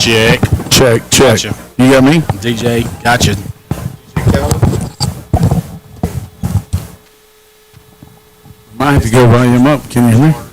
Check. Check. Gotcha. You got me? DJ, gotcha. Might have to go volume up. Can you hear me?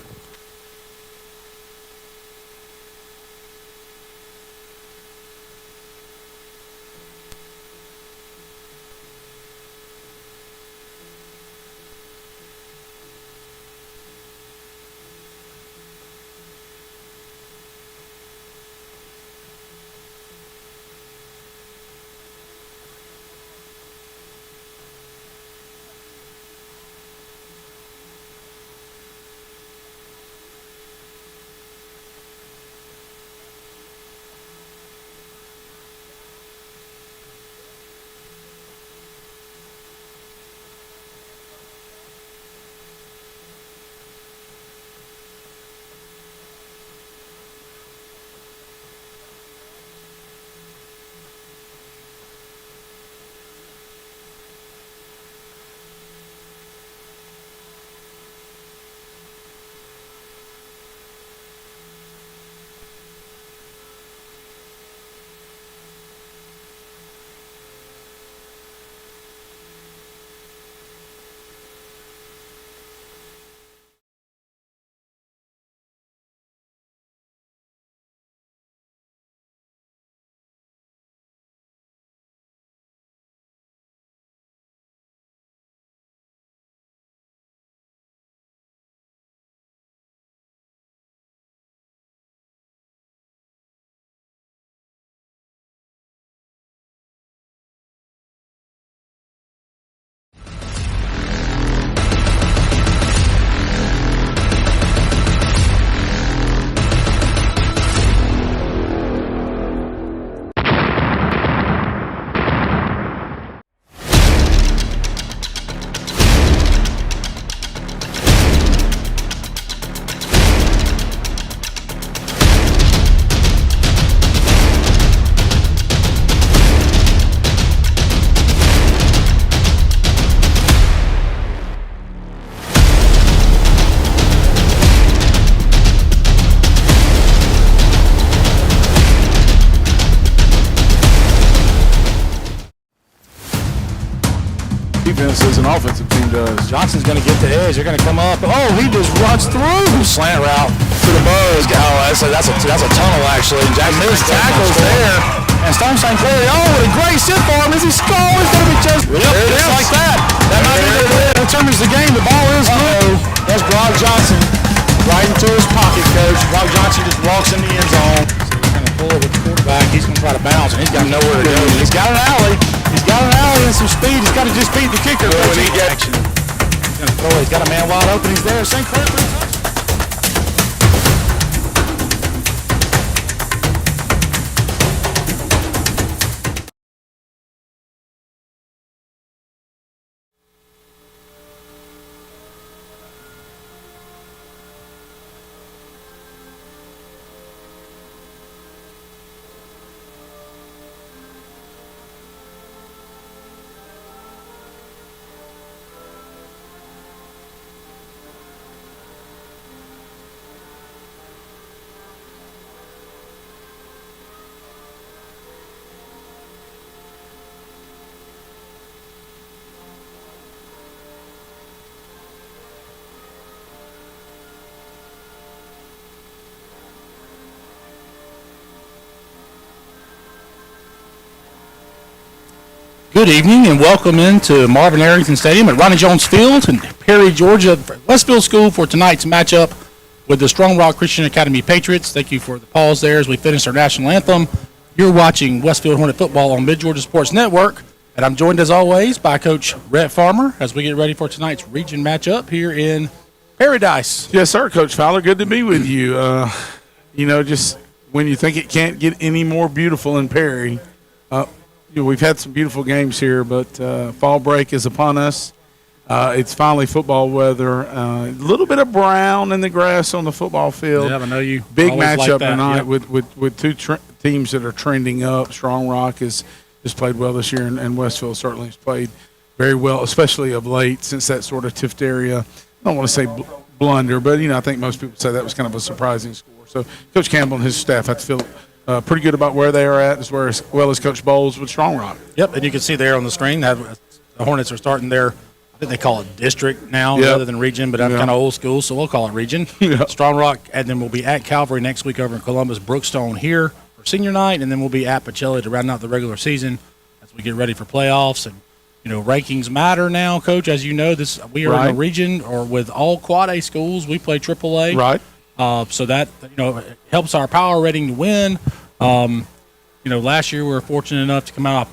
Defense as an offensive team does. Johnson's going to get the edge. They're going to come up. Oh, he just runs through. Slant route to the Buzz. Oh, that's a tunnel, actually. Jack missed tackles there. And Stone St. Clair, what a great sit for him as he scores. It's going to be just like that. That might be the play that determines the game. The ball is low. That's Brock Johnson right into his pocket, coach. Brock Johnson just walks in the end zone. So he's going to pull it with the quarterback. He's going to try to bounce, and he's got nowhere to go. He's got an alley. He's got an alley and some speed. He's got to just beat the kicker. He's going to throw it. He's got a man wide open. He's there. St. Clair. Good evening and welcome into Marvin Arrington Stadium at Ronnie Jones Field in Perry, Georgia, Westfield School for tonight's matchup with the Strong Rock Christian Academy Patriots. Thank you for the pause there as we finish our national anthem. You're watching Westfield Hornet Football on Mid-Georgia Sports Network, and I'm joined as always by Coach Rhett Farmer as we get ready for tonight's region matchup here in Paradise. Yes, sir, Coach Fowler. Good to be with you. Just when you think it can't get any more beautiful in Perry, we've had some beautiful games here, but fall break is upon us. It's finally football weather. A little bit of brown in the grass on the football field. Yeah, I know you. Big matchup like tonight yep. with two teams that are trending up. Strong Rock has played well this year, and Westfield certainly has played very well, especially of late since that sort of Tift area. I don't want to say blunder, but I think most people say that was kind of a surprising score. So Coach Campbell and his staff have to feel pretty good about where they are at, as well as Coach Bowles with Strong Rock. Yep, and you can see there on the screen that the Hornets are starting their, I think they call it district now rather than region, but I'm kind of old school, so we'll call it region. Strong Rock, and then we'll be at Calvary next week over in Columbus, Brookstone here for senior night, and then we'll be at Pacelli to round out the regular season as we get ready for playoffs. And rankings matter now, Coach. As you know, we are in a region or with all Quad A schools. We play Triple A, right? So that it helps our power rating to win. Last year we were fortunate enough to come out.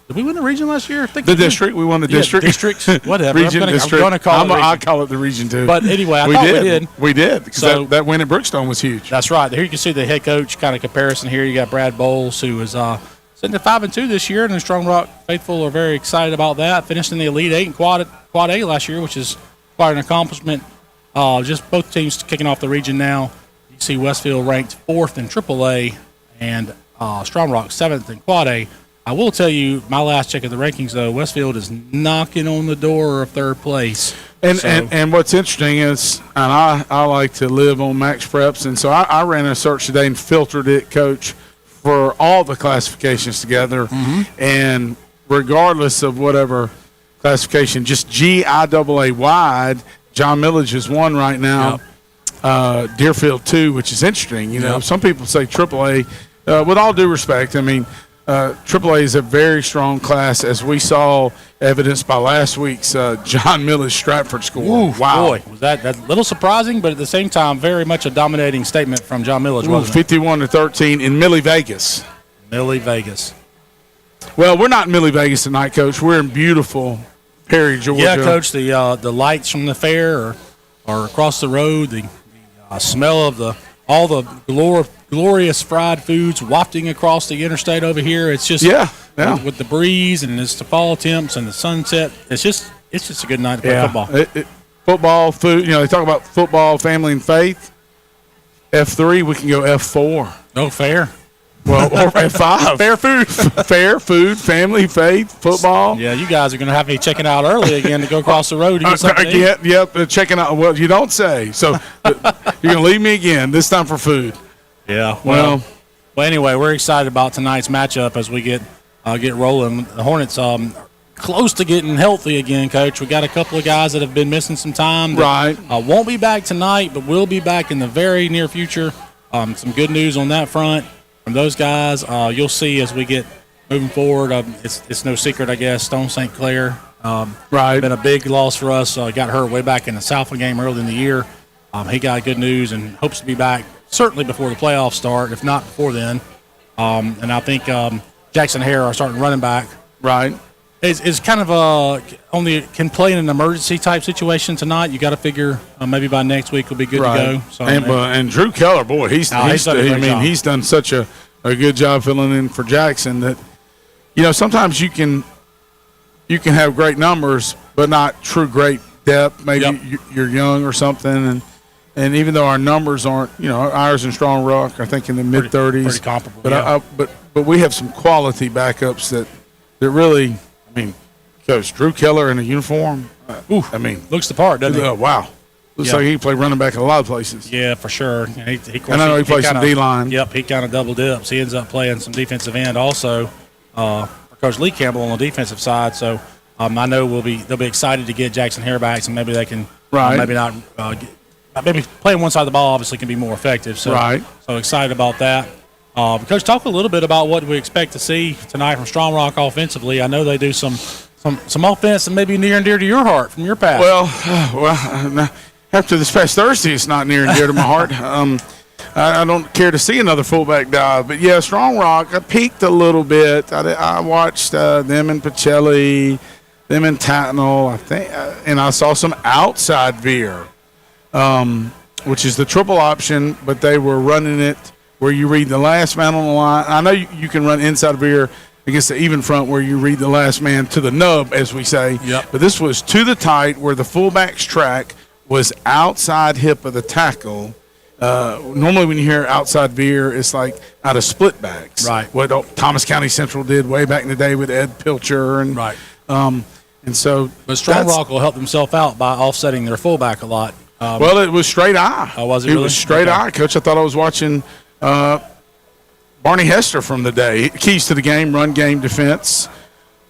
Did we win the region last year? I think the district. We won the district. Districts, whatever. Region, district. I'm going to call it. I call it the region too. But anyway, we did. We did because that win at Brookstone was huge. That's right. Here you can see the head coach kind of comparison. Here you got Brad Bowles, who is sitting at 5-2 this year, and the Strong Rock faithful are very excited about that. Finished in the Elite Eight in Quad A last year, which is quite an accomplishment. Just both teams kicking off the region now. You see Westfield ranked 4th in Triple A, and Strong Rock 7th in Quad A. I will tell you, my last check of the rankings, though, Westfield is knocking on the door of 3rd place. And what's interesting is, and I like to live on Max Preps, and so I ran a search today and filtered it, Coach, for all the classifications together. And regardless of whatever classification, just GIAA wide, John Millage is 1 right now. Deerfield 2, which is interesting. Some people say AAA. With all due respect, I mean, AAA is a very strong class, as we saw evidenced by last week's John Millage Stratford score. Wow. Boy, was that a little surprising, but at the same time, very much a dominating statement from John Millage, wasn't it? 51-13 in Millie Vegas. Millie Vegas. Well, we're not in Millie Vegas tonight, Coach. We're in beautiful Perry, Georgia. Yeah, Coach, the lights from the fair are across the road, the smell of all the glorious fried foods wafting across the interstate over here. It's just with the breeze and it's the fall temps and the sunset. It's just a good night to play football. Football, food. They talk about football, family, and faith. F3, we can go F4. Oh, fair. Well, or F5. Fair food. Fair food, family, faith, football. Yeah, you guys are going to have me checking out early again to go across the road to get something to eat. Yep, checking out. Well, you don't say. So you're going to leave me again, this time for food. Yeah. Well, anyway, we're excited about tonight's matchup as we get rolling. The Hornets close to getting healthy again, Coach. We got a couple of guys that have been missing some time. Right. Won't be back tonight, but will be back in the very near future. Some good news on that front from those guys. You'll see as we get moving forward. It's no secret, I guess. Stone St. Clair. Been a big loss for us. Got hurt way back in the Southland game early in the year. He got good news and hopes to be back certainly before the playoffs start, if not before then. And I think Jackson Hare, our starting running back, is kind of can play in an emergency type situation tonight. You got to figure maybe by next week we'll be good to go. So, and Drew Keller, boy, he's done such a good job filling in for Jackson that sometimes you can have great numbers but not true great depth. Maybe you're young or something, and even though our numbers aren't, ours and Strong Rock, I think in the mid-30s. Pretty comparable, but we have some quality backups that really, Coach, Drew Keller in a uniform, looks the part, doesn't he? Wow. Looks like he can play running back in a lot of places. Yeah, for sure. I know he plays some D-line. Yep, he kind of double dips. He ends up playing some defensive end also for Coach Lee Campbell on the defensive side. So I know they'll be excited to get Jackson Hare back, and maybe they can maybe not maybe playing one side of the ball obviously can be more effective. So, so excited about that. Coach, talk a little bit about what we expect to see tonight from Strong Rock offensively. I know they do some offense that may be near and dear to your heart from your past. Well, after this past Thursday, it's not near and dear to my heart. I don't care to see another fullback dive. But, yeah, Strong Rock, I peaked a little bit. I watched them in Pacelli, them in Tattnall, I think, and I saw some outside veer. Which is the triple option, but they were running it where you read the last man on the line. I know you can run inside veer against the even front where you read the last man to the nub, as we say. Yep. But this was to the tight where the fullback's track was outside hip of the tackle. Normally when you hear outside veer, it's like out of split backs. Right. What Thomas County Central did way back in the day with Ed Pilcher. And, and so. But Strong Rock will help themselves out by offsetting their fullback a lot. Well, it was straight eye. Oh, was it It really? was straight eye, Coach. I thought I was watching Barney Hester from the day. Keys to the game, run game, defense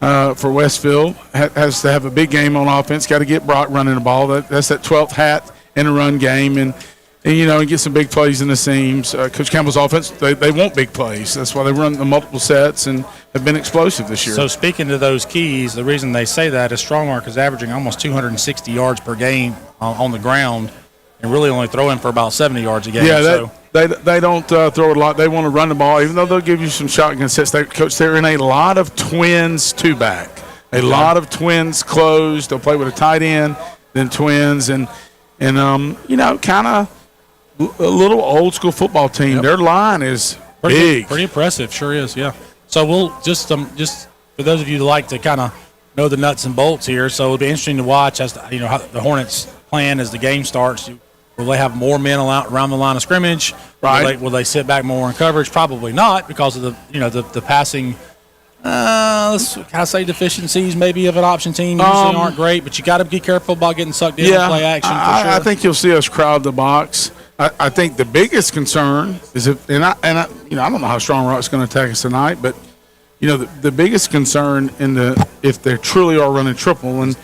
for Westfield. Has to have a big game on offense. Got to get Brock running the ball. That's that 12th hat in a run game. And get some big plays in the seams. Coach Campbell's offense, they want big plays. That's why they run the multiple sets and have been explosive this year. So speaking to those keys, the reason they say that is Strong Ark is averaging almost 260 yards per game on the ground and really only throwing for about 70 yards a game. Yeah, they don't throw it a lot. They want to run the ball, even though they'll give you some shotgun sets. They're in a lot of twins two-back, a lot of twins closed. They'll play with a tight end, then twins, and kind of a little old-school football team. Yep. Their line is big. Pretty impressive, sure is, yeah. So we'll just for those of you that like to kind of know the nuts and bolts here, so it'll be interesting to watch as how the Hornets plan as the game starts. Will they have more men around the line of scrimmage? Right. Will they sit back more in coverage? Probably not, because of the passing. Let's kind of say deficiencies maybe of an option team usually aren't great, but you got to be careful about getting sucked in and play action. For sure. I think you'll see us crowd the box. I think the biggest concern is I don't know how Strong Rock's going to attack us tonight, but the biggest concern if they truly are running triple, and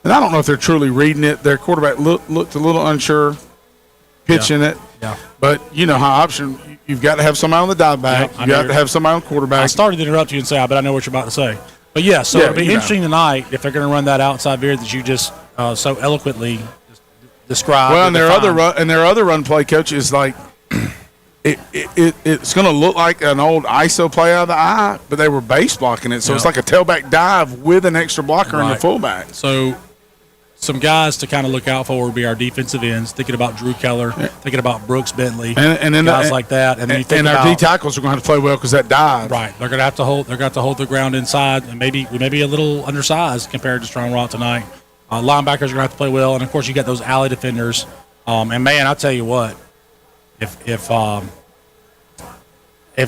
I don't know if they're truly reading it. Their quarterback looked a little unsure pitching it. Yeah. But how option you've got to have somebody on the dive back. You got to have somebody on quarterback. I started to interrupt you and say, I bet I know what you're about to say. But so it'll be interesting tonight if they're going to run that outside veer that you just so eloquently described. Well, and their other run play, coach, is like it's going to look like an old ISO play out of the eye, but they were base blocking it, so it's like a tailback dive with an extra blocker in the fullback. So some guys to kind of look out for would be our defensive ends, thinking about Drew Keller, thinking about Brooks Bentley, and then guys like that. And then you think and our D tackles are going to have to play well because that dive. Right, they're going to have to hold. They're going to hold the ground inside, and maybe a little undersized compared to Strong Rock tonight. Linebackers are going to have to play well, and of course you got those alley defenders. And man, I'll tell you what, if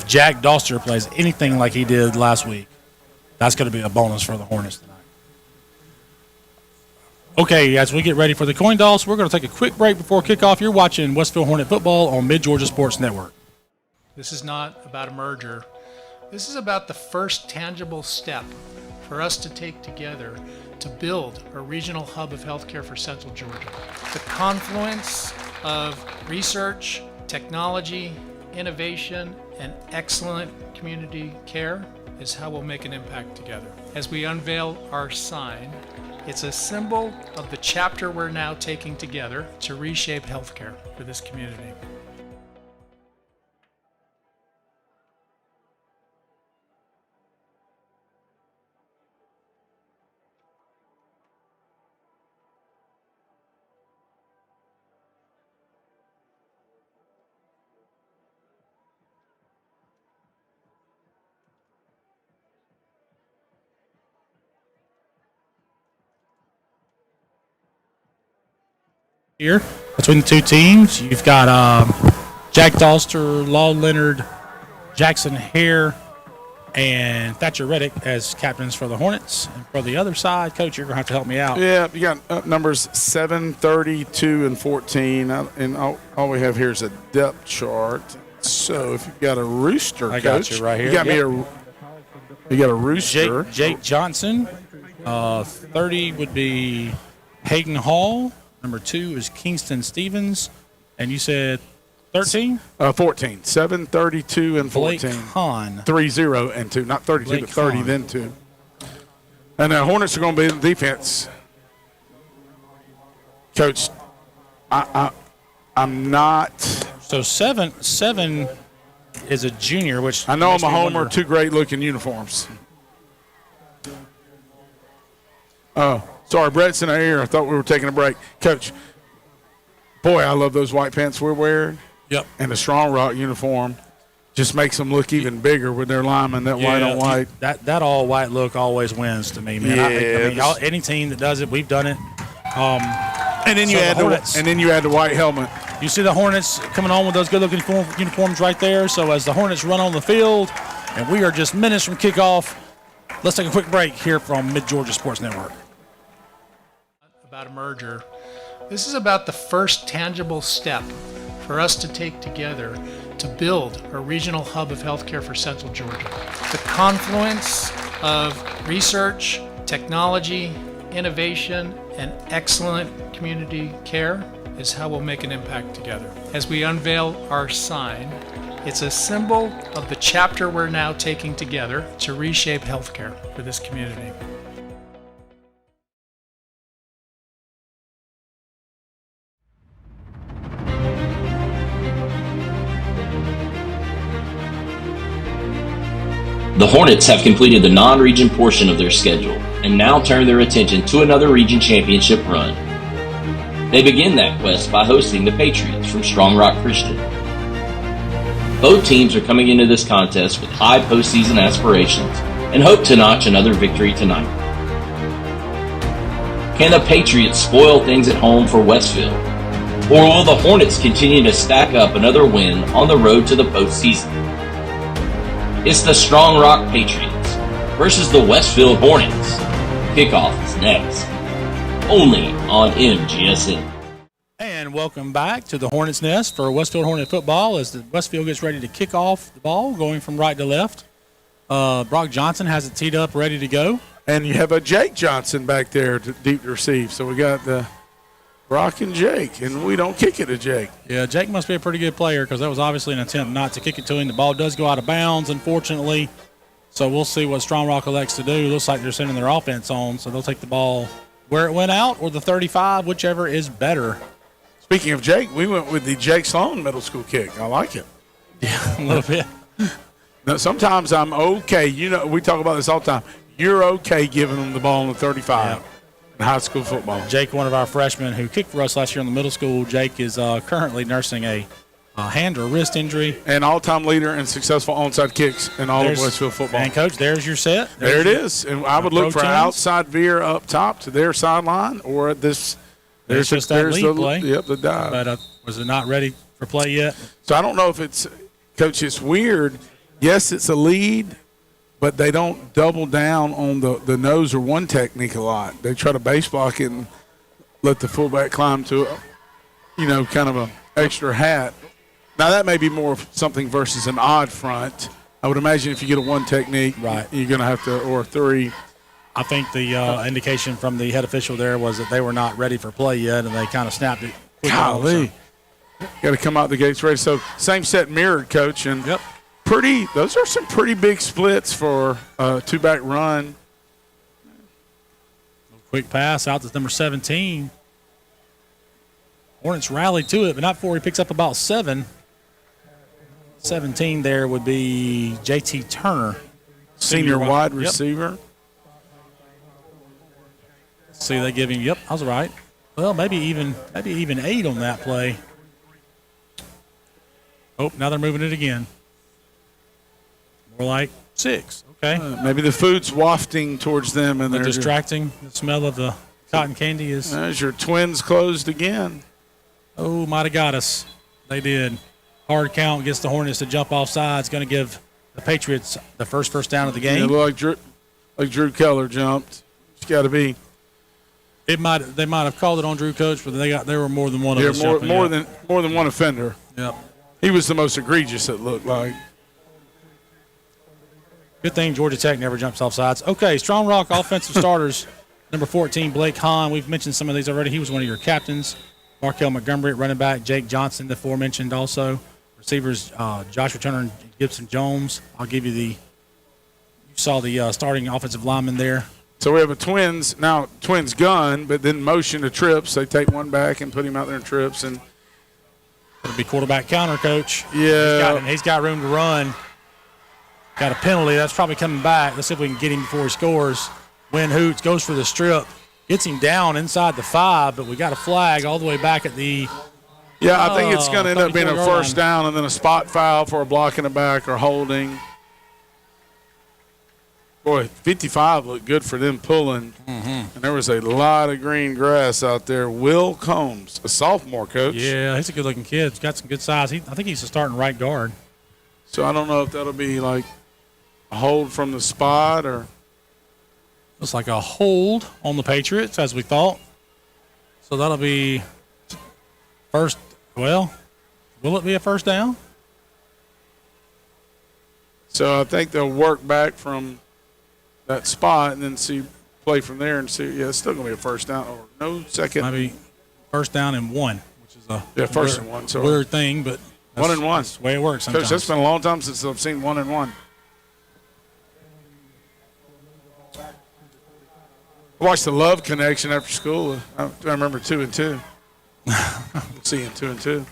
Jack Doster plays anything like he did last week, that's going to be a bonus for the Hornets tonight. Okay, as we get ready for the coin toss, we're going to take a quick break before kickoff. You're watching Westfield Hornet Football on Mid-Georgia Sports Network. This is not about a merger. This is about the first tangible step for us to take together to build a regional hub of healthcare for Central Georgia. The confluence of research, technology, innovation, and excellent community care is how we'll make an impact together. As we unveil our sign, it's a symbol of the chapter we're now taking together to reshape healthcare for this community. Here between the two teams, you've got Jack Doster, Law Leonard, Jackson Hare, and Thatcher Reddick as captains for the Hornets. And for the other side, Coach, you're going to have to help me out. Yeah, you got numbers 7, 32, and 14. And all we have here is a depth chart. So if you've got a rooster, I Coach, got you right here. You got a rooster. Jake Johnson. 30 would be Hayden Hall. Number 2 is Kingston Stevens. And you said 13? 14. 7, 32, and 14. Blake Hahn. 3, 0, and 2. Not 32, Blake but 30, Hahn. then 2. And the Hornets are going to be in the defense. Coach, I'm not. So 7 is a junior, which I know makes I'm a me homer. wonder. 2 great-looking uniforms. Oh, sorry, Brett's in our ear. I thought we were taking a break. Coach, boy, I love those white pants we're wearing. Yep. And the Strong Rock uniform just makes them look even bigger with their linemen, that white on white. That all white look always wins to me, man. I mean, any team that does it, we've done it. And then you add the white helmet. You see the Hornets coming on with those good-looking uniforms right there. So as the Hornets run on the field, and we are just minutes from kickoff, let's take a quick break here from Mid-Georgia Sports Network. About a merger. This is about the first tangible step for us to take together to build a regional hub of healthcare for Central Georgia. The confluence of research, technology, innovation, and excellent community care is how we'll make an impact together. As we unveil our sign, it's a symbol of the chapter we're now taking together to reshape healthcare for this community. The Hornets have completed the non-region portion of their schedule and now turn their attention to another region championship run. They begin that quest by hosting the Patriots from Strong Rock Christian. Both teams are coming into this contest with high postseason aspirations and hope to notch another victory tonight. Can the Patriots spoil things at home for Westfield? Or will the Hornets continue to stack up another win on the road to the postseason? It's the Strong Rock Patriots versus the Westfield Hornets. Kickoff is next, only on MGSN. And welcome back to the Hornets Nest for Westfield Hornet Football as the Westfield gets ready to kick off the ball, going from right to left. Brock Johnson has it teed up, ready to go. And you have a Jake Johnson back there to deep to receive. So we got the Brock and Jake, and we don't kick it to Jake. Yeah, Jake must be a pretty good player because that was obviously an attempt not to kick it to him. The ball does go out of bounds, unfortunately. So we'll see what Strong Rock elects to do. Looks like they're sending their offense on, so they'll take the ball where it went out or the 35, whichever is better. Speaking of Jake, we went with the Jake Sloan middle school kick. I like it. Yeah, a little bit. Now, sometimes I'm okay. You know, we talk about this all the time. You're okay giving them the ball on the 35 in high school football. Jake, one of our freshmen who kicked for us last year in the middle school, Jake is currently nursing a hand or wrist injury. And all-time leader in successful onside kicks in all of Westfield football. And, Coach, there's your set. There it is. And I would look for an outside veer up top to their sideline or this. There's just that lead play. Yep, the dive. But was it not ready for play yet? So I don't know if it's – Coach, it's weird. Yes, it's a lead, but they don't double down on the nose or one technique a lot. They try to base block it and let the fullback climb to, kind of an extra hat. Now, that may be more of something versus an odd front. I would imagine if you get a one technique, right, you're going to have to – or a three. I think the indication from the head official there was that they were not ready for play yet, and they kind of snapped it. Golly. Got to come out the gates ready. So, same set mirrored, Coach. And those are some pretty big splits for a two-back run. Quick pass out to number 17. Hornets rally to it, but not before he picks up about 7. 17 there would be J.T. Turner. Senior wide receiver. See, they give him, I was right. Well, maybe even 8 on that play. Oh, now they're moving it again. More like 6. Okay. Maybe the food's wafting towards them. And they're distracting. The smell of the cotton candy is. There's your Twins closed again. Oh, might have got us. They did. Hard count gets the Hornets to jump off sides. Going to give the Patriots the first down of the game. Yeah, like Drew Keller jumped. It's got to be. They might have called it on Drew, Coach, but there were more than one of us. More than one offender. Yep. He was the most egregious, it looked like. Good thing Georgia Tech never jumps off sides. Okay, Strong Rock offensive starters. Number 14, Blake Hahn. We've mentioned some of these already. He was one of your captains. Markel Montgomery at running back. Jake Johnson, the aforementioned also. Receivers, Joshua Turner and Gibson Jones. I'll give you you saw the starting offensive lineman there. So we have a Twins gun, but then motion to trips. They take one back and put him out there in trips. And it'll be quarterback counter, Coach. Yeah. He's got room to run. Got a penalty. That's probably coming back. Let's see if we can get him before he scores. Win Hoots goes for the strip. Gets him down inside the 5, but we got a flag all the way back at the I think it's going to end up being a first down and then a spot foul for a block in the back or holding. Boy, 55 looked good for them pulling. Mm-hmm. And there was a lot of green grass out there. Will Combs, a sophomore, Coach. Yeah, he's a good-looking kid. He's got some good size. I think he's a starting right guard. So I don't know if that'll be like a hold from the spot or. Looks like a hold on the Patriots, as we thought. So that'll be first. Well, Will it be a first down? So I think they'll work back from that spot and then play from there and see. Yeah, it's still going to be a first down or no second. Maybe first down and 1, which is a first and 1. So weird thing, but 1 and 1. That's the way it works sometimes. Coach, that's been a long time since I've seen 1 and 1. I watched the Love Connection after school. I remember 2 and 2. Seeing 2 and 2.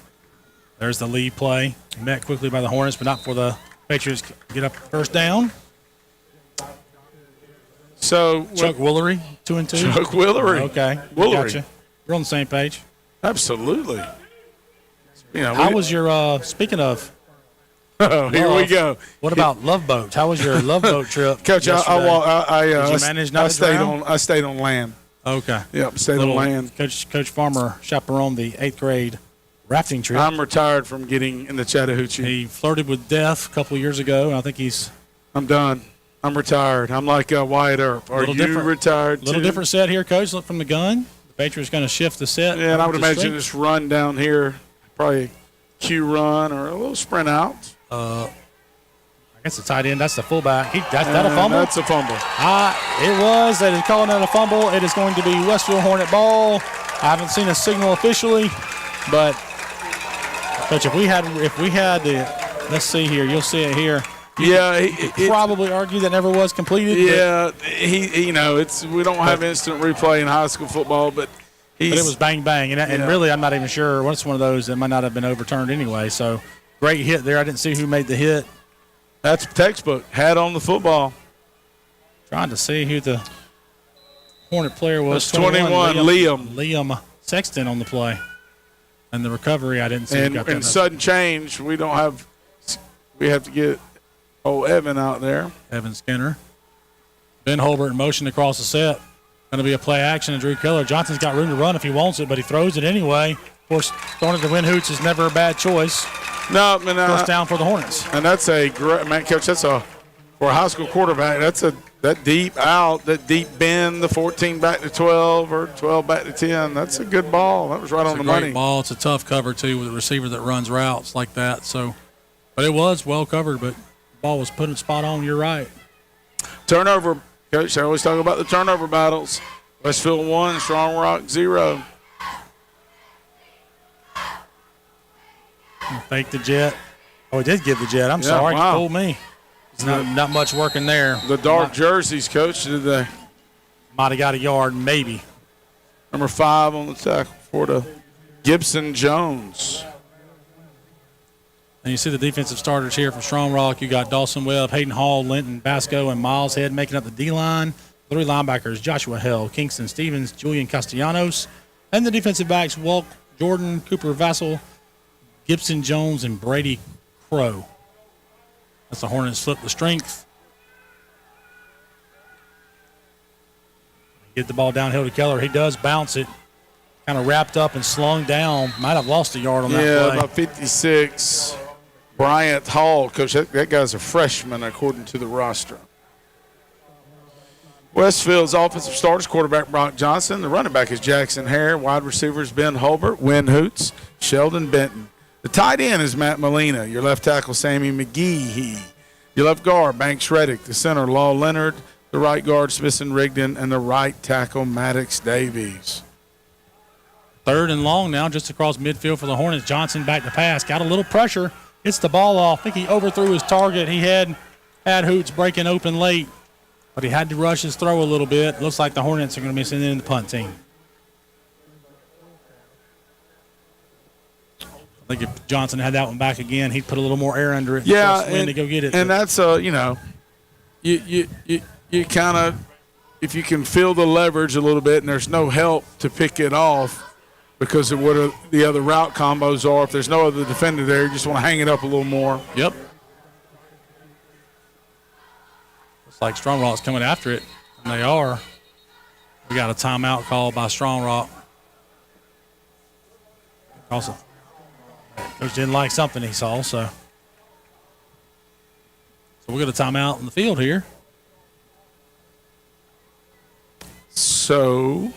There's the lead play. Met quickly by the Hornets, but not for the Patriots. Get up first down. So Chuck Woolery, 2 and 2. Chuck Woolery. Okay, Woolery. Gotcha. We're on the same page. Absolutely. How was your? Speaking of. Oh, here we go. What about Love Boat? How was your Love Boat trip? Coach, Did you manage not to drown? I stayed on land. Okay. Yep, stayed on land. Coach Farmer chaperoned the 8th grade rafting trip. I'm retired from getting in the Chattahoochee. He flirted with death a couple of years ago, and I think I'm done. I'm retired. I'm like Wyatt Earp. Are you retired too? Little different set here, Coach. Look from the gun. The Patriots going to shift the set. Yeah, and I would imagine this run down here, probably Q run or a little sprint out. I guess the tight end. That's the fullback. That's that a fumble? That's a fumble. It was. They are calling that a fumble. It is going to be Westfield Hornet ball. I haven't seen a signal officially, but Coach, if we had the, let's see here. You'll see it here. You probably argue that never was completed. Yeah, we don't have instant replay in high school football, but it was bang bang, and really I'm not even sure. What's one of those that might not have been overturned anyway. So great hit there. I didn't see who made the hit. That's textbook. Had on the football. Trying to see who the Hornet player was. That's 21, Liam Sexton on the play. And the recovery, I didn't see. And sudden change, we have to get old Evan out there. Evan Skinner. Ben Holbert in motion across the set. Going to be a play action, and Drew Keller. Johnson's got room to run if he wants it, but he throws it anyway. Of course, throwing it to Win Hoots is never a bad choice. No, first down for the Hornets. And that's a great, man, Coach, for a high school quarterback, that deep out, that deep bend, the 14 back to 12 or 12 back to 10. That's a good ball. That was right on the money. Great ball. It's a tough cover, too, with a receiver that runs routes like that. So, but it was well covered, but the ball was put in spot on. You're right. Turnover, Coach. I always talk about the turnover battles. Westfield 1, Strong Rock 0. Fake the jet. Oh, he did give the jet. I'm sorry. Wow. You fooled me. Not much working there. The dark jerseys, Coach. Did they? Might have got a yard, maybe. Number 5 on the tackle for the Gibson Jones. And you see the defensive starters here from Strong Rock. You got Dawson Webb, Hayden Hall, Linton Basco, and Miles Head making up the D-line. 3 linebackers, Joshua Hell, Kingston Stevens, Julian Castellanos. And the defensive backs, Walt Jordan, Cooper Vassell, Gibson Jones, and Brady Crow. That's the Hornets flip the strength. Get the ball downhill to Keller. He does bounce it. Kind of wrapped up and slung down. Might have lost a yard on that play. Yeah, about 56. Bryant Hall. Coach, that guy's a freshman according to the roster. Westfield's offensive starters, quarterback Brock Johnson. The running back is Jackson Hare. Wide receivers Ben Holbert, Win Hoots, Sheldon Benton. The tight end is Matt Molina. Your left tackle, Sammy McGee. Your left guard, Banks Reddick. The center, Law Leonard. The right guard, Smithson Rigdon. And the right tackle, Maddox Davies. 3rd and long now, just across midfield for the Hornets. Johnson back to pass. Got a little pressure. Hits the ball off. I think he overthrew his target. He had Hoots breaking open late, but he had to rush his throw a little bit. Looks like the Hornets are going to be sending in the punt team. I think if Johnson had that one back again, he'd put a little more air under it. Yeah, and to go get it. And that's you kind of, if you can feel the leverage a little bit, and there's no help to pick it off because of what the other route combos are. If there's no other defender there, you just want to hang it up a little more. Yep. Looks like Strong Rock's coming after it, and they are. We got a timeout called by Strong Rock. Also, Coach didn't like something he saw, so we'll get a timeout in the field here. So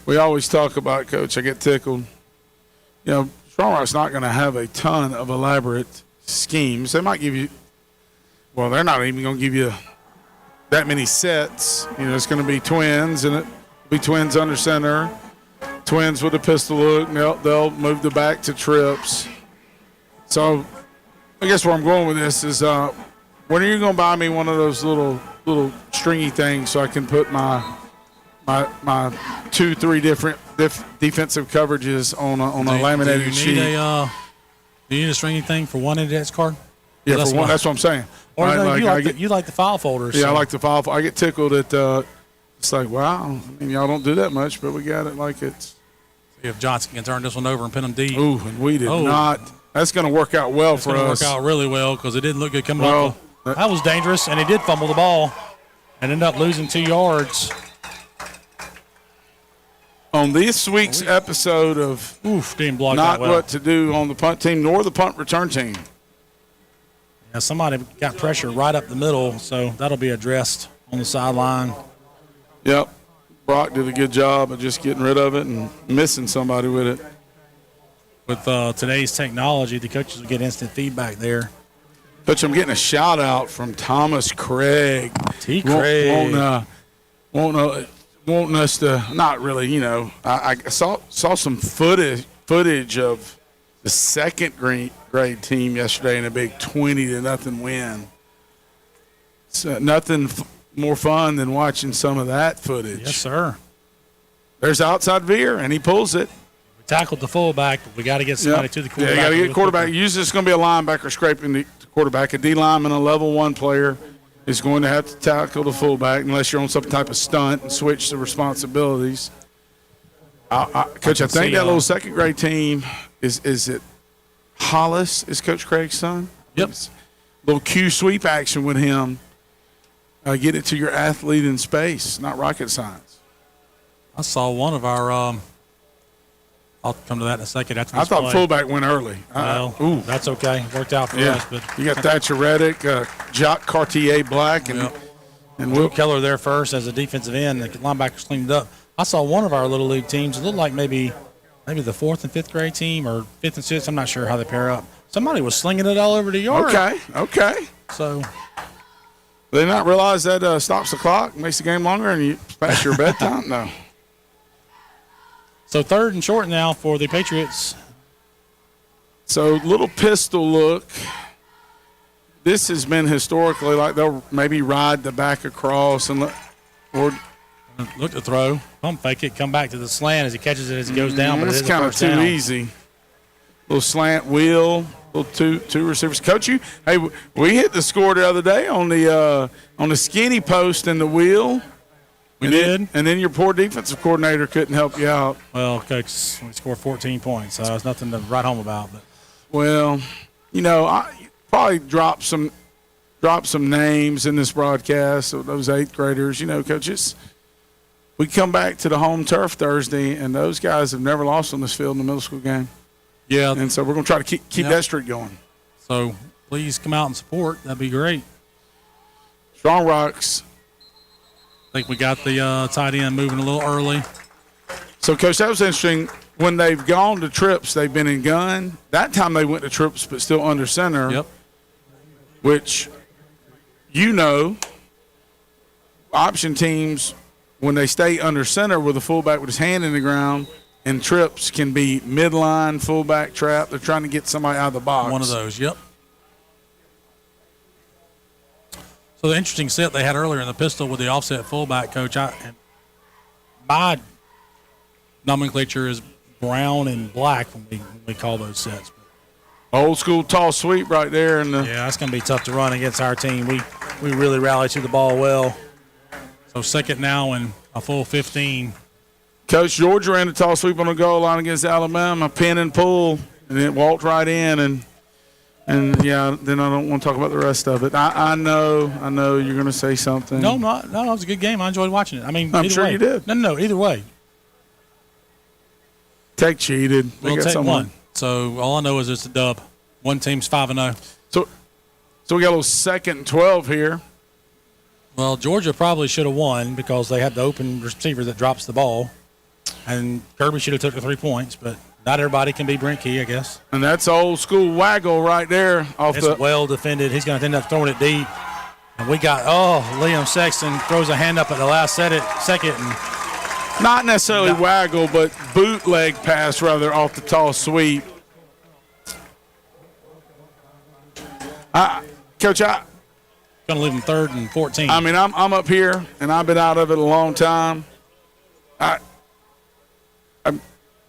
we always talk about, Coach, I get tickled. Strong Rock's not going to have a ton of elaborate schemes. They might give you, well, they're not even going to give you that many sets. You know, it's going to be twins, and it'll be twins under center, twins with a pistol look, and they'll move the back to trips. So I guess where I'm going with this is when are you going to buy me one of those little stringy things so I can put my 2-3 different defensive coverages on a laminated sheet? Do you need a stringy thing for one index card? Yeah, for one. That's what I'm saying. Or Right, you like the file folders. Yeah, so. I like the file. I get tickled at it's like, wow, I mean, y'all don't do that much, but we got it like it's. See if Johnson can turn this one over and pin them deep. Ooh, and we did not. That's going to work out well for us. Work out really well because it didn't look good coming up. That was dangerous, and he did fumble the ball and ended up losing 2 yards. On this week's episode of didn't block Not that well. What to Do on the punt team nor the punt return team. Yeah, somebody got pressure right up the middle, so that'll be addressed on the sideline. Yep. Brock did a good job of just getting rid of it and missing somebody with it. With today's technology, the coaches will get instant feedback there. Coach, I'm getting a shout out from Thomas Craig. Craig. Wanting us to, not really, you know, I saw some footage of the second grade team yesterday in a big 20-0 win. So nothing more fun than watching some of that footage. Yes, sir. There's outside veer, and he pulls it. We tackled the fullback, but we got to get somebody to the quarterback. Yeah, you got to get quarterback. Usually it's going to be a linebacker scraping the quarterback. A D lineman, a level 1 player, is going to have to tackle the fullback unless you're on some type of stunt and switch the responsibilities. Coach, I think that little second grade team is it Hollis is Coach Craig's son? Yep. Little Q sweep action with him. Get it to your athlete in space, not rocket science. I saw one of our I'll come to that in a second. After I thought fullback went early. Well, that's okay. Worked out for us. But you got Thatcher Reddick, Jacques Cartier Black, and Will Keller there first as a defensive end. The linebackers cleaned up. I saw one of our little league teams. It looked like maybe the 4th and 5th grade team or 5th and 6th. I'm not sure how they pair up. Somebody was slinging it all over the yard. Okay. So they not realize that stops the clock, makes the game longer, and you pass your bedtime? No. So 3rd and short now for the Patriots. So little pistol look. This has been historically like they'll maybe ride the back across and look to throw. Pump fake it, come back to the slant as he catches it as he goes down. But it's kind of too easy. Little slant wheel, little two receivers. Coach, we hit the score the other day on the skinny post and the wheel. We did. And then your poor defensive coordinator couldn't help you out. Well, Coach, we scored 14 points, so there's nothing to write home about. But. Well, you know, I probably drop some names in this broadcast of those 8th graders. You know, coaches, we come back to the home turf Thursday, and those guys have never lost on this field in the middle school game. Yeah. And so we're going to try to keep that streak going. So please come out and support. That'd be great. Strong Rocks. I think we got the tight end moving a little early. So, Coach, that was interesting. When they've gone to trips, they've been in gun. That time they went to trips but still under center. Yep. Which, you know, option teams, when they stay under center with a fullback with his hand in the ground, and trips can be midline, fullback trap. They're trying to get somebody out of the box. One of those, yep. So the interesting set they had earlier in the pistol with the offset fullback, Coach, my nomenclature is brown and black when we call those sets. Old school tall sweep right there. Yeah, that's going to be tough to run against our team. We really rallied to the ball well. So 2nd now and a full 15. Coach, Georgia ran a tall sweep on the goal line against Alabama, pin and pull, and it walked right in. And yeah, then I don't want to talk about the rest of it. I know you're going to say something. No, it was a good game. I enjoyed watching it. I mean, I'm sure way. you did. No, either way. Tech cheated. We'll take one. So all I know is it's a dub. One team's 5-0. So we got a little 2nd and 12 here. Well, Georgia probably should have won because they had the open receiver that drops the ball. And Kirby should have took the 3 points, but Not everybody can be Brent Key, I guess. And that's old school waggle right there off It's the. well defended. He's going to end up throwing it deep. And we got, Liam Sexton throws a hand up at the last second. And Not necessarily waggle, but bootleg pass rather off the tall sweep. Coach, going to leave him 3rd and 14. I mean, I'm up here, and I've been out of it a long time.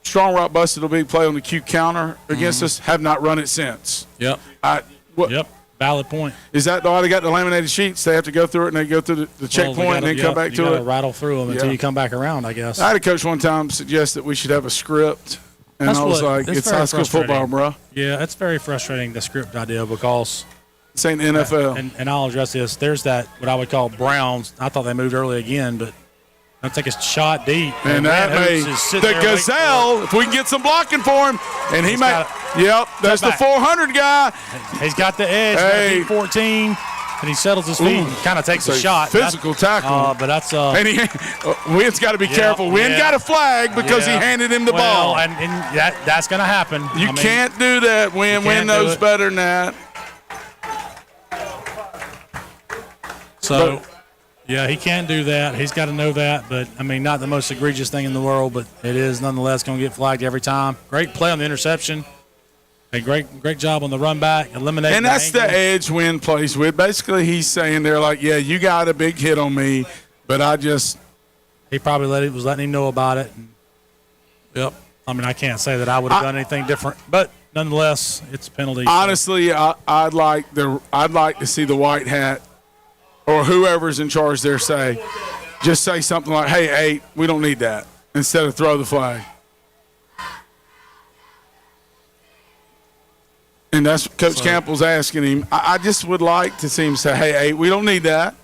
Strong Rock busted a big play on the Q counter against us. Have not run it since. Yep. Yep. Valid point. Is that why they got the laminated sheets? They have to go through it and they go through the checkpoint and then come back to it. Rattle through them until you come back around, I guess. I had a coach one time suggest that we should have a script, and I was like, "It's high school football, bro." Yeah, it's very frustrating, the script idea, because this ain't NFL. And I'll address this. There's that what I would call Browns. I thought they moved early again, but I'll take a shot deep. And that may the Gazelle, if we can get some blocking for him, and he might. Yep, that's the 400 guy. He's got the edge. Hey. 14, and he settles his feet and kind of takes a shot. Physical tackle. But that's and Wynn's got to be careful. Wynn got a flag because he handed him the ball. And that's going to happen. You can't do that, Wynn. Wynn knows better than that. So. Yeah, he can't do that. He's got to know that. But, I mean, not the most egregious thing in the world, but it is nonetheless going to get flagged every time. Great play on the interception. A great job on the run back, eliminating. And that's the edge Wynn plays with. Basically, he's saying they're like, yeah, you got a big hit on me, but I just. He probably was letting him know about it. Yep. I mean, I can't say that I would have done anything different, but nonetheless, it's a penalty. Honestly, I'd like to see the white hat or whoever's in charge there say something like, hey, 8, we don't need that, instead of throw the flag. And that's what Coach Campbell's asking him. I just would like to see him say, hey, 8, we don't need that.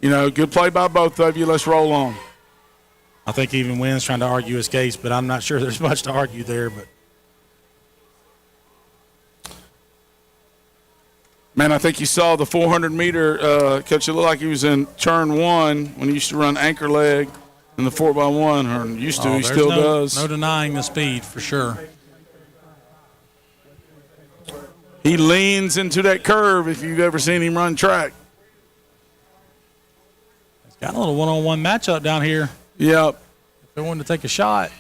Good play by both of you. Let's roll on. I think even Wynn's trying to argue his case, but I'm not sure there's much to argue there. But man, I think you saw the 400-meter. Coach, it looked like he was in turn 1 when he used to run anchor leg in the 4x1. Or used to, he still does. No denying the speed for sure. He leans into that curve if you've ever seen him run track. He's got a little one-on-one matchup down here. Yep. If they wanted to take a shot.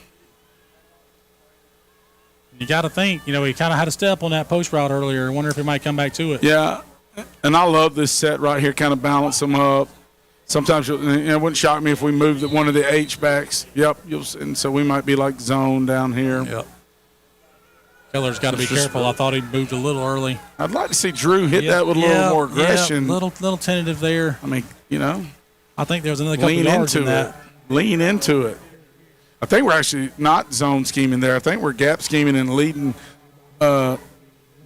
You got to think, he kind of had a step on that post route earlier. I wonder if he might come back to it. Yeah, and I love this set right here, kind of balance them up. Sometimes it wouldn't shock me if we moved one of the H-backs. Yep, and so we might be like zone down here. Yep. Keller's got to be careful. I thought he moved a little early. I'd like to see Drew hit that with a little more aggression. Little tentative there. I mean, I think there was another couple yards in that. Lean into it. I think we're actually not zone scheming there. I think we're gap scheming and leading that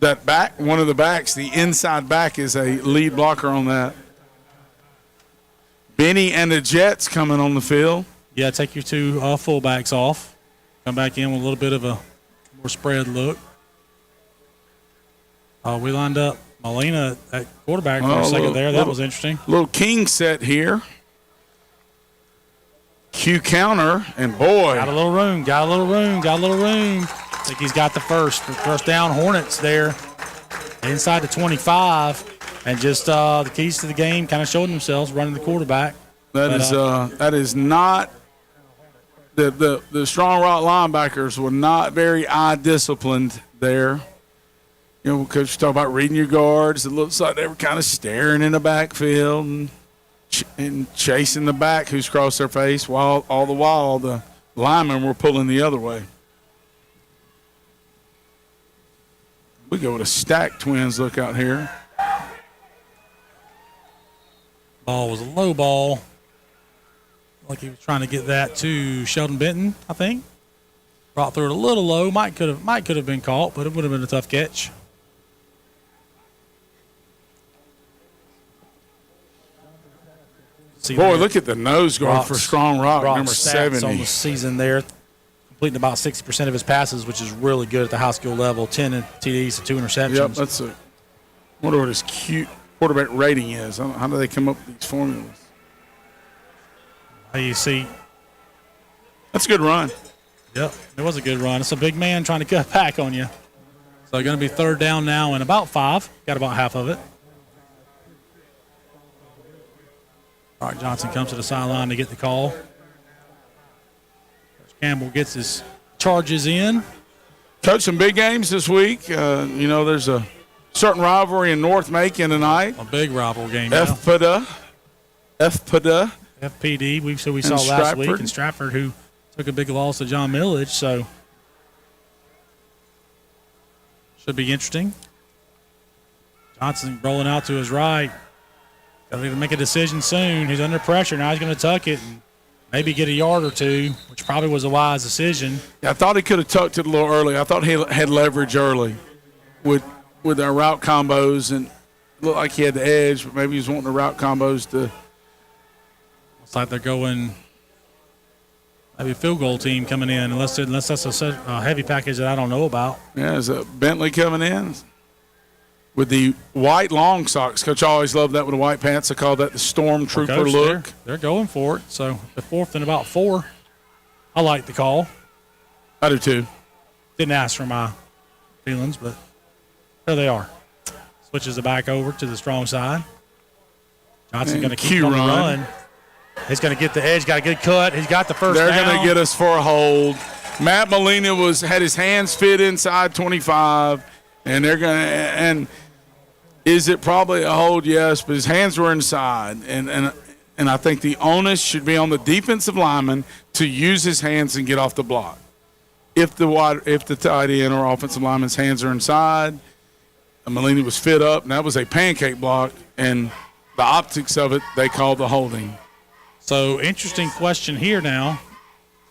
back. One of the backs, the inside back, is a lead blocker on that. Benny and the Jets coming on the field. Yeah, take your 2 fullbacks off. Come back in with a little bit of a more spread look. We lined up Molina at quarterback for a second there. That was interesting. Little king set here. Q counter, and boy. Got a little room. I think he's got the first down. Hornets there inside the 25. And just the keys to the game kind of showing themselves, running the quarterback. That is not the Strong Rock linebackers were not very eye disciplined there. Coach talk about reading your guards. It looks like they were kind of staring in the backfield and chasing the back who's crossed their face, while all the while the linemen were pulling the other way. We go with a stacked Twins look out here. Ball was a low ball. Like he was trying to get that to Sheldon Benton, I think. Brought through it a little low. Might could have been caught, but it would have been a tough catch. Boy, look at the nose guard for Strong Rock, number 70. On the season there, completing about 60% of his passes, which is really good at the high school level. 10 TDs and 2 interceptions. Yep, that's I wonder what his cute quarterback rating is. How do they come up with these formulas? You see, that's a good run. Yep, it was a good run. It's a big man trying to cut back on you. So going to be third down now and about 5. Got about half of it. Brock Johnson comes to the sideline to get the call. Coach Campbell gets his charges in. Coach, some big games this week. There's a certain rivalry in North Macon tonight. A big rival game. FPD. FPD, we saw last Stratford. week, and Stratford, who took a big loss to John Millage, so should be interesting. Johnson rolling out to his right. Got to make a decision soon. He's under pressure. Now he's going to tuck it and maybe get a yard or two, which probably was a wise decision. Yeah, I thought he could have tucked it a little early. I thought he had leverage early with our route combos, and it looked like he had the edge, but maybe he was wanting the route combos to. Looks like they're going maybe a field goal team coming in, unless that's a heavy package that I don't know about. Yeah, is a Bentley coming in with the white long socks. Coach always loved that with the white pants. I call that the Stormtrooper Coach, look. They're going for it. So the 4th and about 4. I like the call. I do too. Didn't ask for my feelings, but there they are. Switches it back over to the strong side. Johnson going to keep on the run. He's going to get the edge. Got a good cut. He's got the first down. They're going to get us for a hold. Matt Molina had his hands fit inside 25, and they're going to. And is it probably a hold? Yes, but his hands were inside, and I think the onus should be on the defensive lineman to use his hands and get off the block. If the tight end or offensive lineman's hands are inside, Molina was fit up, and that was a pancake block, and the optics of it, they called the holding. So, interesting question here now.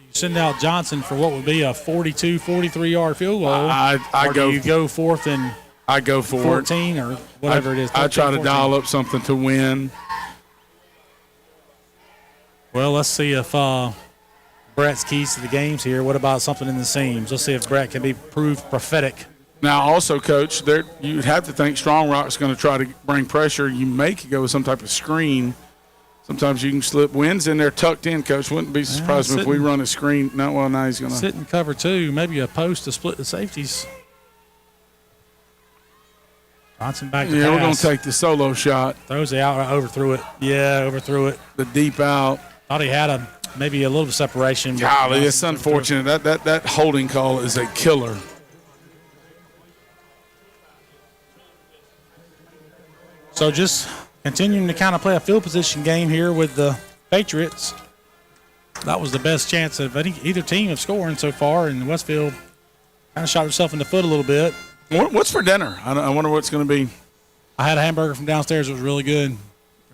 You send out Johnson for what would be a 42, 43-yard field goal. Do you go 4th and I go for 14 or whatever it is? 13, I try to 14. dial up something to win. Well, let's see if Brett's keys to the games here. What about something in the seams? Let's see if Brett can be proved prophetic. Now, also, Coach, you'd have to think Strong Rock's going to try to bring pressure. You may could go with some type of screen. Sometimes you can slip. Wind's in there tucked in, Coach. Wouldn't be surprised if we run a screen. Now he's going to sit and cover 2. Maybe a post to split the safeties. Johnson back to pass. Yeah, we're going to take the solo shot. Throws the out, overthrew it. Yeah, overthrew it. The deep out. Thought he had maybe a little separation. Golly, it's unfortunate. That holding call is a killer. So just continuing to kind of play a field position game here with the Patriots. That was the best chance of either team of scoring so far, and Westfield kind of shot himself in the foot a little bit. What's for dinner? I wonder what it's going to be. I had a hamburger from downstairs. It was really good.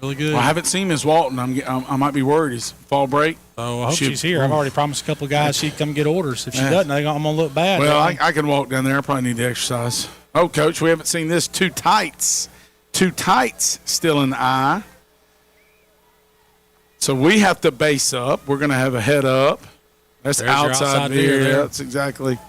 Really good. Well, I haven't seen Ms. Walton. I might be worried. It's fall break. Oh, I hope she's here. I've already promised a couple of guys she'd come get orders. If she doesn't, I'm going to look bad. Well, I can walk down there. I probably need to exercise. Oh, Coach, we haven't seen this. Two tights still in the eye. So we have to base up. We're going to have a head up. That's outside veer. Yeah, that's exactly.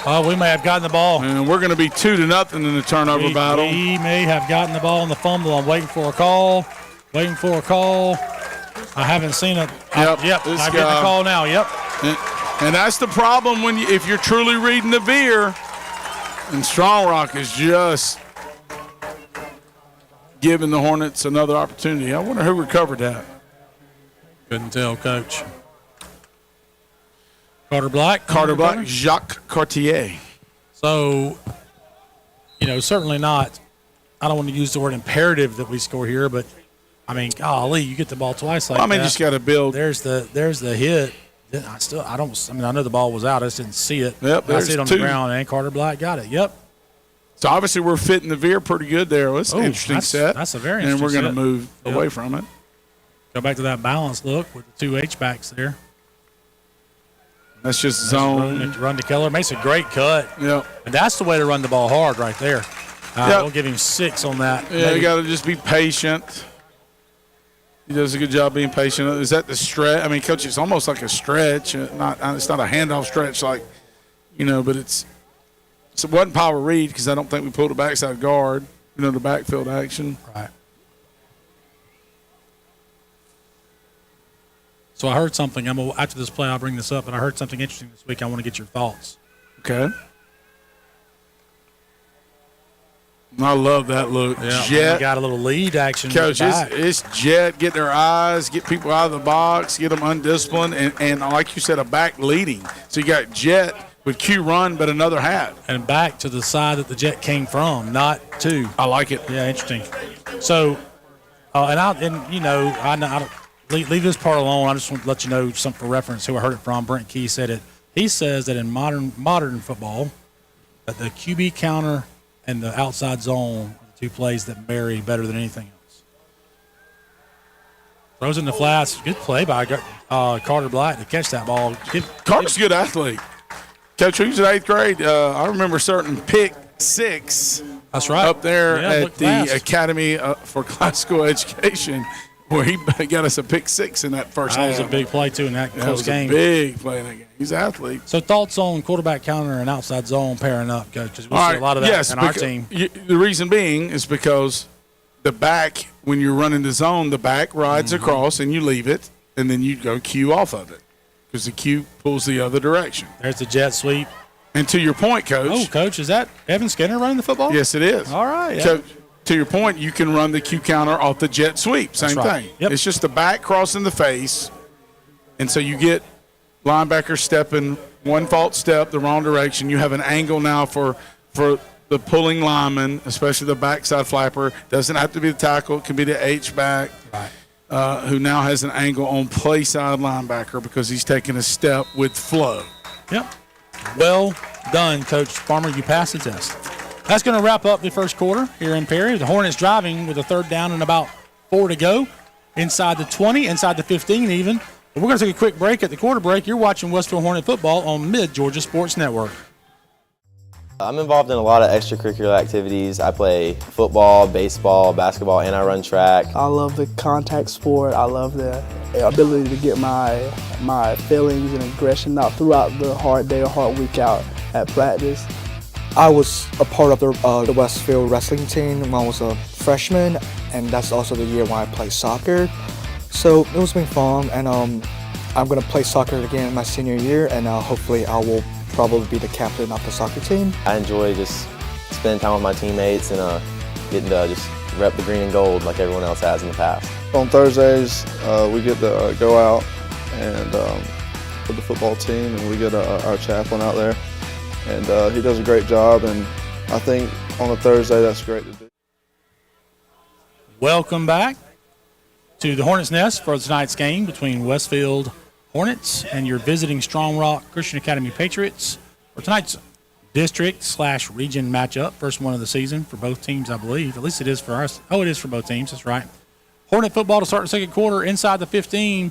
Oh, we may have gotten the ball. And we're going to be 2-0 in the turnover battle. We may have gotten the ball in the fumble. I'm waiting for a call. I haven't seen it. I'm getting the call now. Yep. And that's the problem if you're truly reading the veer. And Strong Rock is just giving the Hornets another opportunity. I wonder who recovered that. Couldn't tell, Coach. Carter Black, Jacques Cartier. So, certainly not. I don't want to use the word imperative that we score here, but I mean, golly, you get the ball twice like that. Just got to build. There's the hit. I know the ball was out. I just didn't see it. Yep, I see it on the ground, and Carter Black got it. Yep. So obviously we're fitting the veer pretty good there. It's an interesting set. That's a very interesting set. And we're going to move away from it. Go back to that balanced look with the 2 H-backs there. That's just zone. Run to Keller. Makes a great cut. Yep. And that's the way to run the ball hard right there. We'll give him 6 on that. Yeah, you got to just be patient. He does a good job being patient. Is that the stretch? I mean, Coach, it's almost like a stretch. It's not a handoff stretch but it wasn't power read because I don't think we pulled the backside guard, the backfield action. Right. So I heard something. After this play, I'll bring this up, but I heard something interesting this week. I want to get your thoughts. Okay. I love that look. Yeah, Jet. got a little lead action. Coach, it's Jet. Get their eyes, get people out of the box, get them undisciplined, and like you said, a back leading. So you got Jet with Q run, but another hat. And back to the side that the Jet came from, not to. I like it. Yeah, interesting. So, I don't leave this part alone. I just want to let you know something for reference. Who I heard it from? Brent Key said it. He says that in modern football, that the QB counter and the outside zone are the two plays that marry better than anything else. Throws in the flats. Good play by Carter Black to catch that ball. Carter's a good athlete. Coach, he was in 8th grade. I remember certain pick 6. That's right. Up there at the fast. Academy for Classical Education, where he got us a pick 6 in that first half. That was a big play, too, in that close game. That was a big play in that game. He's an athlete. So thoughts on quarterback counter and outside zone pairing up, Coach? Because we see a lot of that in our team. The reason being is because the back, when you're running the zone, the back rides across and you leave it, and then you go Q off of it because the Q pulls the other direction. There's the jet sweep. And to your point, Coach. Oh, Coach, is that Evan Skinner running the football? Yes, it is. All right. Yeah. Coach, to your point, you can run the Q counter off the jet sweep. Same right. thing. Yep. It's just the back crossing the face, and so you get linebacker stepping one false step the wrong direction. You have an angle now for the pulling lineman, especially the backside flapper. Doesn't have to be the tackle. It can be the H-back, who now has an angle on play side linebacker because he's taking a step with flow. Yep. Well done, Coach Farmer. You passed the test. That's going to wrap up the first quarter here in Perry. The Hornets driving with a 3rd down and about 4 to go. Inside the 20, inside the 15 even. But we're going to take a quick break. At the quarter break, you're watching Westfield Hornet Football on Mid-Georgia Sports Network. I'm involved in a lot of extracurricular activities. I play football, baseball, basketball, and I run track. I love the contact sport. I love the ability to get my feelings and aggression out throughout the hard day or hard week out at practice. I was a part of the Westfield wrestling team when I was a freshman, and that's also the year when I played soccer. So it was been fun, and I'm going to play soccer again my senior year, and hopefully I will probably be the captain of the soccer team. I enjoy just spending time with my teammates and getting to just rep the green and gold like everyone else has in the past. On Thursdays, we get to go out and with the football team, and we get our chaplain out there. And he does a great job, and I think on a Thursday that's great to do. Welcome back to the Hornets Nest for tonight's game between Westfield Hornets and your visiting Strong Rock Christian Academy Patriots for tonight's district/region matchup. First one of the season for both teams, I believe. At least it is for us. Oh, it is for both teams. That's right. Hornet football to start the second quarter inside the 15.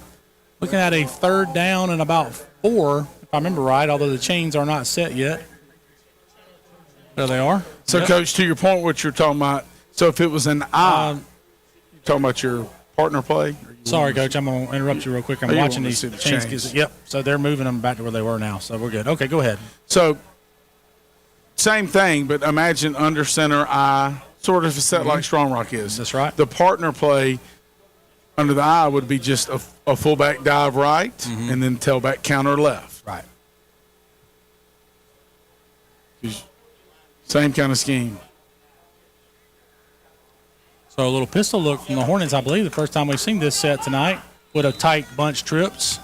Looking at a 3rd down and about 4, if I remember right, although the chains are not set yet. There they are. So, Yep. Coach, to your point, what you're talking about, so if it was an I, you're talking about your partner play? Sorry, Coach, I'm going to interrupt you real quick. I'm you watching want these to see the chains. chains. Yep, so they're moving them back to where they were now, so we're good. Okay, go ahead. So, same thing, but imagine under center I, sort of set like Strong Rock is. That's right. The partner play under the I would be just a fullback dive right and then tailback counter left. Right. Same kind of scheme. So a little pistol look from the Hornets, I believe, the first time we've seen this set tonight with a tight bunch trips.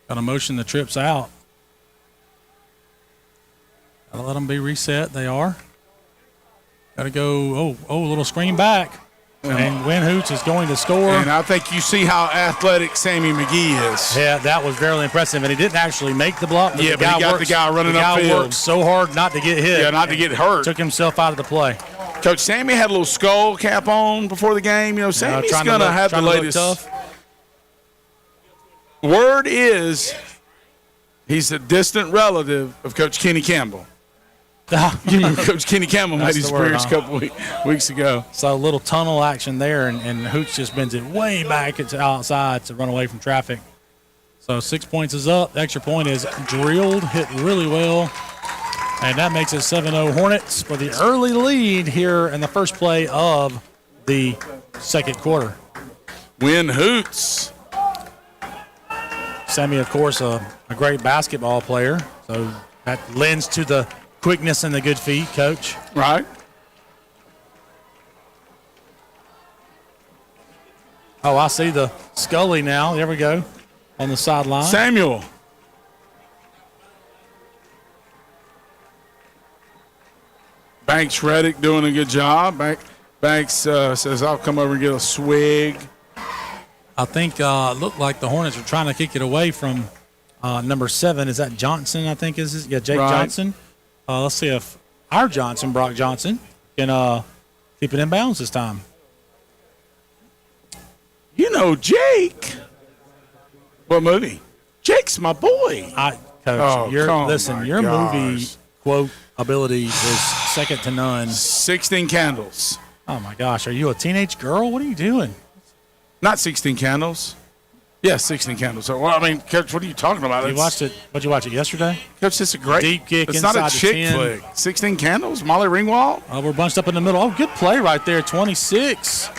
Got to motion the trips out. Got to let them be reset. They are. Got to go, a little screen back. And Win Hoots is going to score. And I think you see how athletic Sammy McGee is. Yeah, that was very impressive. And he didn't actually make the block. But Yeah, but he got the guy running upfield. The guy worked so hard not to get hit. Yeah, not to get hurt. Took himself out of the play. Coach, Sammy had a little skull cap on before the game. You know, Sammy's going to have the latest. Tough. Word is he's a distant relative of Coach Kenny Campbell. You remember Coach Kenny Campbell made his appearance a couple weeks ago. So a little tunnel action there, and Hoots just bends it way back to outside to run away from traffic. So 6 points is up. The extra point is drilled, hit really well. And that makes it 7-0 Hornets for the early lead here in the first play of the second quarter. Win hoots. Sammy, of course, a great basketball player, so that lends to the quickness and the good feet, Coach. Right. Oh, I see the Scully now. There we go on the sideline. Samuel. Banks Reddick doing a good job. Banks says, I'll come over and get a swig. I think it looked like the Hornets are trying to kick it away from number 7. Is that Johnson, I think is his? Yeah, Jake Johnson. Let's see if our Johnson, Brock Johnson, can keep it in bounds this time. You know Jake. What movie? Jake's my boy. Coach, your gosh. movie quote ability is second to none. 16 Candles. Oh, my gosh. Are you a teenage girl? What are you doing? Not 16 Candles. Yeah, 16 Candles. So, well, I mean, Coach, what are you talking about? You watched it. Did you watch it yesterday? Coach, this is a great deep kick. It's inside not a chick 10. flick. 16 Candles. Molly Ringwald. We're bunched up in the middle. Oh, good play right there. 26.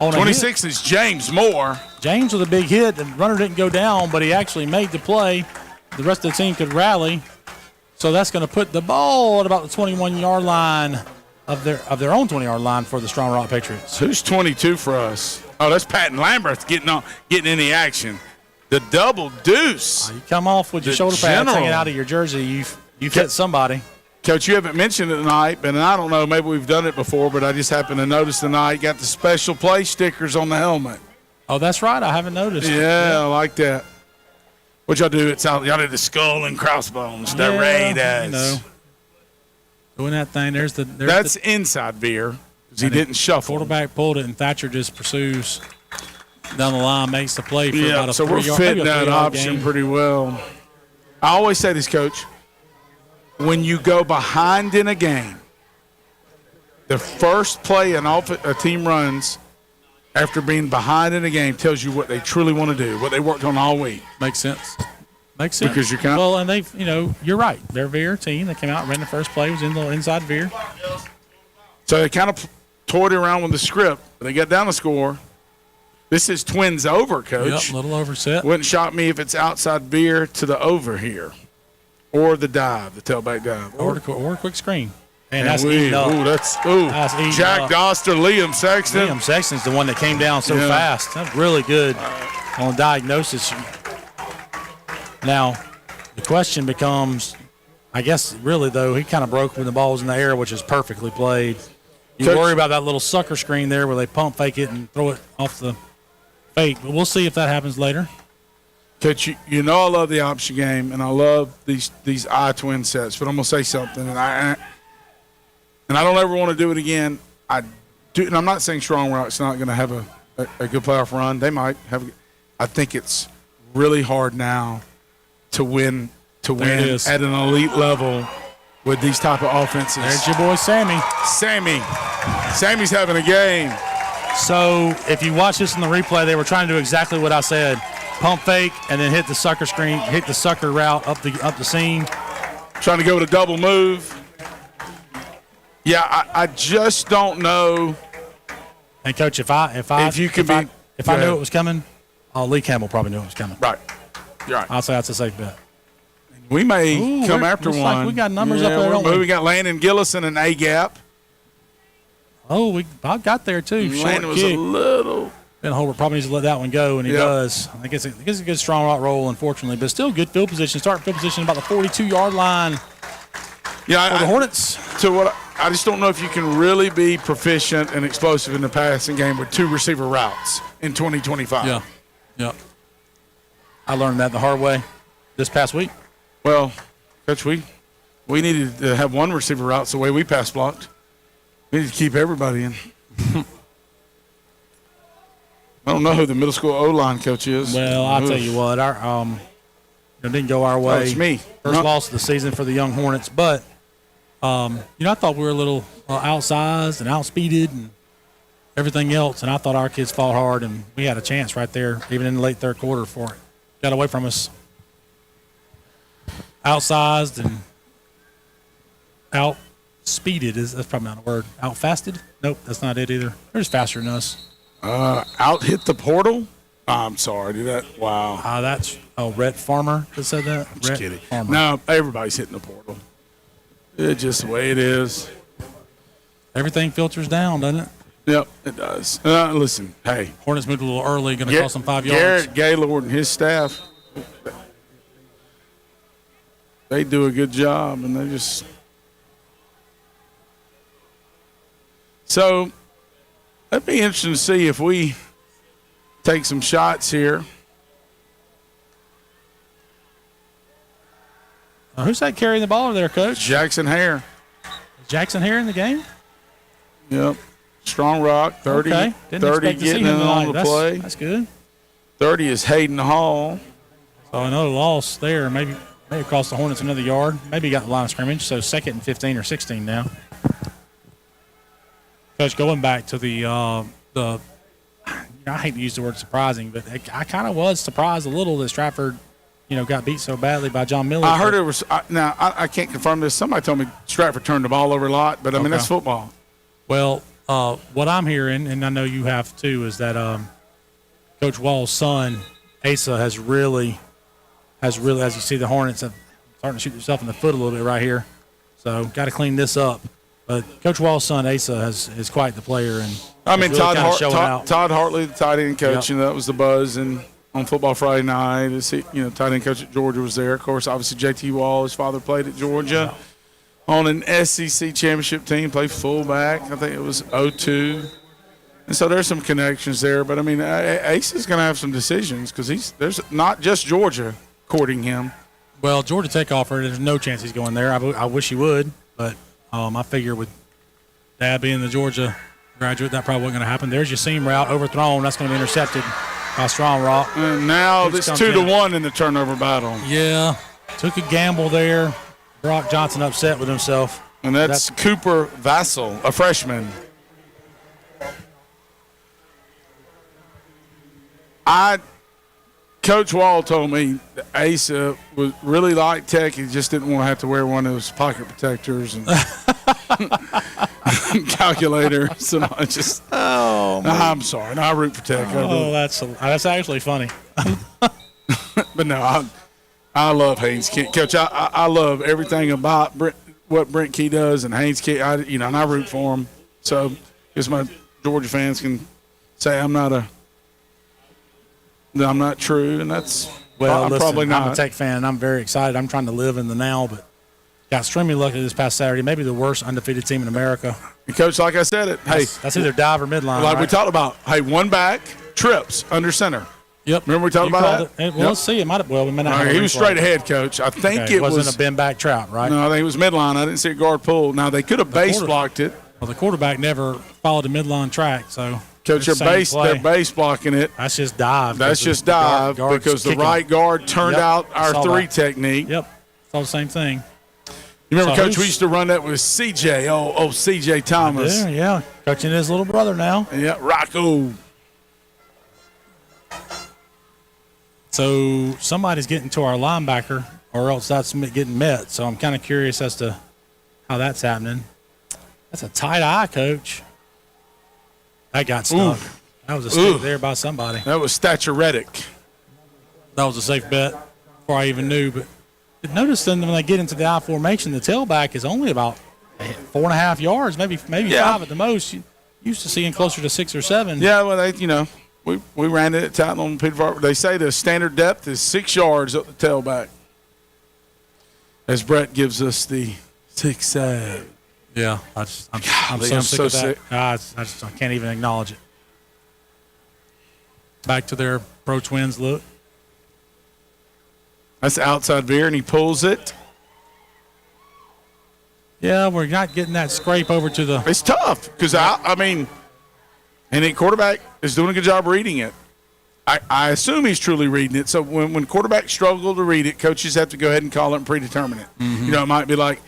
26 is James Moore. James with a big hit. The runner didn't go down, but he actually made the play. The rest of the team could rally. So that's going to put the ball at about the 21-yard line of their own 20-yard line for the Strong Rock Patriots. Who's 22 for us? Oh, that's Patton Lambert getting in the action. The double deuce. You come off with your shoulder pads hanging out of your jersey. You've hit somebody. Coach, you haven't mentioned it tonight, but I don't know, maybe we've done it before, but I just happened to notice tonight, got the special play stickers on the helmet. Oh, that's right. I haven't noticed. Yeah, I like that. What y'all do? Y'all did the skull and crossbones. The Raiders. You know, doing that thing. That's inside veer because he didn't shuffle. Quarterback pulled it, and Thatcher just pursues down the line, makes the play for about a 3-yard. So we're fitting that option game. pretty well. I always say this, Coach. When you go behind in a game, the first play a team runs after being behind in a game tells you what they truly want to do, what they worked on all week. Makes sense. Makes sense. Because you're kind of, well, and they've, you're right. Their veer team, they came out and ran the first play, was in the inside veer. So they kind of toyed around with the script, but they got down the score. This is twins over, Coach. Yep, little overset. Wouldn't shock me if it's outside veer to the over here. Or the dive, the tailback dive. Or a quick screen. And that's eating up. That's Jack Doster, Liam Sexton. Liam Sexton's the one that came down so fast. That's really good on diagnosis. Now, the question becomes, I guess, really, though, he kind of broke when the ball was in the air, which is perfectly played. You Coach, worry about that little sucker screen there where they pump fake it and throw it off the fake. But we'll see if that happens later. Coach, you know I love the option game, and I love these I-twin sets, but I'm going to say something, and I don't ever want to do it again. I do, and I'm not saying Strong Rock's not going to have a good playoff run. They might have. I think it's really hard now to win at an elite level with these type of offenses. There's your boy Sammy. Sammy's having a game. So if you watch this in the replay, they were trying to do exactly what I said. Pump fake and then hit the sucker screen, hit the sucker route up the seam. Trying to go with a double move. Yeah, I just don't know. And Coach, if I knew it was coming, Lee Campbell probably knew it was coming. Right. You're right. I'll say that's a safe bet. We may come after one. Like we got numbers up there, don't we? We got Landon Gillison and A gap. Oh, I got there too. Landon was a little. Ben Holbert probably needs to let that one go, and he does. I guess it's a good strong rock roll, unfortunately, but still good field position. Starting field position about the 42-yard line. Yeah, for the Hornets. So what? I just don't know if you can really be proficient and explosive in the passing game with 2 receiver routes in 2025. Yeah. I learned that the hard way this past week. Well, Coach, we needed to have 1 receiver route the way we pass blocked. We need to keep everybody in. I don't know who the middle school O-line coach is. Well, I'll tell you what, our it didn't go our way. Oh, it's me. First loss of the season for the young Hornets, but I thought we were a little outsized and outspeeded and everything else, and I thought our kids fought hard, and we had a chance right there, even in the late third quarter for it. Got away from us. Outsized and outspeeded that's probably not a word. Outfasted? Nope, that's not it either. They're just faster than us. Out hit the portal. I'm sorry, dude. Wow. That's Rhett Farmer that said that. I'm just kidding. Farmer. No, everybody's hitting the portal. It's just the way it is. Everything filters down, doesn't it? Yep, it does. Listen, hey. Hornets moved a little early, going to cost them 5 yards. Garrett Gaylord and his staff, they do a good job, and they just – so it'd be interesting to see if we take some shots here. Who's that carrying the ball over there, Coach? Jackson Hare. Is Jackson Hare in the game? Yep. Strong Rock, 30, Okay. 30 getting in on the play. That's good. 30 is Hayden Hall. So another loss there. Maybe cost the Hornets another yard. Maybe got the line of scrimmage. So 2nd and 15 or 16 now. Coach, going back to I hate to use the word surprising, but I kind of was surprised a little that Stratford, got beat so badly by John Miller. I heard it was now I can't confirm this. Somebody told me Stratford turned the ball over a lot, but I mean that's football. Well, what I'm hearing, and I know you have too, is that Coach Wall's son, Asa, has really, as you see, the Hornets have starting to shoot themselves in the foot a little bit right here. So got to clean this up. But Coach Wall's son, Asa, is quite the player, and I mean really Todd Hartley, the tight end coach, Yep. that was the buzz, and on Football Friday night, tight end coach at Georgia was there. Of course, obviously J.T. Wall, his father played at Georgia. Yep. On an SEC championship team, played fullback. I think it was 02. And so there's some connections there. But, I mean, Ace is going to have some decisions because there's not just Georgia courting him. Well, Georgia Tech offered. There's no chance he's going there. I wish he would. But I figure with Dad being the Georgia graduate, that probably wasn't going to happen. There's your seam route overthrown. That's going to be intercepted by Strong Rock. And now it's 2-1 in the turnover battle. Yeah. Took a gamble there. Brock Johnson upset with himself. And that's Cooper Vassell, a freshman. Coach Wall told me that Asa was really like Tech. He just didn't want to have to wear one of those pocket protectors and calculators. And I just, I'm sorry. No, I root for Tech. That's actually funny. But no, I love Haynes Key. Coach, I love everything about what Brent Key does and Haynes Key. And I root for him. So, because my Georgia fans can say I'm not true, and that's I'm probably not. I'm a Tech fan, and I'm very excited. I'm trying to live in the now, but got extremely lucky this past Saturday. Maybe the worst undefeated team in America. And Coach, like I said, that's either dive or midline. Like right? we talked about, one back, trips under center. Yep. Remember we talked about that? Let's see. It might have. Well, we may not. He was straight ahead, Coach. I think it wasn't a bend back trout, right? No, I think it was midline. I didn't see a guard pull. Now they could have base blocked it. Well, the quarterback never followed a midline track, so. Coach, they're base blocking it. That's just dive. That's just dive because the right guard turned out our three technique. Yep. It's all the same thing. You remember, Coach, we used to run that with CJ. Oh, CJ Thomas. Yeah. Coaching his little brother now. Yeah, Rocco. So somebody's getting to our linebacker, or else that's getting met. So I'm kind of curious as to how that's happening. That's a tight eye, Coach. That got stuck. Ooh. That was a stick there by somebody. That was Stature Reddick. That was a safe bet before I even knew. But notice then when they get into the I formation, the tailback is only about 4.5 yards, maybe 5 at the most. You used to seeing closer to 6 or 7. Yeah, well, we ran it at Titan on Peter. They say the standard depth is 6 yards up the tailback. As Brett gives us the 6'7". Yeah, I'm so sick of that. I can't even acknowledge it. Back to their pro twins look. That's the outside veer, and he pulls it. Yeah, we're not getting that scrape over to the. It's tough because and the quarterback is doing a good job reading it. I assume he's truly reading it. So when quarterbacks struggle to read it, coaches have to go ahead and call it and predetermine it. Mm-hmm. It might be like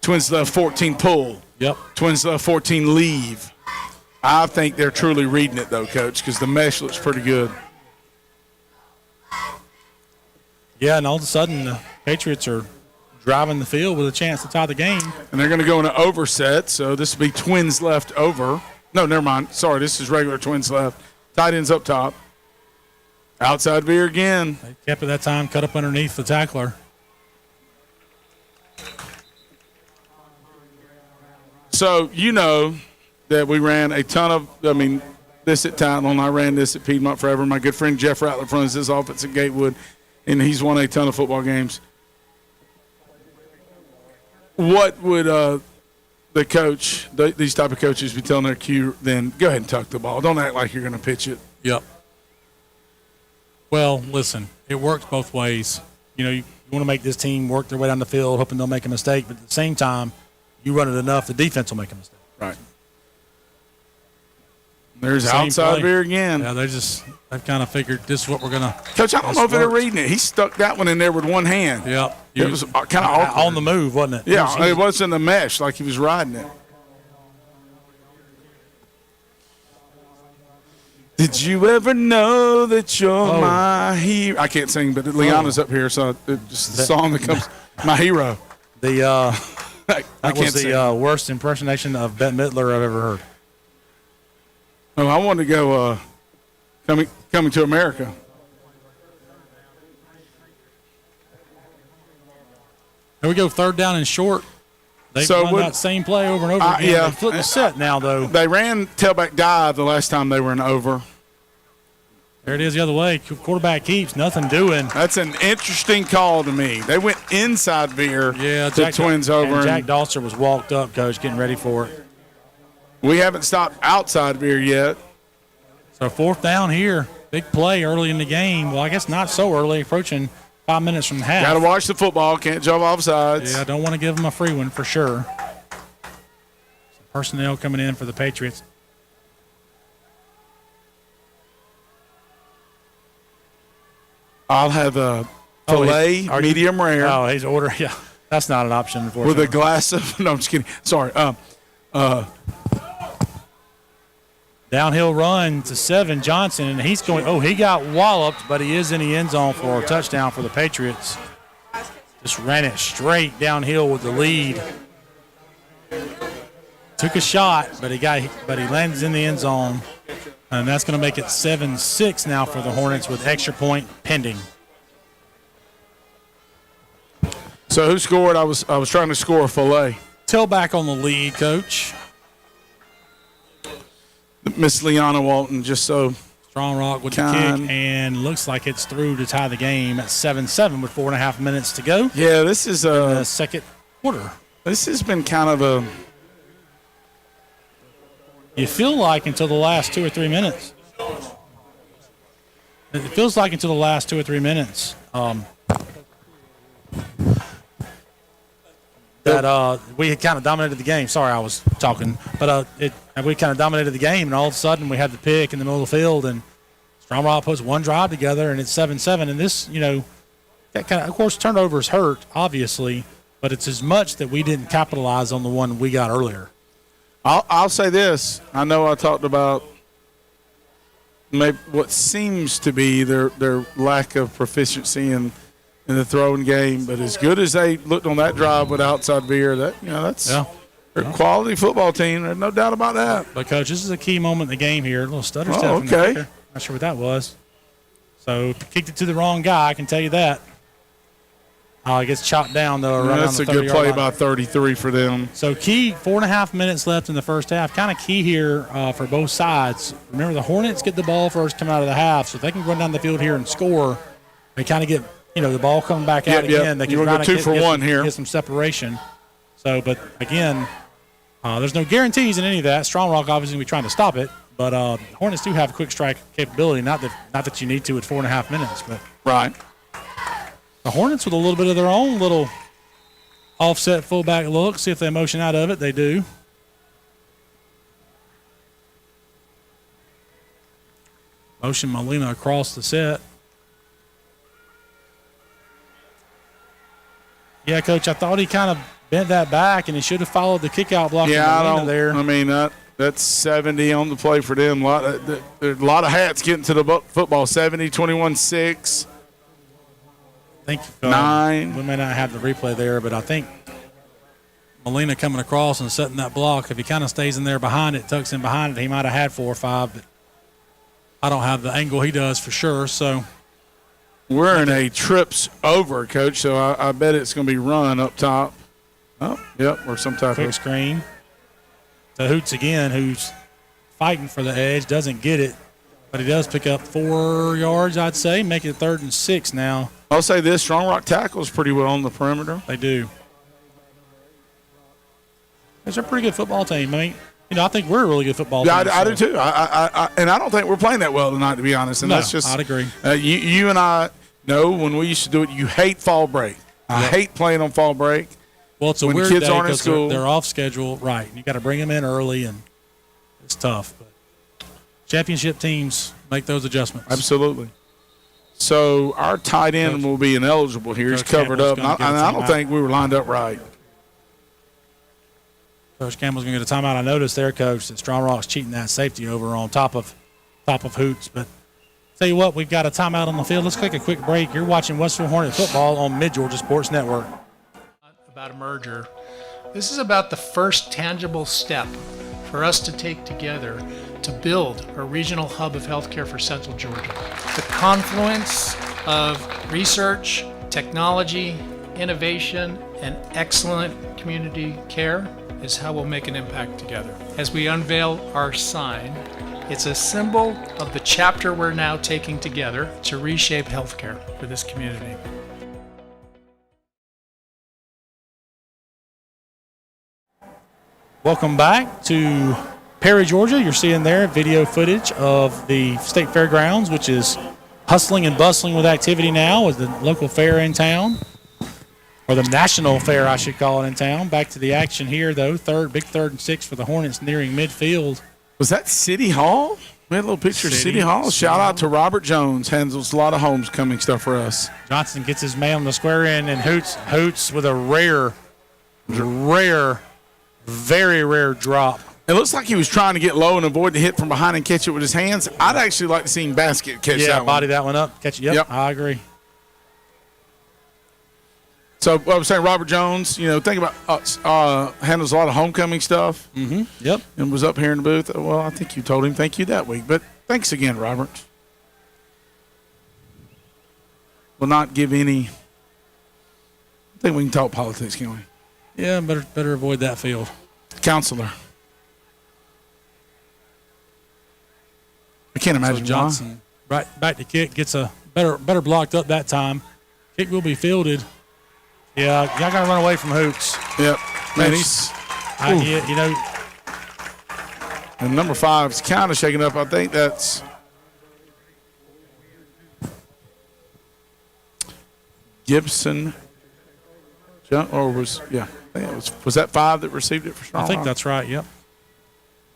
Twins left 14 pull. Yep. Twins left 14 leave. I think they're truly reading it, though, Coach, because the mesh looks pretty good. Yeah, and all of a sudden the Patriots are driving the field with a chance to tie the game. And they're going to go in an overset, so this will be Twins left over. No, never mind. Sorry, this is regular Twins left. Tight ends up top. Outside veer again. They kept it that time, cut up underneath the tackler. So, you know that we ran a ton of, this at Titlin. I ran this at Piedmont forever. My good friend Jeff Rattler runs this offense at Gatewood, and he's won a ton of football games. What would the coach, these type of coaches, be telling their Q then? Go ahead and tuck the ball. Don't act like you're going to pitch it. Yep. Well, listen, it works both ways. You know, you want to make this team work their way down the field, hoping they'll make a mistake, but at the same time, you run it enough, the defense will make a mistake. Right. There's outside veer again. Yeah, they've kind of figured this is what we're going to. Coach, I don't know if they're reading it. He stuck that one in there with one hand. Yep. It was kind of awkward. On the move, wasn't it? Yeah, it was in the mesh like he was riding it. Did you ever know that you're my hero? I can't sing, but Liana's up here, so it's just the song that comes. My hero. That was the worst impersonation of Bette Midler I've ever heard. Oh, I wanted to go coming to America. Here we go, third down and short. They've run that same play over and over again. Yeah. They flipped the set now, though. They ran tailback dive the last time they were in over. There it is the other way. Quarterback keeps, nothing doing. That's an interesting call to me. They went inside veer to Twins over. And Jack Dawser was walked up, Coach, getting ready for it. We haven't stopped outside veer yet. So fourth down here. Big play early in the game. Well, I guess not so early, approaching 5 minutes from half. Got to watch the football. Can't jump off sides. Yeah, I don't want to give them a free one for sure. Some personnel coming in for the Patriots. I'll have a filet medium rare. Oh, he's ordering. Yeah, that's not an option, unfortunately. With a glass of – no, I'm just kidding. Sorry. Downhill run to 7, Johnson, and he's going – he got walloped, but he is in the end zone for a touchdown for the Patriots. Just ran it straight downhill with the lead. Took a shot, but he lands in the end zone. And that's going to make it 7-6 now for the Hornets with extra point pending. So who scored? I was trying to score a filet. Tailback on the lead, Coach. Miss Liana Walton, just so Strong Rock with the kick, and looks like it's through to tie the game at 7-7 with 4.5 minutes to go. Yeah, this is the second quarter. This has been kind of a. You feel like until the last 2 or 3 minutes. It feels like until the last 2 or 3 minutes. That we had kind of dominated the game. Sorry, I was talking, but we kind of dominated the game, and all of a sudden we had the pick in the middle of the field, and Strong Rock puts one drive together, and it's 7-7. And this, that kind of course, turnovers hurt, obviously, but it's as much that we didn't capitalize on the one we got earlier. I'll say this. I know I talked about maybe what seems to be their lack of proficiency in the throwing game, but as good as they looked on that drive with outside veer, that's a quality football team. There's no doubt about that. But Coach, this is a key moment in the game here. A little stutter step. Oh, okay. Not sure what that was. So kicked it to the wrong guy. I can tell you that. It gets chopped down, though. Right that's a good play by 33 for them. So key, 4.5 minutes left in the first half. Kind of key here for both sides. Remember, the Hornets get the ball first coming out of the half, so if they can run down the field here and score, they kind of get, the ball coming back out again. They can go 2 for 1 here. Get some separation. So, but again, there's no guarantees in any of that. Strong Rock obviously will be trying to stop it, but Hornets do have quick strike capability. Not that you need to at 4.5 minutes, but right. The Hornets with a little bit of their own little offset fullback look. See if they motion out of it. They do. Motion Molina across the set. Yeah, Coach, I thought he kind of bent that back, and he should have followed the kickout block. Yeah, there. I mean, that's 70 on the play for them. There's a lot of hats getting to the football. 70, 21-6. I think 9. We may not have the replay there, but I think Molina coming across and setting that block, if he kind of stays in there behind it, tucks in behind it, he might have had 4 or 5. But I don't have the angle he does for sure. So we're in a trips over, Coach. So I bet it's going to be run up top. Oh, yep, or some type quick of screen. To Hoots again, who's fighting for the edge, doesn't get it, but he does pick up 4 yards, I'd say, make it 3rd and 6 now. I'll say this: Strong Rock tackles pretty well on the perimeter. They do. It's a pretty good football team. I mean, I think we're a really good football team. Yeah, I do too. And I don't think we're playing that well tonight, to be honest. And that's just. I'd agree. You and I know when we used to do it, you hate fall break. I hate playing on fall break. Well, it's a when weird kids day aren't in because school. they're off schedule, right? You got to bring them in early, and it's tough. But championship teams make those adjustments. Absolutely. So our tight end will be ineligible here. He's covered up, and I don't think we were lined up right. Coach Campbell's going to get a timeout. I noticed there, Coach, that Strong Rock's cheating that safety over on top of Hoots. But tell you what, we've got a timeout on the field. Let's take a quick break. You're watching Westfield Hornet Football on Mid-Georgia Sports Network. About a merger. This is about the first tangible step for us to take together to build a regional hub of healthcare for Central Georgia. The confluence of research, technology, innovation, and excellent community care is how we'll make an impact together. As we unveil our sign, it's a symbol of the chapter we're now taking together to reshape healthcare for this community. Welcome back to Perry, Georgia. You're seeing there video footage of the State Fairgrounds, which is hustling and bustling with activity now with the local fair in town, or the national fair, I should call it, in town. Back to the action here, though. Big 3rd and 6 for the Hornets nearing midfield. Was that City Hall? We had a little picture of City Hall. Shout out to Robert Jones. Handles a lot of homecoming stuff for us. Johnson gets his man on the square end, and Hoots with a very rare drop. It looks like he was trying to get low and avoid the hit from behind and catch it with his hands. I'd actually like to see him basket catch that one. Body that one up, catch it. Yep, I agree. So what I was saying, Robert Jones, think about handles a lot of homecoming stuff. Mm-hmm. Yep. And was up here in the booth. Well, I think you told him thank you that week. But thanks again, Robert. We'll not give any. I think we can talk politics, can we? Yeah, better avoid that field. Counselor. I can't imagine Johnson right back to kick, gets a better blocked up that time. Kick will be fielded. Yeah, y'all got to run away from Hoots. Yep. Man, and number 5's kind of shaking up. I think that's Gibson. Or was that 5 that received it for Strong Rock? I think that's right, yep.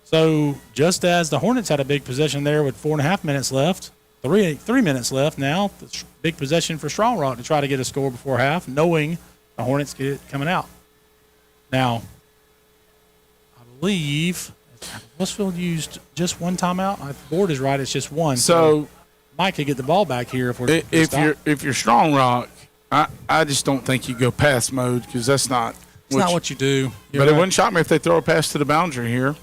So just as the Hornets had a big possession there with 4.5 minutes left, 3 minutes left now, the big possession for Strong Rock to try to get a score before half, knowing the Hornets get it coming out. Now, I believe Westfield used just one timeout. The board is right, it's just one. So Mike could get the ball back here if you're Strong Rock. I just don't think you go pass mode because that's not. It's not what you do. But it wouldn't shock me if they throw a pass to the boundary here.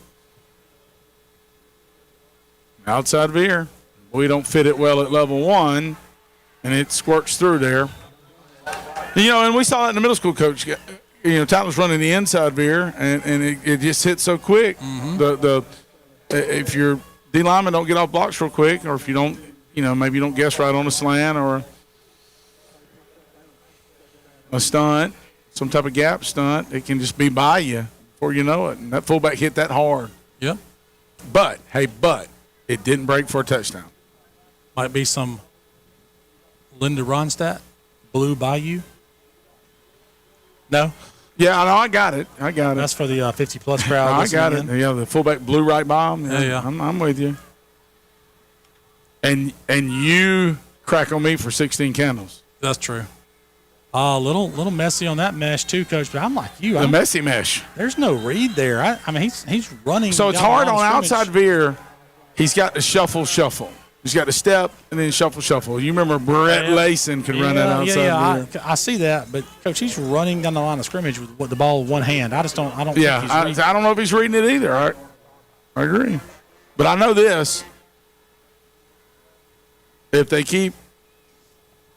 Outside veer. We don't fit it well at level 1, and it squirts through there. And we saw that in the middle school, Coach. Tyler's running the inside veer, and it just hits so quick. Mm-hmm. If your D lineman don't get off blocks real quick, or if you don't, maybe you don't guess right on a slant or a stunt, some type of gap stunt, it can just be by you before you know it. And that fullback hit that hard. Yep. But it didn't break for a touchdown. Might be some Linda Ronstadt, Blue Bayou. No? Yeah, I got it. That's for the 50-plus crowd. I got it. Yeah, the fullback blew right by him. Yeah. I'm with you. And you crack on me for 16 candles. That's true. A little messy on that mesh too, Coach. But I'm like you. The messy mesh. There's no read there. I mean, he's running. So it's hard on outside veer. He's got to shuffle. He's got to step and then shuffle. You remember Brett Layson could run that outside veer. I see that, but Coach, he's running down the line of scrimmage with the ball with one hand. I don't. Yeah, I don't know if he's reading it either. I agree, but I know this. if they keep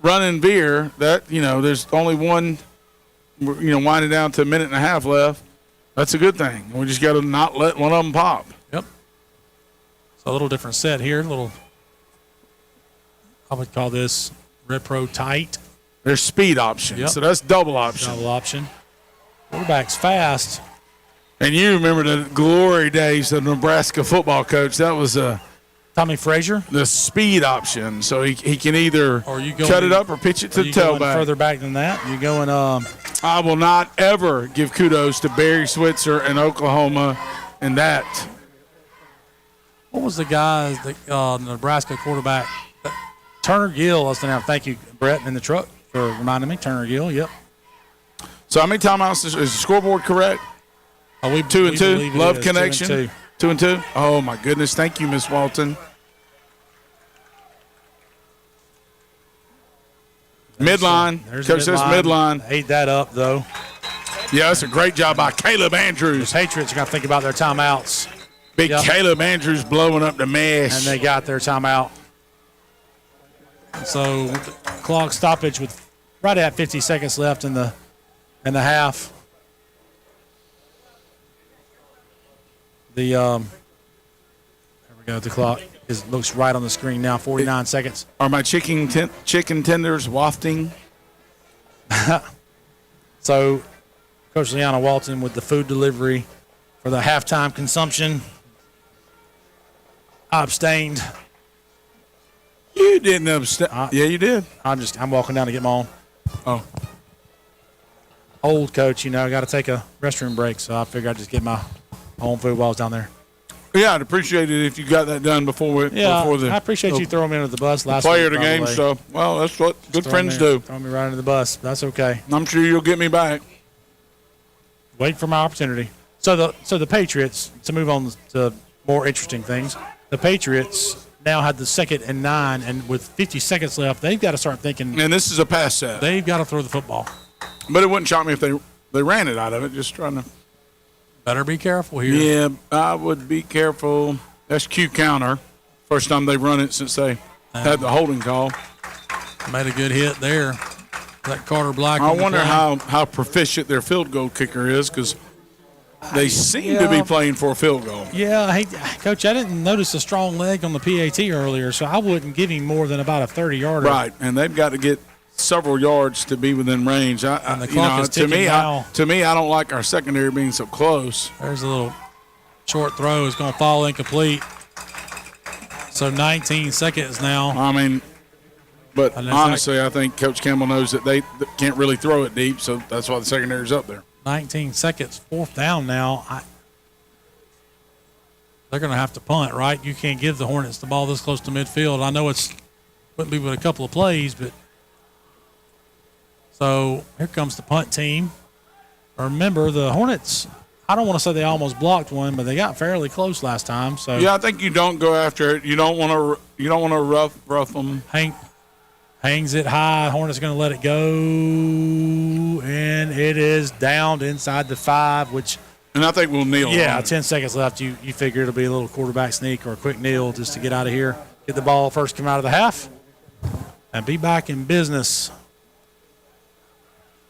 running veer, that, there's only one, winding down to a minute and a half left. That's a good thing. We just got to not let one of them pop. Yep. So a little different set here. I would call this repro tight. There's speed options, so that's double option. Double option. Quarterback's fast. And you remember the glory days of Nebraska football coach. That was Tommy Frazier. The speed option, so he can either cut it up or pitch it to the tailback. Further back than that, you're going. I will not ever give kudos to Barry Switzer in Oklahoma in that. What was the guy, the Nebraska quarterback? Turner Gill. I was going to thank you, Brett, in the truck for reminding me. Turner Gill. Yep. So how many timeouts is the scoreboard correct? We 2 and 2. Love connection. 2 and 2. 2 and 2. Oh my goodness! Thank you, Miss Walton. Midline. Coach says midline. Ate that up though. Yeah, that's a great job by Caleb Andrews. The Patriots are going to think about their timeouts. Big Caleb Andrews blowing up the mesh. And they got their timeout. So clock stoppage with right at 50 seconds left in the half. There we go. The clock looks right on the screen now. 49 seconds. Are my chicken tenders wafting? So, Coach Leanna Walton with the food delivery for the halftime consumption. I abstained. You didn't abstain. Yeah, you did. I'm walking down to get my own. Oh. Old coach, I got to take a restroom break, so I figured I'd just get my own food while I was down there. Yeah, I'd appreciate it if you got that done before I appreciate you throwing me under the bus last player week. Player of the game, so, well, that's what good friends do. Throw me right under the bus. That's okay. I'm sure you'll get me back. Wait for my opportunity. So the Patriots, to move on to more interesting things, the Patriots now had the 2nd and 9, and with 50 seconds left, they've got to start thinking. And this is a pass set. They've got to throw the football. But it wouldn't shock me if they ran it out of it, just trying to. Better be careful here. Yeah, I would be careful. That's Q counter. First time they've run it since they had the holding call. Made a good hit there. That Carter Black. I wonder how proficient their field goal kicker is, because they seem to be playing for a field goal. Yeah, Coach, I didn't notice a strong leg on the PAT earlier, so I wouldn't give him more than about a 30-yarder. Right, and they've got to get several yards to be within range. And the clock is ticking now. To me, I don't like our secondary being so close. There's a little short throw. It's going to fall incomplete. So 19 seconds now. I mean, but honestly, I think Coach Campbell knows that they can't really throw it deep, so that's why the secondary's up there. 19 seconds, 4th down now. They're going to have to punt, right? You can't give the Hornets the ball this close to midfield. I know it's wouldn't be with a couple of plays, but so here comes the punt team. Remember, the Hornets, I don't want to say they almost blocked one, but they got fairly close last time. So yeah, I think you don't go after it. You don't want to rough them. Hangs it high. Hornets going to let it go, and it is downed inside the 5, which. And I think we'll kneel. Yeah, 10 seconds left. You figure it'll be a little quarterback sneak or a quick kneel just to get out of here. Get the ball first, come out of the half, and be back in business.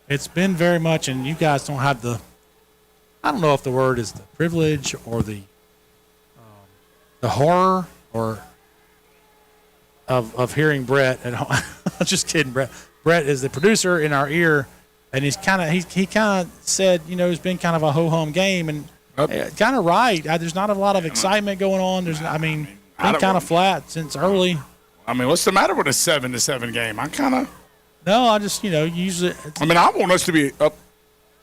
It's been very much, and you guys don't have I don't know if the word is the privilege or the horror or of hearing Brett at home. I'm just kidding, Brett. Brett is the producer in our ear, and he kind of said, it's been kind of a ho-hum game, and kind of right. There's not a lot of excitement going on. Been kind of flat since early. I mean, what's the matter with a 7-7 game? No, I just, usually. I want us to be up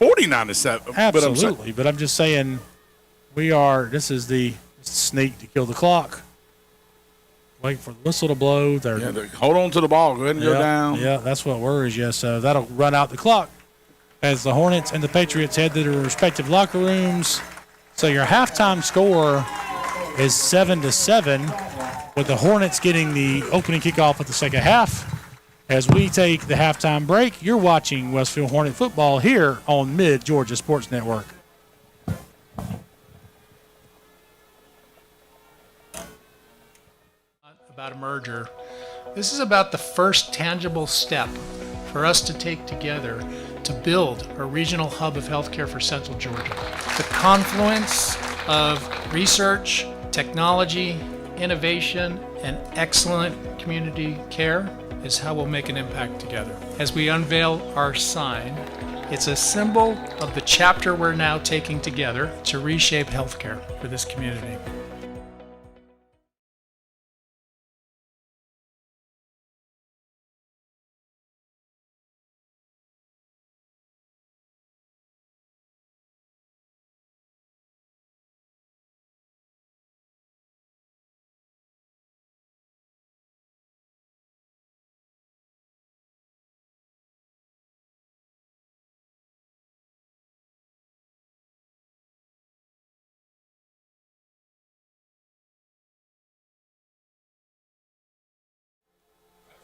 49-7. Absolutely, but I'm just saying this is the sneak to kill the clock. Wait for the whistle to blow. Hold on to the ball. Go ahead and go down. Yeah, that's what worries you. So that'll run out the clock as the Hornets and the Patriots head to their respective locker rooms. So your halftime score is 7-7, with the Hornets getting the opening kickoff of the second half. As we take the halftime break, you're watching Westfield Hornet Football here on Mid-Georgia Sports Network. About a merger. This is about the first tangible step for us to take together to build a regional hub of healthcare for Central Georgia. The confluence of research, technology, innovation, and excellent community care is how we'll make an impact together. As we unveil our sign, it's a symbol of the chapter we're now taking together to reshape healthcare for this community.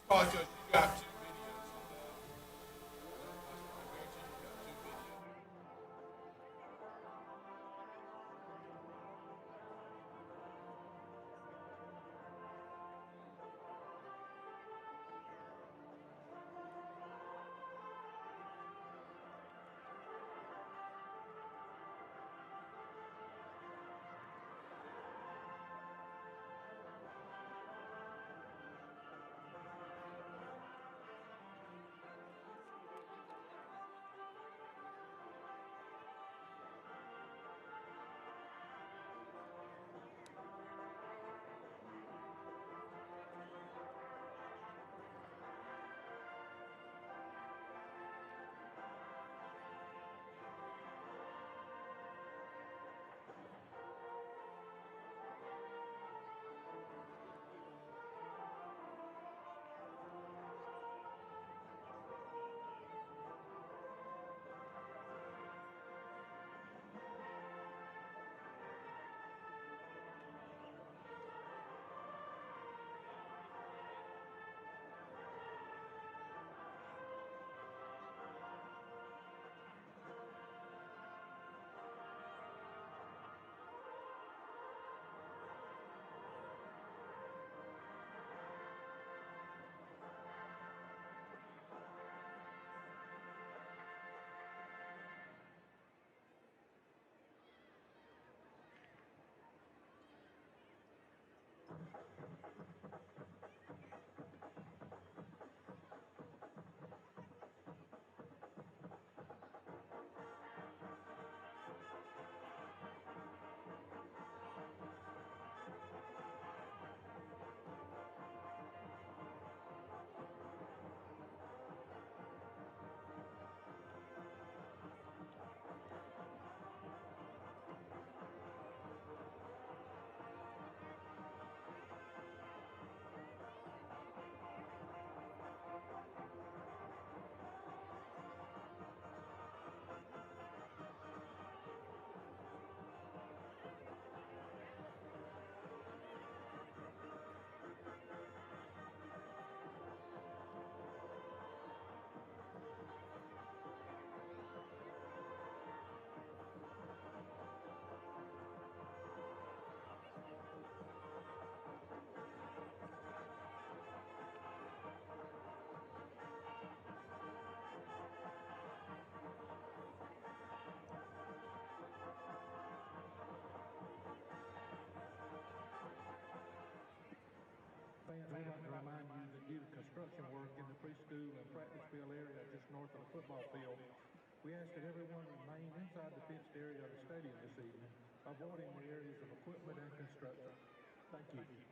Probably because you got two. construction work in the preschool and practice field area just north of the football field. We ask that everyone remain inside the fenced area of the stadium this evening, avoiding the areas of equipment and construction. Thank you.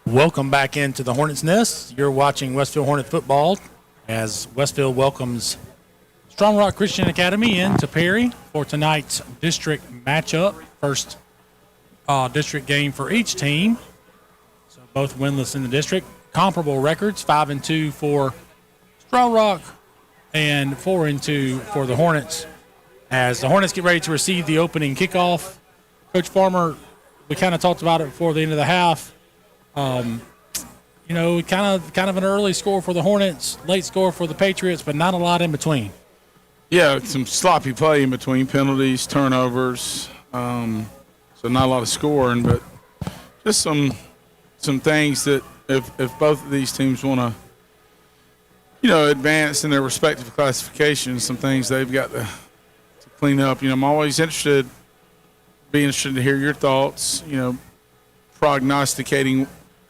Welcome back into the Hornets Nest. You're watching Westfield Hornet Football as Westfield welcomes Strong Rock Christian Academy into Perry for tonight's district matchup. First district game for each team. So both winless in the district. Comparable records, 5-2 for Strong Rock and 4-2 for the Hornets. As the Hornets get ready to receive the opening kickoff, Coach Farmer, we kind of talked about it before the end of the half. Kind of an early score for the Hornets, late score for the Patriots, but not a lot in between. Yeah, some sloppy play in between, penalties, turnovers. So not a lot of scoring, but just some things that if both of these teams want to, advance in their respective classifications, some things they've got to clean up. I'm always interested to hear your thoughts, prognosticating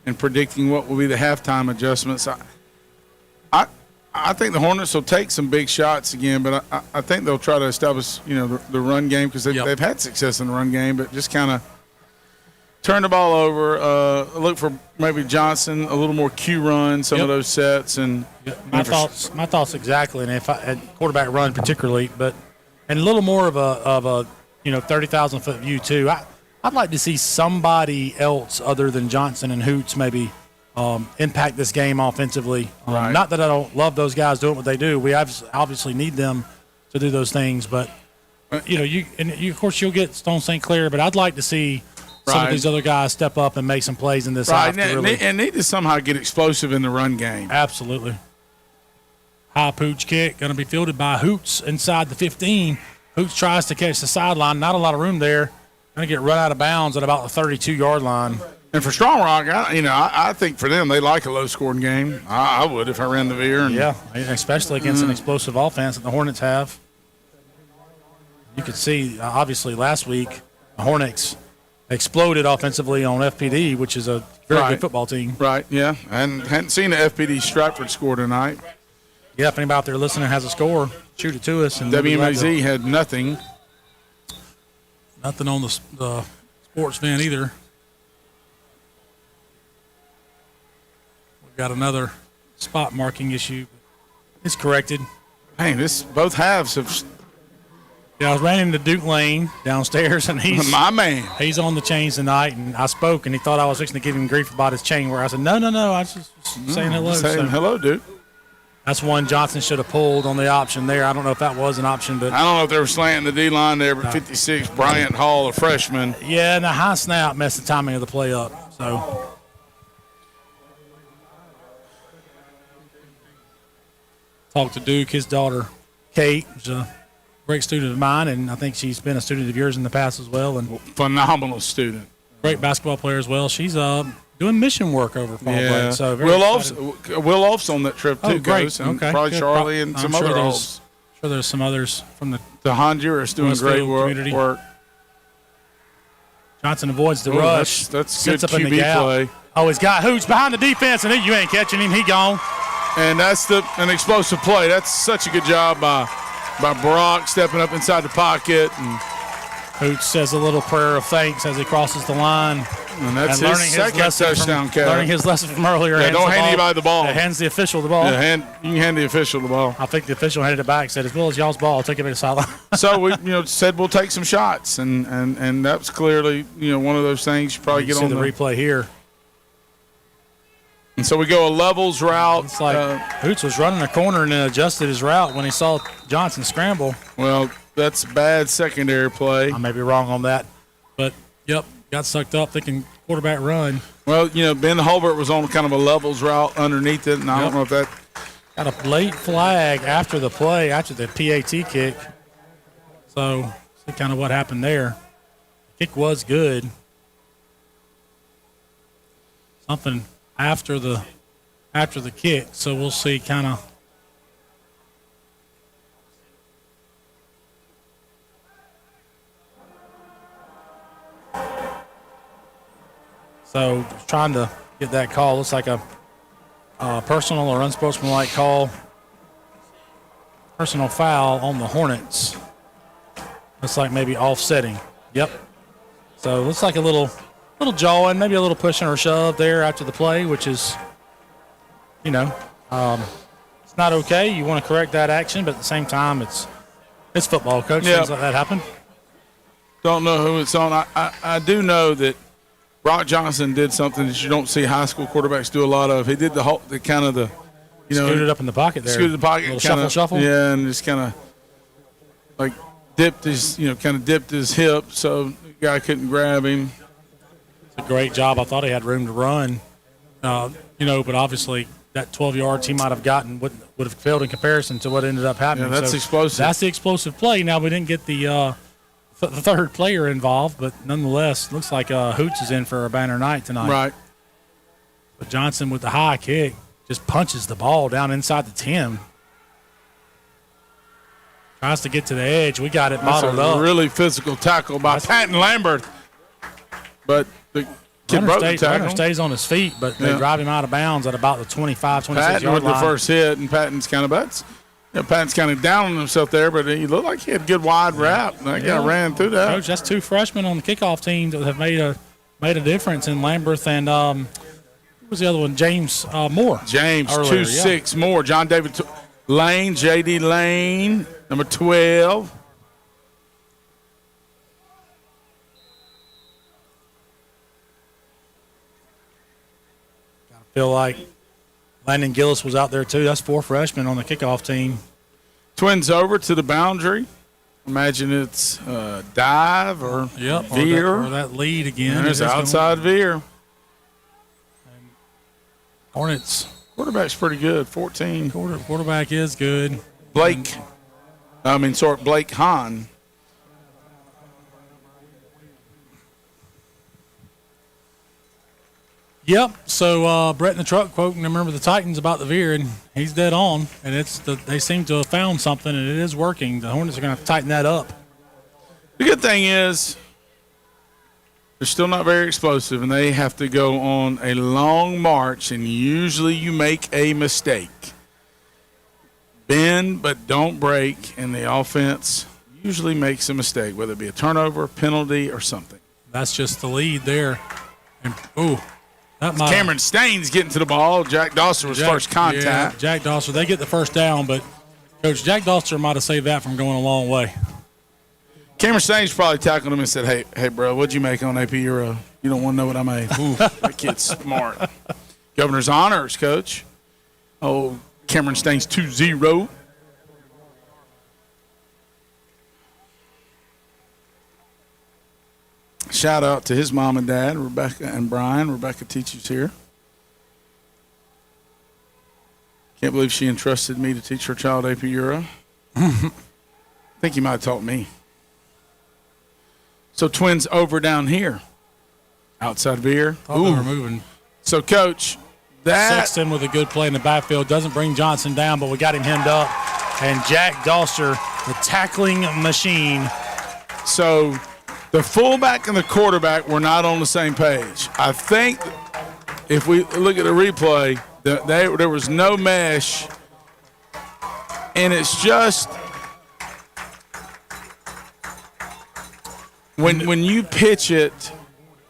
and predicting what will be the halftime adjustments. I think the Hornets will take some big shots again, but I think they'll try to establish, the run game because they've had success in the run game, but just kind of turn the ball over, look for maybe Johnson, a little more Q run, some of those sets. And my thoughts exactly, and if I had quarterback run particularly, and a little more of a 30,000-foot view too. I'd like to see somebody else other than Johnson and Hoots maybe impact this game offensively. Right. Not that I don't love those guys doing what they do. We obviously need them to do those things, but of course you'll get Stone St. Clair, but I'd like to see some of these other guys step up and make some plays in this half. And need to somehow get explosive in the run game. Absolutely. High pooch kick going to be fielded by Hoots inside the 15. Hoots tries to catch the sideline. Not a lot of room there. Going to get run out of bounds at about the 32-yard line. And for Strong Rock, I think for them, they like a low-scoring game. I would if I ran the veer. Yeah, especially against an explosive offense that the Hornets have. You could see, obviously, last week, the Hornets exploded offensively on FPD, which is a very good football team. Right, yeah. And hadn't seen the FPD Stratford score tonight. Yeah, if anybody out there listening has a score, shoot it to us. And WMAZ had nothing. Nothing on the sports van either. We've got another spot marking issue. It's corrected. Dang, both halves have. Yeah, I was ran into Duke Lane downstairs, and he's my man. He's on the chains tonight, and I spoke, and he thought I was fixing to give him grief about his chain. Where I said, no, I was just saying hello. Saying hello, Duke. That's one Johnson should have pulled on the option there. I don't know if that was an option, but I don't know if they were slanting the D-line there, but 56, Bryant Hall, a freshman. Yeah, and the high snap messed the timing of the play up. So talked to Duke. His daughter, Kate, is a great student of mine, and I think she's been a student of yours in the past as well. And phenomenal student. Great basketball player as well. She's doing mission work over fall break. So Will Off's on that trip too, great. Goes, and okay. probably Good. Charlie and some other Offs. Sure, there's some others from the Honduras doing great work. Johnson avoids the rush. That's good up in the QB gap. play. Oh, he's got Hoots behind the defense, and you ain't catching him. He gone. And that's an explosive play. That's such a good job by Brock stepping up inside the pocket. And Hoots says a little prayer of thanks as he crosses the line. And that's his second touchdown catch. Learning his lesson from earlier. Yeah, don't hand anybody the ball. Hands the official the ball. Yeah, you can hand the official the ball. I think the official handed it back, said, as well as y'all's ball, I'll take it to the sideline. So we said we'll take some shots, and that was clearly one of those things you probably get on the replay here. And so we go a levels route. It's like Hoots was running a corner and then adjusted his route when he saw Johnson scramble. Well, that's bad secondary play. I may be wrong on that, but yep, got sucked up thinking quarterback run. Well, Ben Holbert was on kind of a levels route underneath it, and I don't know if that got a late flag after the play, after the PAT kick. So see kind of what happened there. Kick was good. Something after the kick, so we'll see kind of. So trying to get that call. Looks like a personal or unsportsmanlike call. Personal foul on the Hornets. Looks like maybe offsetting. Yep. So looks like a little little jawing, maybe a little pushing or shove there after the play, which is, it's not okay. You want to correct that action, but at the same time, it's football, Coach. Yep. Things like that happen. Don't know who it's on. I do know that Brock Johnson did something that you don't see high school quarterbacks do a lot of. He did the kind of the, scooted up in the pocket there. Scooted the pocket. A little shuffle. Yeah, and just kind of like dipped his hip so the guy couldn't grab him. It's a great job. I thought he had room to run, but obviously that 12 yards he might have gotten would have failed in comparison to what ended up happening. Yeah, that's explosive. That's the explosive play. Now, we didn't get the third player involved, but nonetheless, looks like Hoots is in for a banner night tonight. Right. But Johnson with the high kick just punches the ball down inside the 10. Tries to get to the edge. We got it bottled That's a up. really physical tackle by Patton Lambert. But the kid broke the tackle. Runner stays on his feet, but they drive him out of bounds at about the 25, 26 Patton yard with line. the first hit, and Patton's kind of down on himself there, but he looked like he had a good wide route. That guy ran through that. Coach, that's two freshmen on the kickoff team that have made a difference in Lambert and who was the other one? James Moore. James, earlier, 2'6" Moore. John David Lane, J.D. Lane, number 12. Feel like Landon Gillis was out there too. That's four freshmen on the kickoff team. Twins over to the boundary. Imagine it's dive or veer. Or that lead again. There's outside veer. Hornets. Quarterback's pretty good, 14. Quarterback is good. Blake Hahn. Yep. So Brett in the truck quoting, remember the Titans about the veer, and he's dead on. And they seem to have found something, and it is working. The Hornets are going to have to tighten that up. The good thing is they're still not very explosive, and they have to go on a long march, and usually you make a mistake. Bend but don't break, and the offense usually makes a mistake, whether it be a turnover, penalty, or something. That's just the lead there. And Cameron Staines getting to the ball. Jack Dosser was first contact. Yeah, Jack Dosser. They get the first down, but Coach, Jack Dosser might have saved that from going a long way. Cameron Staines probably tackled him and said, hey, bro, what'd you make on AP Euro? You don't want to know what I made. Ooh, that kid's smart. Governor's honors, Coach. Oh, Cameron Staines 2-0. Shout out to his mom and dad, Rebecca and Brian. Rebecca teaches here. Can't believe she entrusted me to teach her child AP Euro. I think he might have taught me. So Twins over down here. Outside veer. Ooh, we're moving. So, Coach, that Sexton with a good play in the backfield. Doesn't bring Johnson down, but we got him hemmed up. And Jack Dosser, the tackling machine. So the fullback and the quarterback were not on the same page. I think if we look at the replay, there was no mesh. And it's just when you pitch it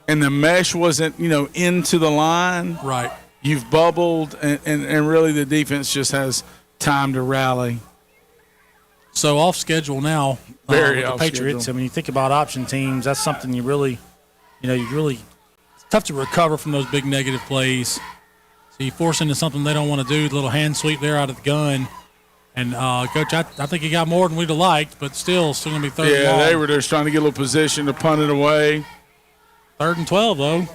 and the mesh wasn't, into the line, right? You've bubbled, and really the defense just has time to rally. So off schedule now. Very with off the Patriots. schedule. I mean, you think about option teams. That's something you really, it's tough to recover from those big negative plays. So you force into something they don't want to do. The little hand sweep there out of the gun. And, Coach, I think he got more than we'd have liked, but still going to be third and long. Yeah, they were just trying to get a little position to punt it away. 3rd and 12, though.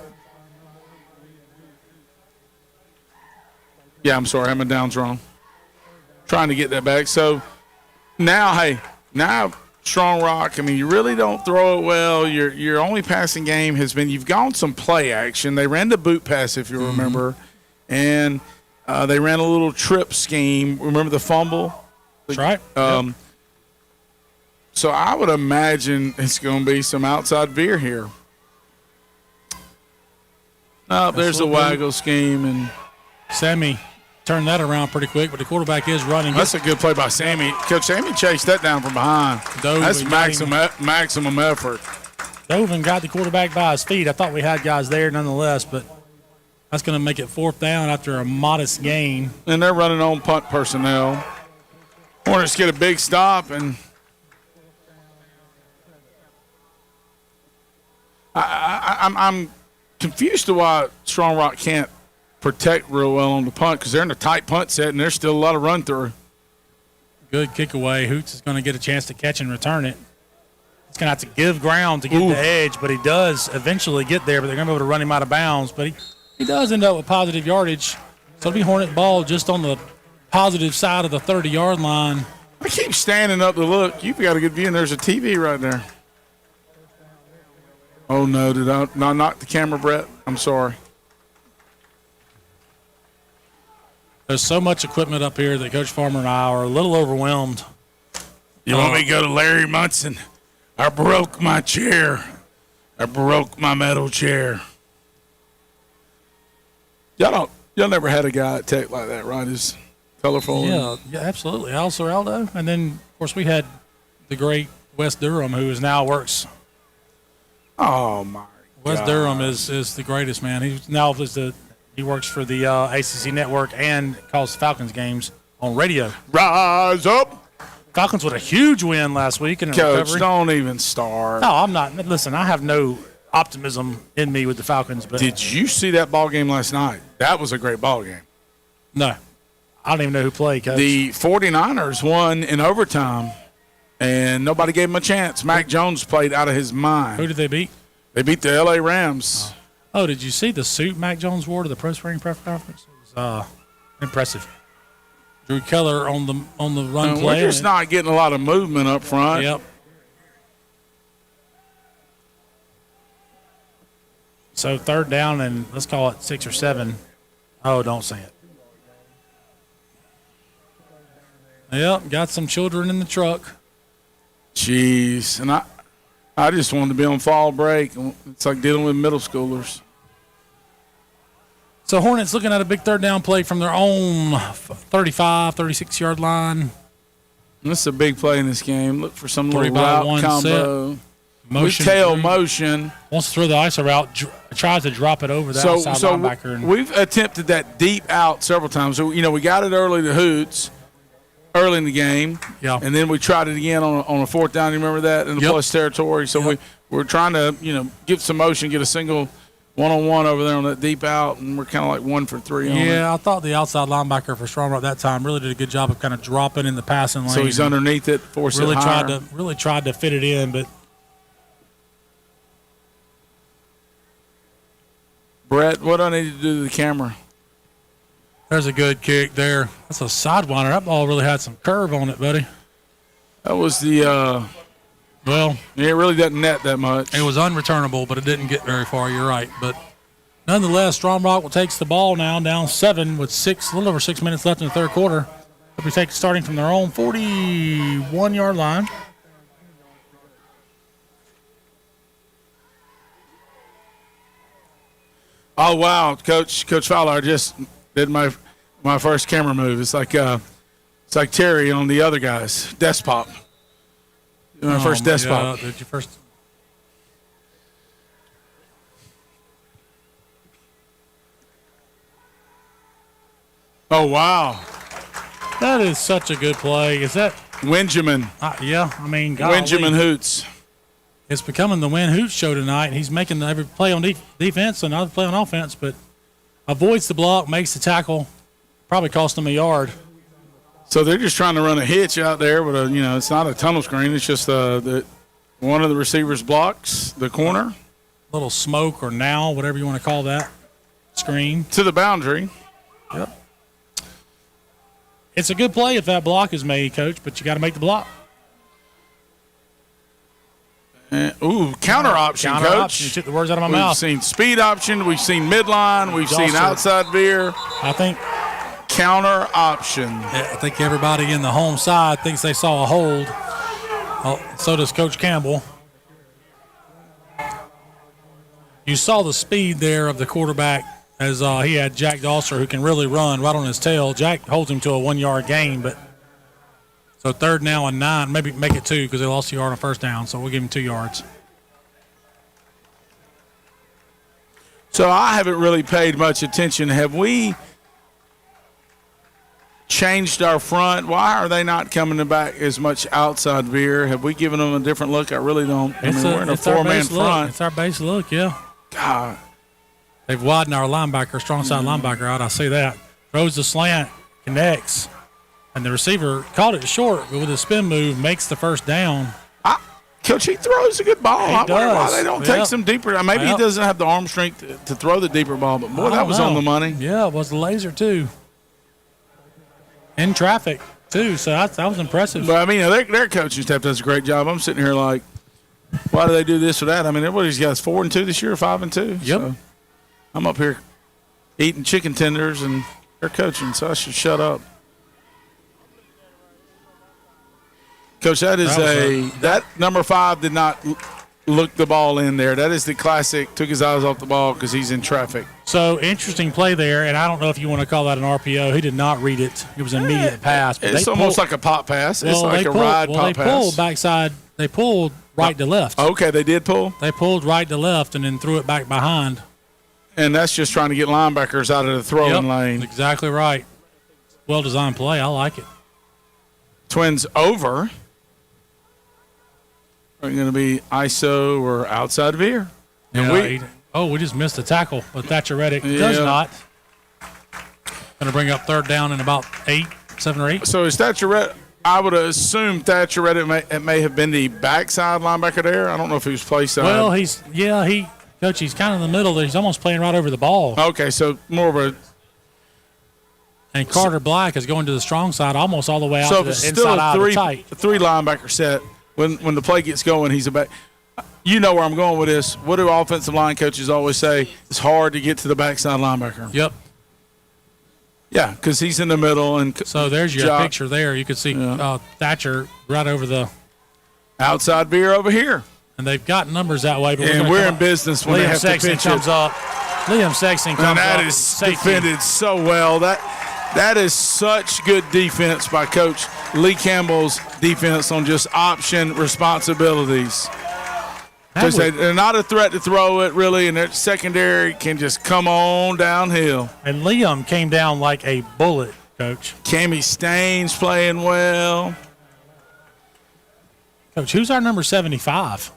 Yeah, I'm sorry. I had my downs wrong. Trying to get that back. So now Strong Rock, I mean, you really don't throw it well. Your only passing game has been you've gone some play action. They ran the boot pass, if you remember, and they ran a little trip scheme. Remember the fumble? That's right. Yep. So I would imagine it's going to be some outside veer here. There's a waggle scheme. And Sammy turned that around pretty quick, but the quarterback is running. That's a good play by Sammy. Coach Sammy chased that down from behind. That's maximum effort. dove and got the quarterback by his feet. I thought we had guys there nonetheless, but that's going to make it 4th down after a modest gain. And they're running on punt personnel. Hornets get a big stop, and I'm confused to why Strong Rock can't protect real well on the punt, because they're in a tight punt set, and there's still a lot of run through. Good kick away. Hoots is going to get a chance to catch and return it. He's going to have to give ground to get the edge, but he does eventually get there, but they're going to be able to run him out of bounds. But he does end up with positive yardage. So it'll be Hornet ball just on the positive side of the 30-yard line. I keep standing up to look. You've got a good view, and there's a TV right there. Oh, no. Did I not knock the camera, Brett? I'm sorry. There's so much equipment up here that Coach Farmer and I are a little overwhelmed. You want me to go to Larry Munson? I broke my chair. I broke my metal chair. Y'all never had a guy at Tech like that, right? He's colorful. Yeah, absolutely. Al Seraldo. And then, of course, we had the great Wes Durham, who now works. Oh, my Wes God. Durham is the greatest, man. He works for the ACC network and calls Falcons games on radio. Rise up. Falcons with a huge win last week in a Coach, recovery. don't even start. No, I'm not. Listen, I have no optimism in me with the Falcons. But Did you see that ball game last night? That was a great ball game. No. I don't even know who played, Coach. The 49ers won in overtime, and nobody gave them a chance. Mac Jones played out of his mind. Who did they beat? They beat the L.A. Rams. Oh, did you see the suit Mac Jones wore to the pro spring press conference? It was impressive. Drew Keller on the run play. We're just not getting a lot of movement up front. Yep. So 3rd down and let's call it 6 or 7. Oh, don't say it. Yep, got some children in the truck. Jeez, and I just wanted to be on fall break. It's like dealing with middle schoolers. So Hornets looking at a big 3rd down play from their own 35, 36-yard line. This is a big play in this game. Look for some little 3-by-1 route combo. Motion With tail through. Motion. Wants to throw the ISO route, tries to drop it over the outside linebacker. And we've attempted that deep out several times. So, we got it early to Hoots, early in the game. Yeah. And then we tried it again on a 4th down. You remember that? In the plus territory. So we're trying to, get some motion, get a single one-on-one over there on that deep out, and we're kind of like 1 for 3 on it. Yeah, I thought the outside linebacker for Strong Rock that time really did a good job of kind of dropping in the passing lane. So he's underneath it, force it higher. Really tried to fit it in, but Brett, what do I need to do to the camera? there's a good kick there. That's a sidewinder. That ball really had some curve on it, buddy. That was the well, it really doesn't net that much. It was unreturnable, but it didn't get very far. You're right, but nonetheless, Strong Rock takes the ball now, down 7 with a little over 6 minutes left in the 3rd quarter. They'll be starting from their own 41-yard line. Oh wow, Coach Fowler, I just did my first camera move. It's like Terry on the other guys. Despot. My first despot. Did you first? Oh wow, that is such a good play. Is that Wenjamin? Yeah, I mean, golly. Wenjamin Hoots. It's becoming the Win Hoots show tonight. He's making every play on defense and another play on offense, but avoids the block, makes the tackle, probably cost him a yard. So they're just trying to run a hitch out there, but it's not a tunnel screen. It's just one of the receivers blocks the corner. Little smoke or now, whatever you want to call that, screen to the boundary. Yep. It's a good play if that block is made, Coach, but you got to make the block. Counter option, Counter Coach. Option. You took the words out of my mouth. We've seen speed option. We've seen midline. We've seen outside veer. I think counter option. I think everybody in the home side thinks they saw a hold. So does Coach Campbell. You saw the speed there of the quarterback as he had Jack Dosser, who can really run right on his tail. Jack holds him to a 1-yard gain, but so 3rd now and 9, maybe make it 2 because they lost a yard on 1st down, so we'll give him 2 yards. So I haven't really paid much attention. Have we changed our front? Why are they not coming back as much outside veer? Have we given them a different look? I really don't. We're in a four-man front. It's our base look, yeah. God. They've widened our linebacker, strong side linebacker out. I see that. Throws the slant, connects, and the receiver caught it short, but with a spin move, makes the first down. Coach, he throws a good ball. I wonder why they don't take some deeper. Maybe he doesn't have the arm strength to throw the deeper ball, but boy, that was on the money. Yeah, it was the laser, too. In traffic, too, so that was impressive. But, I mean, their coaching staff does a great job. I'm sitting here like, why do they do this or that? I mean, everybody's got 4-2 this year, 5-2. Yep. So I'm up here eating chicken tenders, and they're coaching, so I should shut up. Coach, that number 5 did not look the ball in there. That is the classic, took his eyes off the ball because he's in traffic. So, interesting play there, and I don't know if you want to call that an RPO. He did not read it. It was an immediate pass. But it's almost like a pop pass. It's like a ride pop pass. They pulled backside. They pulled right to left. Okay, they did pull? They pulled right to left and then threw it back behind. And that's just trying to get linebackers out of the throwing lane. Exactly right. Well-designed play. I like it. Twins over. Are going to be ISO or outside veer. And we just missed the tackle, but Thatcher Reddick does not. Going to bring up third down in about 7 or 8. So is Thatcher Reddick? I would assume Thatcher Reddick may have been the backside linebacker there. I don't know if he was play side. Well, he's kind of in the middle. He's almost playing right over the ball. Okay, so more of a. And Carter Black is going to the strong side, almost all the way out to the inside out of the tight. Three linebacker set. When the play gets going, he's about. You know where I'm going with this. What do offensive line coaches always say? It's hard to get to the backside linebacker. Yep. Yeah, because he's in the middle. And so there's your picture there. You can see Thatcher right over the outside veer over here. And they've got numbers that way. But and we're in business when they have to pitch comes up. Liam Sexton comes up. And that is defended so well. That is such good defense by Coach Lee Campbell's defense on just option responsibilities. Because they're not a threat to throw it, really, and their secondary can just come on downhill. And Liam came down like a bullet, Coach. Cammie Staines playing well. Coach, who's our number 75?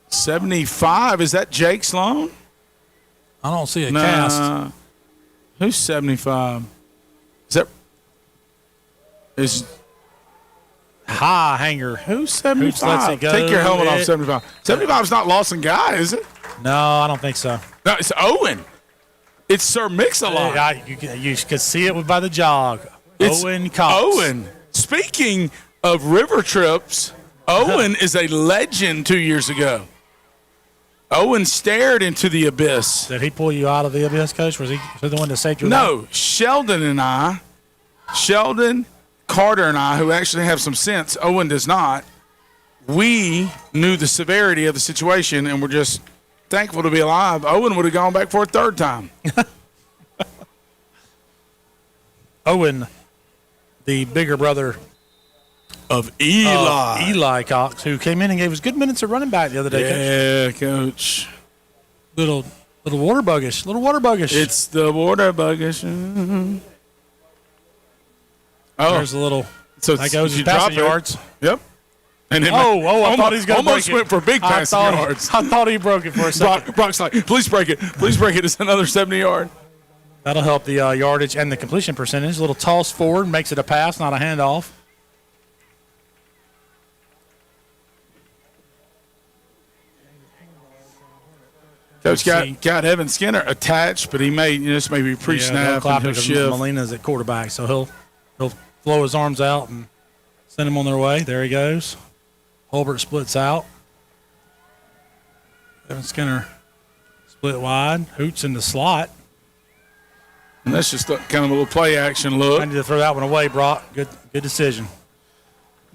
75? Is that Jake Sloan? I don't see a cast. Who's 75? Is High Hanger. Who's 75? Take your helmet off, 75. 75 is not Lawson Guy, is it? No, I don't think so. No, it's Owen. It's Sir Mix-a-Lot. You could see it by the jog. Owen Cox. Owen. Speaking of river trips, Owen is a legend 2 years ago. Owen stared into the abyss. Did he pull you out of the abyss, Coach? Was he the one that saved your life? No, Sheldon, Carter, and I, who actually have some sense, Owen does not, we knew the severity of the situation and we're just thankful to be alive. Owen would have gone back for a third time. Owen, the bigger brother of Eli Cox, who came in and gave us good minutes of running back the other day. Yeah, Coach. Little water buggish. It's the water buggish. Mm-hmm. Oh, there's a little. So that goes his passing yards. Yep. And I thought he was going to almost went for big passing yards. I thought he broke it for a second. Brock's like, please break it. Please break it. It's another 70-yard. That'll help the yardage and the completion percentage. A little toss forward makes it a pass, not a handoff. Coach got Evan Skinner attached, but he may maybe pre-snap and he'll shift. Molina's at quarterback, so he'll flow his arms out and send him on their way. There he goes. Holbert splits out. Evan Skinner split wide. Hoots in the slot. And that's just kind of a little play action look. I need to throw that one away, Brock. Good decision.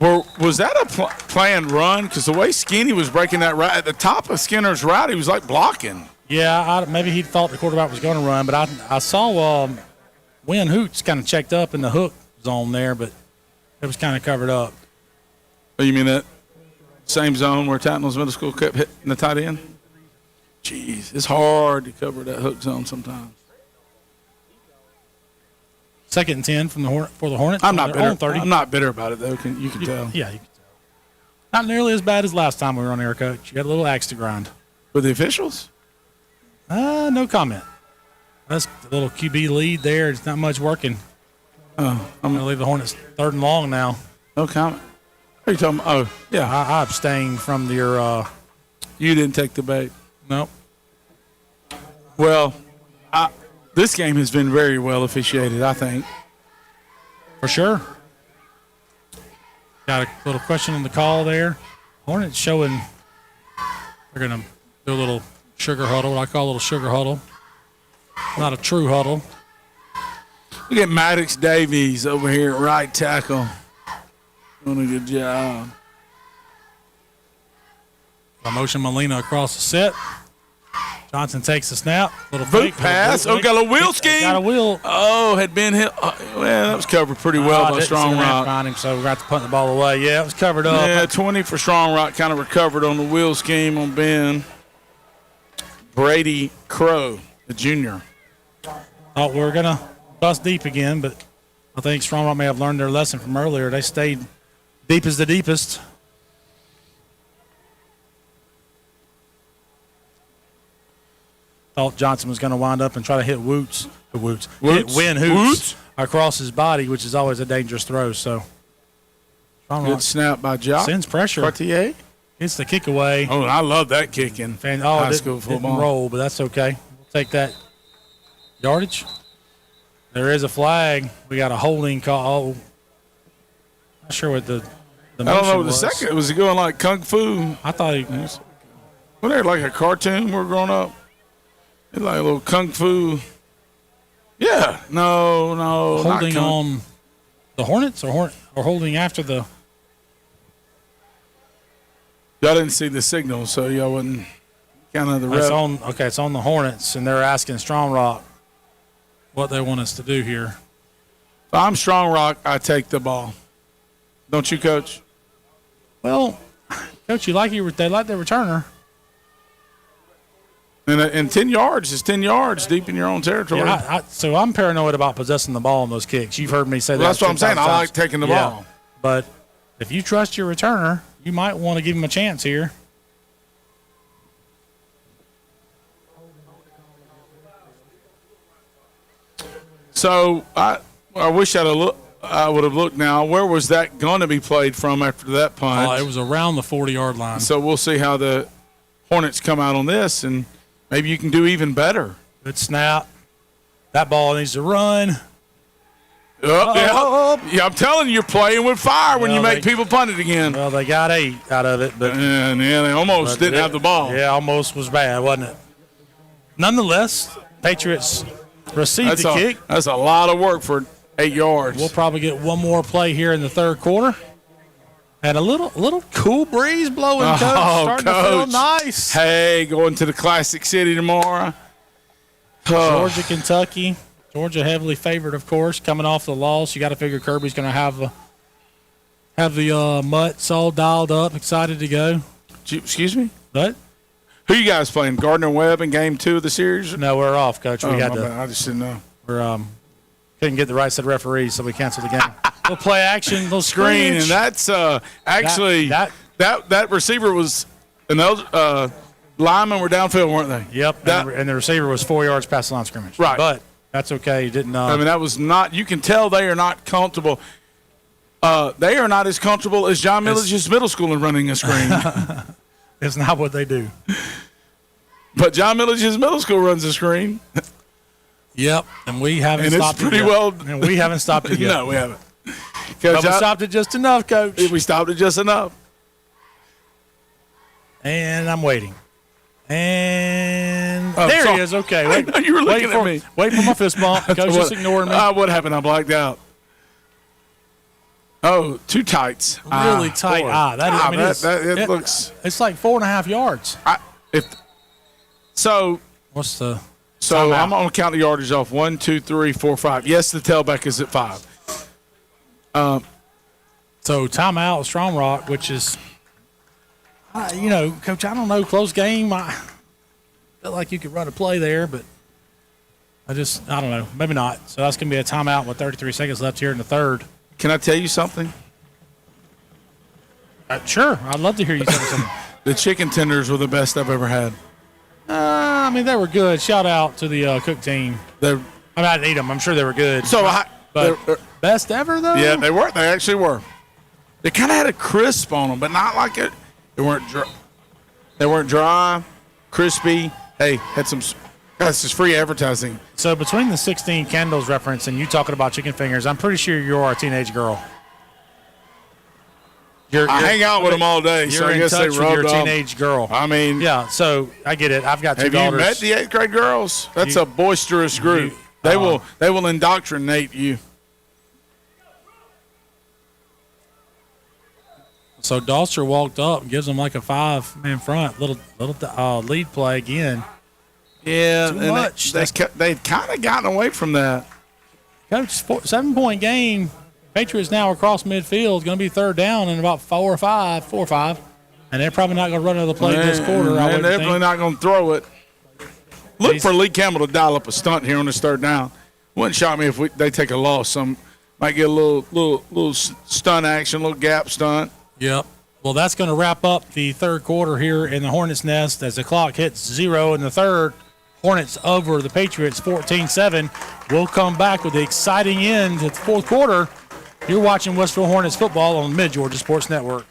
Was that a planned run? Because the way Skinny was breaking that right at the top of Skinner's route, he was like blocking. Yeah, maybe he thought the quarterback was going to run, but I saw Wynn Hoots kind of checked up in the hook zone there, but it was kind of covered up. Oh, you mean that same zone where Tattnall's Middle School kept hitting the tight end? Jeez, it's hard to cover that hook zone sometimes. 2nd and 10 from for the Hornets. I'm not bitter. 30. I'm not bitter about it, though. You can tell. Yeah, you can tell. Not nearly as bad as last time we were on air, Coach. You got a little axe to grind. For the officials? No comment. That's the little QB lead there. It's not much working. I'm going to leave the Hornets 3rd and long now. No comment. What are you talking about? Oh, yeah. I abstained from your. You didn't take the bait. Nope. Well, this game has been very well officiated, I think. For sure. Got a little question on the call there. Hornets showing they're going to do a little sugar huddle, what I call a little sugar huddle. Not a true huddle. Look at Maddox Davies over here at right tackle. Doing a good job. Motion Molina across the set. Johnson takes the snap. Little boot fake, pass. Little got a wheel scheme. Got a wheel. Oh, had been hit. Well, that was covered pretty well by Strong Rock. Find him, so we got to punt the ball away. Yeah, it was covered up. Yeah, 20 for Strong Rock. Kind of recovered on the wheel scheme on Ben. Brady Crow, the junior. Thought we were going to bust deep again, but I think Strong Rock may have learned their lesson from earlier. They stayed deep as the deepest. Thought Johnson was going to wind up and try to hit Win Hoots across his body, which is always a dangerous throw. So, good snap by Jock. Sends pressure. Cartier gets the kick away. Oh, I love that kick in high school football. Didn't roll, but that's okay. We'll take that yardage. There is a flag. We got a holding call. Not sure what the I don't know. The second was he going like kung fu? I thought he was. Well, they're like a cartoon. When we were growing up. It's like a little kung fu. Yeah. No. Holding on the Hornets or holding after the. Y'all didn't see the signal, so y'all wasn't kind of the rep. It's on the Hornets, and they're asking Strong Rock what they want us to do here. If I'm Strong Rock, I take the ball. Don't you, Coach? Well, Coach, they like the returner. And 10 yards is 10 yards deep in your own territory. Yeah, so I'm paranoid about possessing the ball on those kicks. You've heard me say that. That's what I'm saying. I like taking the ball. But if you trust your returner, you might want to give him a chance here. So I wish I would have looked now. Where was that going to be played from after that punt? It was around the 40-yard line. So we'll see how the Hornets come out on this, and maybe you can do even better. Good snap. That ball needs to run. Yeah, I'm telling you, you're playing with fire when you make people punt it again. Well, they got 8 out of it, but they almost didn't have the ball. Yeah, almost was bad, wasn't it? Nonetheless, Patriots received the kick. That's a lot of work for 8 yards. We'll probably get one more play here in the third quarter. And a little cool breeze blowing, Coach. Starting to feel nice. Hey, going to the Classic City tomorrow. Georgia, Kentucky. Georgia heavily favored, of course, coming off the loss. You got to figure Kirby's going to have the mutts all dialed up, excited to go. Excuse me? What? Who you guys playing? Gardner Webb in game 2 of the series? No, we're off, Coach. I just didn't know. We're couldn't get the right set of referees, so we canceled the game. Little play action, little screen, and that's actually that receiver was an linemen were downfield, weren't they? Yep, and the receiver was 4 yards past the line of scrimmage. Right, but that's okay. He didn't. I mean, that was not. You can tell they are not comfortable. They are not as comfortable as John Milledge's middle school in running a screen. It's not what they do. But John Milledge's middle school runs a screen. Yep, and we haven't stopped it yet. And we haven't stopped it yet. No, we haven't. But we stopped it just enough, Coach. We stopped it just enough. And I'm waiting. And there he is. Okay. Wait, you were looking at me. Wait for my fist bump. Coach just ignoring me. What happened? I blacked out. Oh, too tight. Really tight. It looks. It's like 4.5 yards. What's the? So I'm going to count the yardage off. 1, 2, 3, 4, 5. Yes, the tailback is at 5. So timeout, Strong Rock, which is, Coach, I don't know, close game. felt like you could run a play there, but I don't know. Maybe not. So that's going to be a timeout with 33 seconds left here in the third. Can I tell you something? Sure. I'd love to hear you say something. The chicken tenders were the best I've ever had. I mean, they were good. Shout out to the cook team. I didn't eat them. I'm sure they were good. But best ever, though? Yeah, they were. They actually were. They kind of had a crisp on them, but not like it. They weren't dry. They weren't dry, crispy. Hey, had some. This is free advertising. So between the 16 Candles reference and you talking about chicken fingers, I'm pretty sure you're a teenage girl. I hang out with them all day, so I guess they rubbed off. You're a teenage girl. I mean, yeah. So I get it. I've got two daughters. Have you met the 8th grade girls? That's a boisterous group. They will indoctrinate you. So Dalster walked up and gives them like a 5-man front, little lead play again. Yeah, too much. They've kind of gotten away from that. Coach, 7-point game. Patriots now across midfield. Going to be third down in about 4 or 5. And they're probably not going to run another play this quarter. They're definitely not going to throw it. Look for Lee Campbell to dial up a stunt here on this third down. Wouldn't shock me if they take a loss. Some might get a little stunt action, little gap stunt. Yep. Well, that's going to wrap up the third quarter here in the Hornets Nest as the clock hits 0 in the third. Hornets over the Patriots 14-7. We'll come back with the exciting end at the fourth quarter. You're watching Westfield Hornets football on Mid-Georgia Sports Network.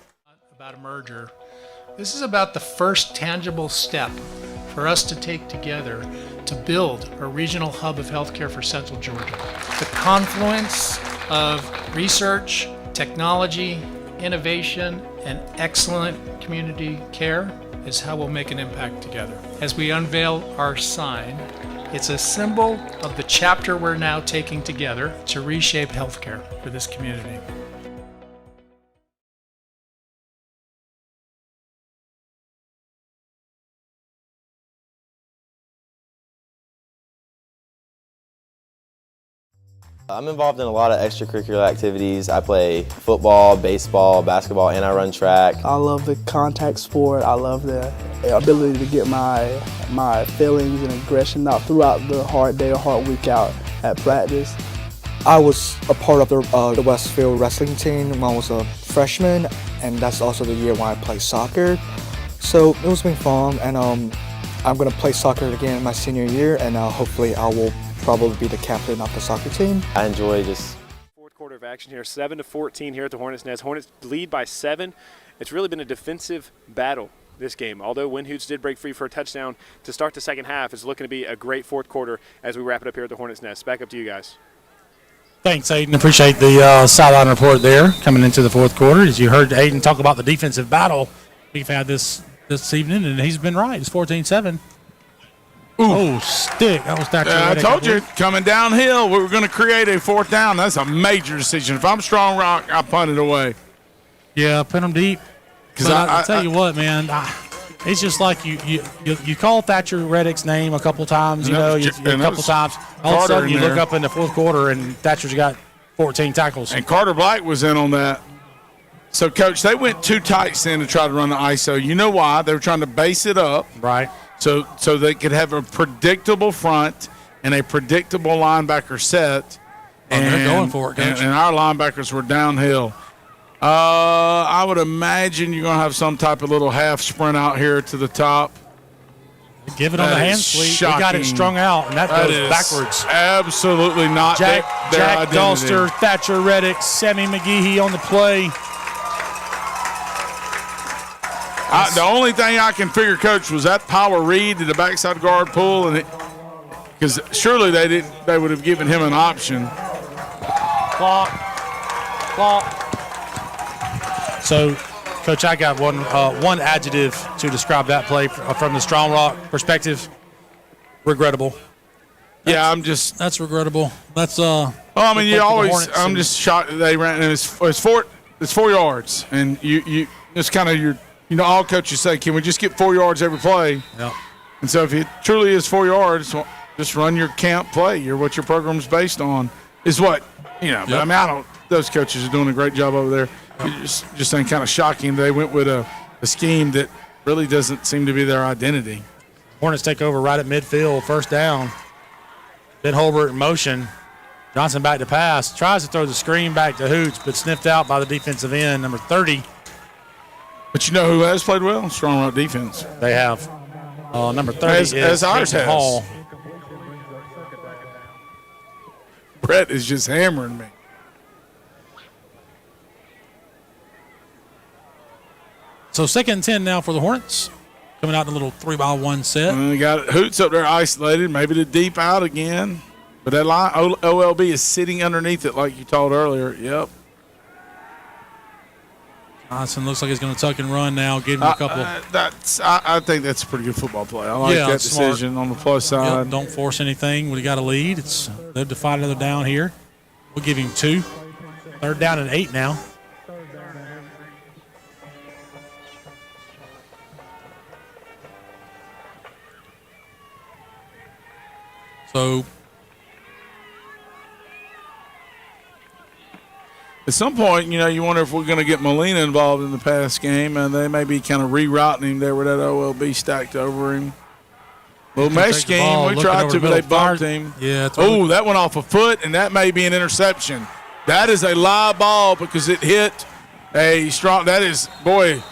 About a merger. This is about the first tangible step for us to take together to build a regional hub of healthcare for Central Georgia. The confluence of research, technology, innovation, and excellent community care is how we'll make an impact together. As we unveil our sign, it's a symbol of the chapter we're now taking together to reshape healthcare for this community. I'm involved in a lot of extracurricular activities. I play football, baseball, basketball, and I run track. I love the contact sport. I love the ability to get my feelings and aggression out throughout the hard day or hard week out at practice. I was a part of the Westfield wrestling team when I was a freshman, and that's also the year when I played soccer. So it was been fun, and I'm going to play soccer again my senior year, and hopefully I will probably be the captain of the soccer team. I enjoy just fourth quarter of action here, 7-14 here at the Hornets Nest. Hornets lead by 7. It's really been a defensive battle this game. Although Winhoots did break free for a touchdown to start the second half, it's looking to be a great fourth quarter as we wrap it up here at the Hornets Nest. Back up to you guys. Thanks, Aiden. Appreciate the sideline report there coming into the fourth quarter. As you heard Aiden talk about the defensive battle we've had this evening, and he's been right. It's 14-7. Oh, stick. That was Thatcher. I told you, coming downhill, we were going to create a fourth down. That's a major decision. If I'm Strong Rock, I punt it away. Yeah, put them deep. Because I tell you what, man, it's just like you call Thatcher Reddick's name a couple times, a couple times. All of a sudden, you look up in the fourth quarter, and Thatcher's got 14 tackles. And Carter Black was in on that. So, Coach, they went too tight then to try to run the ISO. You know why? They were trying to base it up. Right. So they could have a predictable front and a predictable linebacker set. And they're going for it, Coach. And our linebackers were downhill. I would imagine you're going to have some type of little half sprint out here to the top. Give it on the hand sweep. We got it strung out, and that goes backwards. Absolutely not Jack identity. Dalster, Thatcher Reddick, Sammy McGehee on the play. The only thing I can figure, Coach, was that power read to the backside guard pull, and because surely they would have given him an option. Clock. So, Coach, I got one adjective to describe that play from the Strong Rock perspective. Regrettable. That's regrettable. That's I'm just shocked that they ran. It's 4 yards, and you it's kind of your. All coaches say, can we just get 4 yards every play? Yeah. And so if it truly is 4 yards, just run your camp play. What your program's based on is what, But I mean, those coaches are doing a great job over there. Just saying, kind of shocking. They went with a scheme that really doesn't seem to be their identity. Hornets take over right at midfield, first down. Ben Holbert in motion. Johnson back to pass. Tries to throw the screen back to Hoots, but sniffed out by the defensive end, number 30. But you know who has played well? Strong Rock defense. They have. Number 30 as ours has. Hall. Brett is just hammering me. So 2nd and 10 now for the Hornets. Coming out in a little 3-by-1 set. And we got Hoots up there isolated, maybe the deep out again. But that line, OLB is sitting underneath it like you told earlier. Yep. Johnson looks like he's going to tuck and run now, give him a couple. I think that's a pretty good football play. I like that decision on the plus side. Yep, don't force anything when you got a lead. They've defied another down here. We'll give him 2. 3rd down and 8 now. So at some point, you wonder if we're going to get Molina involved in the pass game, and they may be kind of rerouting him there with that OLB stacked over him. Little mesh scheme, we tried to, but they bumped him. Yeah. That went off a foot, and that may be an interception. That is a live ball because it hit a strong. That is, boy.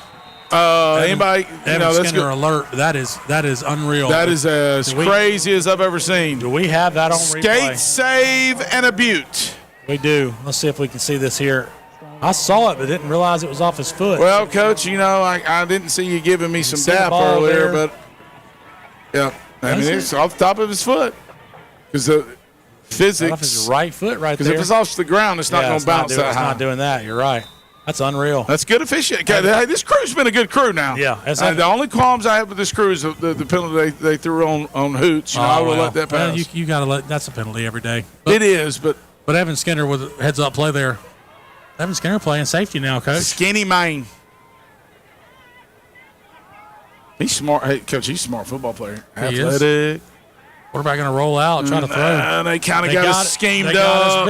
Anybody? Evan Skinner alert. That is unreal. That is as crazy as I've ever seen. Do we have that on replay? Skate, save, and a butte. We do. Let's see if we can see this here. I saw it, but didn't realize it was off his foot. Well, Coach, I didn't see you giving me some dap earlier, but yeah, it's off the top of his foot because the physics. Off his right foot, right there. Because if it's off the ground, it's not going to bounce that high. It's not doing that. You're right. That's unreal. That's good officiating. Hey, this crew's been a good crew now. Yeah. The only qualms I have with this crew is the penalty they threw on Hoots. I would let that pass. Well, you got to let. That's a penalty every day. It is, but Evan Skinner with a heads-up play there. Evan Skinner playing safety now, Coach. Skinny man. He's smart. Hey, Coach, he's a smart football player. He Athletic. Is. Quarterback going to roll out, try to throw. They kind of got us schemed up.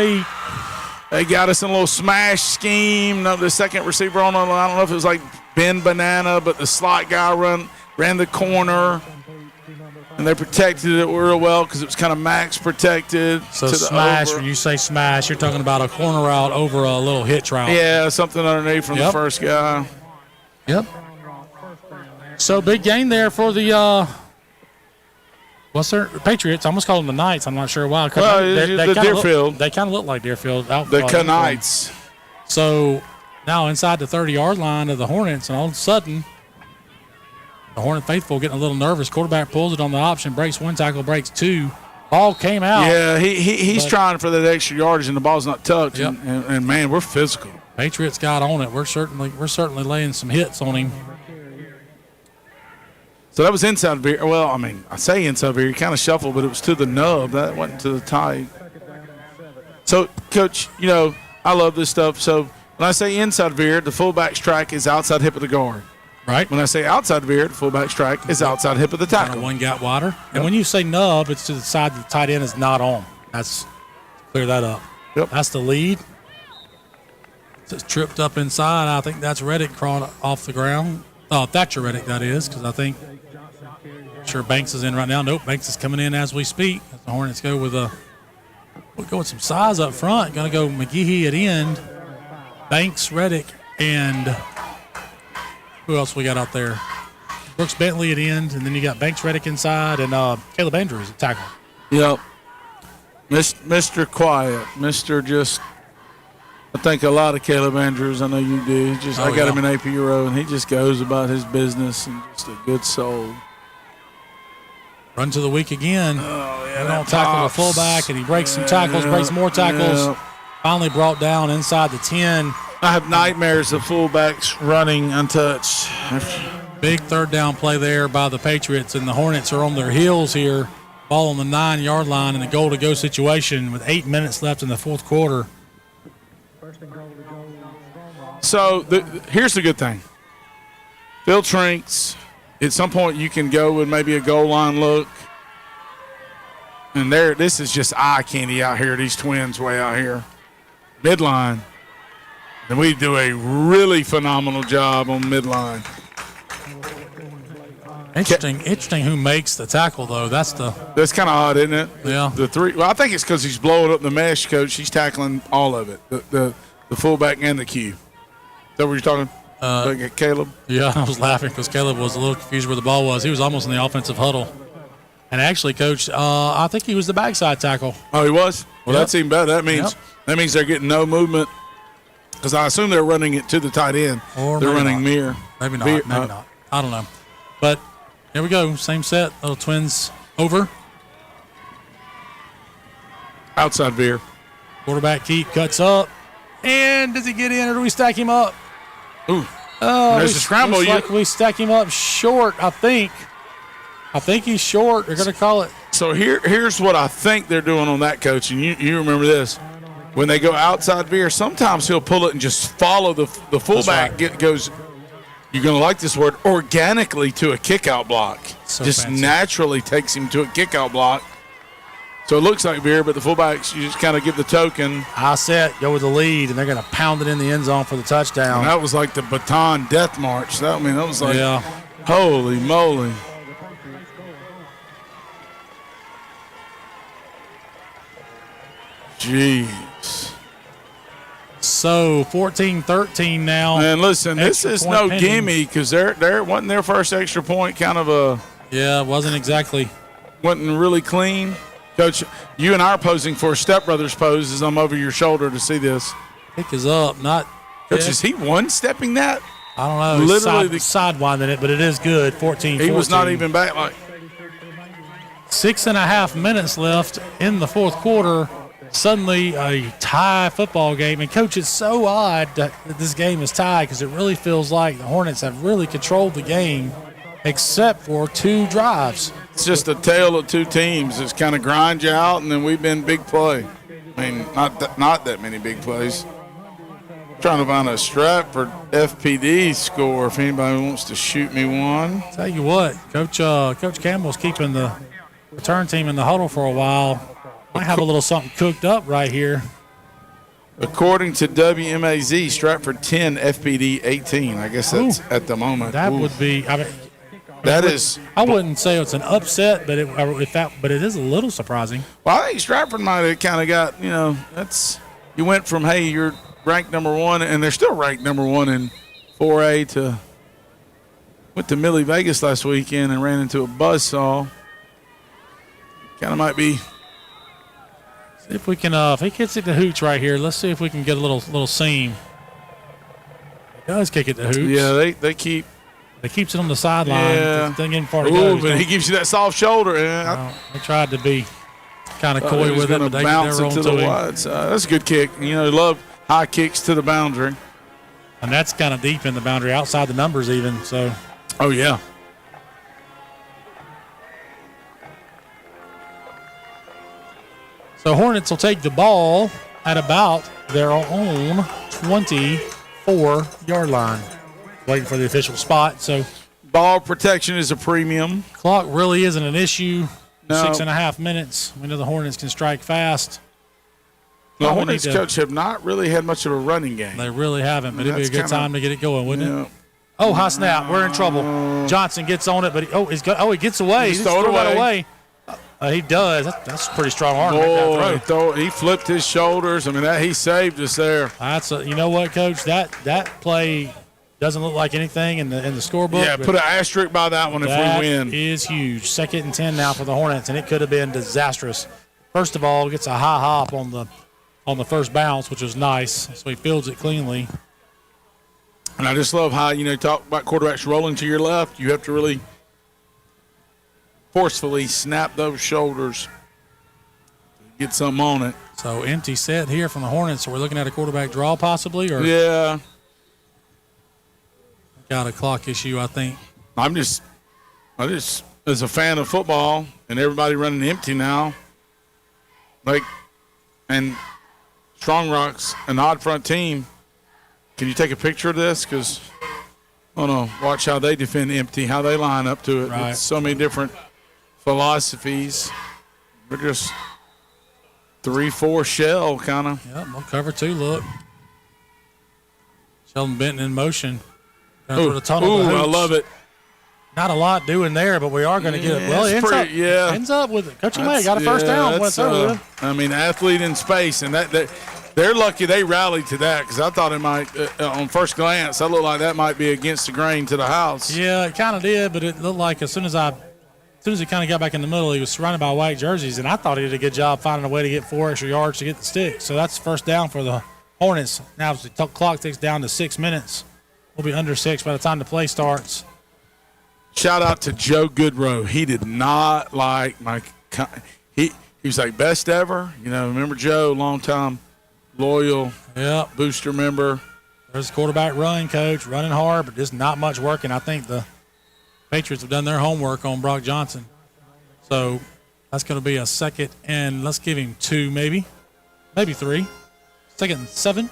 They got us in a little smash scheme. No, the second receiver I don't know if it was like Ben Banana, but the slot guy ran the corner. And they protected it real well because it was kind of max protected. So smash, when you say smash, you're talking about a corner route over a little hitch route. Yeah, something underneath from the first guy. Yep. So big gain there for the Patriots. I almost called them the Knights. I'm not sure why. Well, the Deerfield. They kind of look like Deerfield. The Knights. So now inside the 30-yard line of the Hornets, and all of a sudden, the Hornet faithful getting a little nervous. Quarterback pulls it on the option, breaks 1 tackle, breaks 2. Ball came out. Yeah, he's trying for that extra yardage, and the ball's not tucked. Yep. And man, we're physical. Patriots got on it. We're certainly laying some hits on him. So that was inside veer. Well, I say inside veer. He kind of shuffled, but it was to the nub. That wasn't to the tight. So, Coach, I love this stuff. So when I say inside veer, the fullback's track is outside hip of the guard. Right. When I say outside veer, the fullback's track is outside hip of the tackle. Kind of one gap wider. And when you say nub, it's to the side the tight end is not on. That's clear that up. Yep. That's the lead. It's tripped up inside. I think that's Reddick crawled off the ground. Oh, Thatcher Reddick, that is, because I think sure Banks is in right now. Nope, Banks is coming in as we speak. The Hornets go with some size up front. Going to go McGehee at end. Banks, Reddick, and who else we got out there? Brooks Bentley at end, and then you got Banks, Reddick inside, and Caleb Andrews at tackle. Yep. Mr. Quiet. Mr. Just, I think a lot of Caleb Andrews, I know you do. I got him in AP Euro, and he just goes about his business and just a good soul. Run to the week again. Oh, yeah. He don't tackle the fullback, and he breaks some tackles, breaks more tackles. Yeah. Finally brought down inside the 10. I have nightmares of fullbacks running untouched. Big third down play there by the Patriots, and the Hornets are on their heels here. Ball on the 9-yard line in a goal-to-go situation with 8 minutes left in the fourth quarter. So here's the good thing. Phil Trinks, at some point you can go with maybe a goal line look. And this is just eye candy out here, these twins way out here. Midline. And we do a really phenomenal job on midline. Interesting who makes the tackle, though. That's kind of odd, isn't it? Yeah. The three. Well, I think it's because he's blowing up the mesh, Coach. He's tackling all of it, the fullback and the Q. Is that what you're talking about, Caleb? Yeah, I was laughing because Caleb was a little confused where the ball was. He was almost in the offensive huddle. And actually, Coach, I think he was the backside tackle. Oh, he was? Well, Yep. that's even better. That means they're getting no movement because I assume they're running it to the tight end. Or they're maybe running not. mirror. Maybe not. Maybe not. I don't know. But here we go. Same set. Little Twins over. Outside veer. Quarterback keep cuts up. And does he get in or do we stack him up? Ooh. Oh, There's a scramble. Looks like we stack him up short, I think. I think he's short. They're going to call it. So here's what I think they're doing on that, Coach, and you remember this. When they go outside veer, sometimes he'll pull it and just follow the fullback. Right. Goes, you're going to like this word, organically to a kick-out block. So just fancy. naturally takes him to a kick-out block. So it looks like veer, but the fullbacks, you just kind of give the token. High set, go with the lead, and they're going to pound it in the end zone for the touchdown. And that was like the baton death march. That was like, yeah. Holy moly. Jeez. So 14-13 now. And listen, this Extra is point no pending. gimme because there wasn't their first extra point kind of a. Yeah, it wasn't exactly. Wasn't really clean. Coach, you and I are posing for a stepbrothers pose as I'm over your shoulder to see this. Pick is up, not. Coach, yeah. is he one-stepping that? I don't know. He's Literally sidewinding it, but it is good. 14-14. He was not even back. Like 6.5 minutes left in the fourth quarter. Suddenly a tie football game. And, Coach, it's so odd that this game is tied because it really feels like the Hornets have really controlled the game except for 2 drives. It's just a tale of 2 teams. It's kind of grind you out, and then we've been big play. I mean, not that many big plays. Trying to find a Stratford FPD score if anybody wants to shoot me one. Tell you what, Coach Campbell's keeping the return team in the huddle for a while. Might have a little something cooked up right here. According to WMAZ, Stratford 10, FPD 18. I guess that's at the moment. That would be. I wouldn't say it's an upset, but it is a little surprising. Well, I think Stratford might have kind of got, you went from, hey, you're ranked number 1, and they're still ranked number 1 in 4A to went to Millie Vegas last weekend and ran into a buzzsaw. Kind of might be. See if we can, if he gets it to hooch right here, let's see if we can get a little seam. He does kick it to hooch. Yeah, they keep. He keeps it on the sideline. Yeah. Doesn't get far to go. But he gives you that soft shoulder. Yeah. They tried to be kind of coy with it, but they bounce get it to their the own wide side. That's a good kick. They love high kicks to the boundary. And that's kind of deep in the boundary, outside the numbers even. So. Oh, yeah. So Hornets will take the ball at about their own 24-yard line. Waiting for the official spot. So ball protection is a premium. Clock really isn't an issue. No. 6.5 minutes. We know the Hornets can strike fast. The Hornets, Coach, have not really had much of a running game. They really haven't, but it'd be a good time to get it going, wouldn't it? Oh, high snap. We're in trouble. Johnson gets on it, but he gets away. He threw it away. He does. That's a pretty strong arm. He flipped his shoulders. I mean, he saved us there. You know what, Coach? That play doesn't look like anything in the scorebook. Yeah, put an asterisk by that one if we win. That is huge. 2nd and 10 now for the Hornets, and it could have been disastrous. First of all, gets a high hop on the first bounce, which was nice. So he fields it cleanly. And I just love how, talk about quarterbacks rolling to your left. You have to really forcefully snap those shoulders, get something on it. So empty set here from the Hornets. So we're looking at a quarterback draw possibly? Or yeah. Got a clock issue, I think. I just, as a fan of football and everybody running empty now, and Strong Rock's an odd front team. Can you take a picture of this? Because, watch how they defend empty, how they line up to it. Right. With so many different philosophies. They're just 3-4 shell kind of. Yep, we'll cover 2, look. Sheldon Benton in motion. Ooh, I love it. not a lot doing there, but we are going to get it. Well, it ends up with it. Coach May got a first down. I mean, athlete in space, and they're lucky they rallied to that because I thought it might, on first glance, that looked like that might be against the grain to the house. Yeah, it kind of did, but it looked like as soon as he kind of got back in the middle, he was surrounded by white jerseys, and I thought he did a good job finding a way to get 4 extra yards to get the stick. So that's first down for the Hornets. Now as the clock ticks down to 6 minutes, we'll be under 6 by the time the play starts. Shout out to Joe Goodrow. He did not like my – he was like, best ever. You know, remember Joe, long time loyal booster member. There's a quarterback run, coach, running hard, but just not much working. I think the Patriots have done their homework on Brock Johnson. So that's going to be a second, and let's give him 2 maybe 3. Second and 7.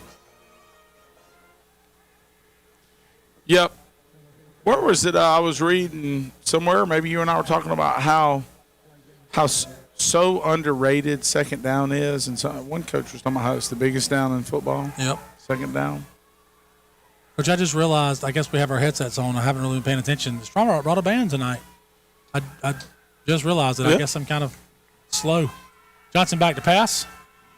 Yep. Where was it? I was reading somewhere. Maybe you and I were talking about how so underrated second down is. And so one coach was talking about how it's the biggest down in football. Yep. Second down. Which I just realized, I guess we have our headsets on. I haven't really been paying attention. Strong brought a band tonight. I just realized it. I guess I'm kind of slow. Johnson back to pass.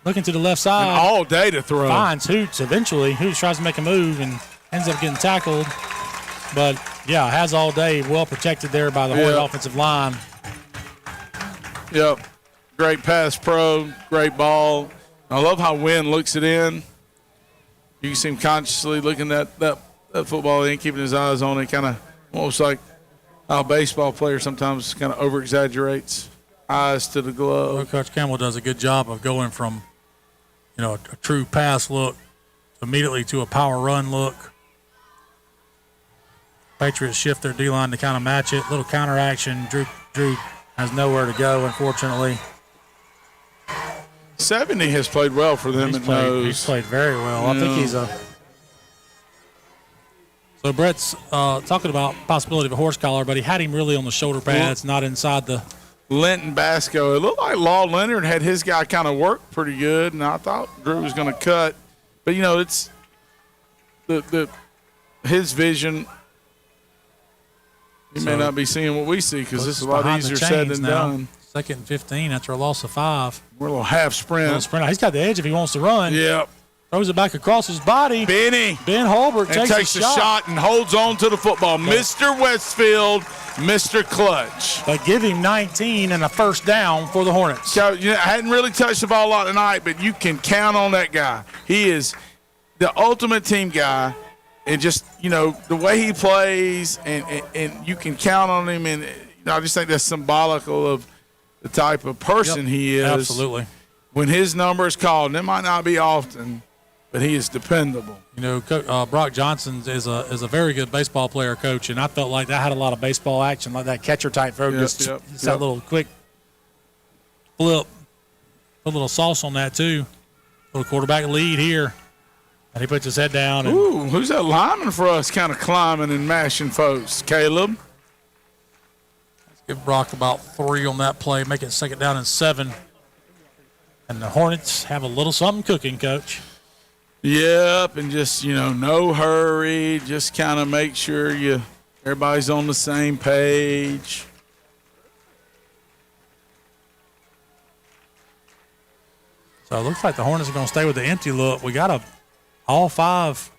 Looking to the left side. And all day to throw. Finds Hoots eventually. Hoots tries to make a move and ends up getting tackled. But, yeah, has all day. Well protected there by the Hornet offensive line. Yep. Great pass pro. Great ball. I love how Wynn looks it in. You can see him consciously looking at that football and keeping his eyes on it, kind of almost like how a baseball player sometimes kind of over-exaggerates eyes to the glove. Well, Coach Campbell does a good job of going from, a true pass look immediately to a power run look. Patriots shift their D-line to kind of match it. Little counter action. Drew has nowhere to go, unfortunately. 70 has played well for them. He's played very well. Yeah. I think he's a. So Brett's talking about possibility of a horse collar, but he had him really on the shoulder pads, not inside the. Linton Basco. It looked like Law Leonard had his guy kind of work pretty good, and I thought Drew was going to cut. But, it's his vision. He may not be seeing what we see because this is a lot easier said than done. Second and 15 after a loss of 5. We're a little half sprint. He's got the edge if he wants to run. Yep. Throws it back across his body. Ben Holbert takes the shot and holds on to the football. Yeah. Mr. Westfield, Mr. Clutch. But give him 19 and a first down for the Hornets. So, I hadn't really touched the ball a lot tonight, but you can count on that guy. He is the ultimate team guy. And just, the way he plays, and you can count on him. And I just think that's symbolical of the type of person he is. Absolutely. When his number is called, and it might not be often, but he is dependable. Brock Johnson is a very good baseball player, coach, and I felt like that had a lot of baseball action, like that catcher-type throw. That little quick flip. Put a little sauce on that, too. Little quarterback lead here. And he puts his head down. Ooh, who's that lineman for us kind of climbing and mashing folks? Caleb? Let's give Brock about 3 on that play, make it second down and 7. And the Hornets have a little something cooking, Coach. Yep, and just, no hurry. Just kind of make sure everybody's on the same page. So it looks like the Hornets are going to stay with the empty look. We got all 5.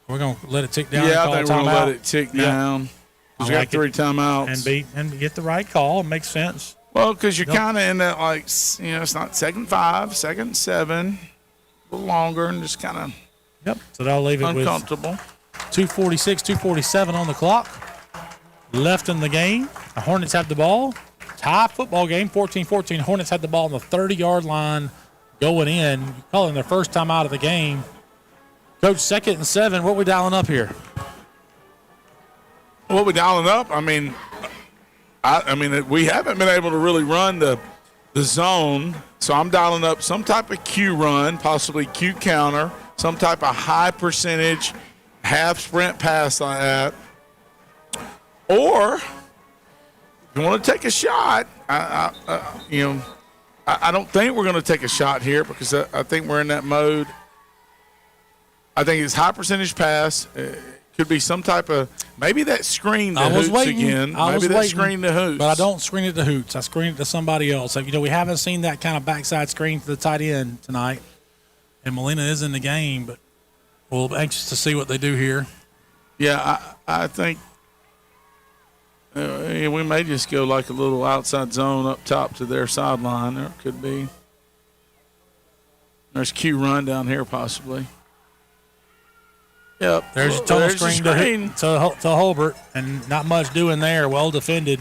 We're going to let it tick down. Yeah, I think we're going to let it tick down. Because we got 3 timeouts. And get the right call. It makes sense. Well, because you're kind of in that, it's not second 5, second 7, a little longer, and just kind of So that'll leave it uncomfortable. With 2:46, 2:47 on the clock. Left in the game. The Hornets have the ball. Tie football game, 14-14. Hornets had the ball on the 30-yard line going in. Calling their first time out of the game. Coach, second and 7. What are we dialing up here? What we dialing up? I mean, we haven't been able to really run the zone, so I'm dialing up some type of Q run, possibly Q counter, some type of high percentage half sprint pass like that. Or if you want to take a shot, I don't think we're going to take a shot here because I think we're in that mode. I think it's high percentage pass. Could be some type of maybe that screen to I was Hoots waiting. again. I was Maybe that waiting, screen to Hoots. But I don't screen it to Hoots. I screen it to somebody else. So, we haven't seen that kind of backside screen to the tight end tonight. And Molina is in the game, but we'll be anxious to see what they do here. Yeah, I think we may just go like a little outside zone up top to their sideline. There could be. There's Q run down here possibly. Yep. There's a tunnel screen to Holbert, and not much doing there. Well defended.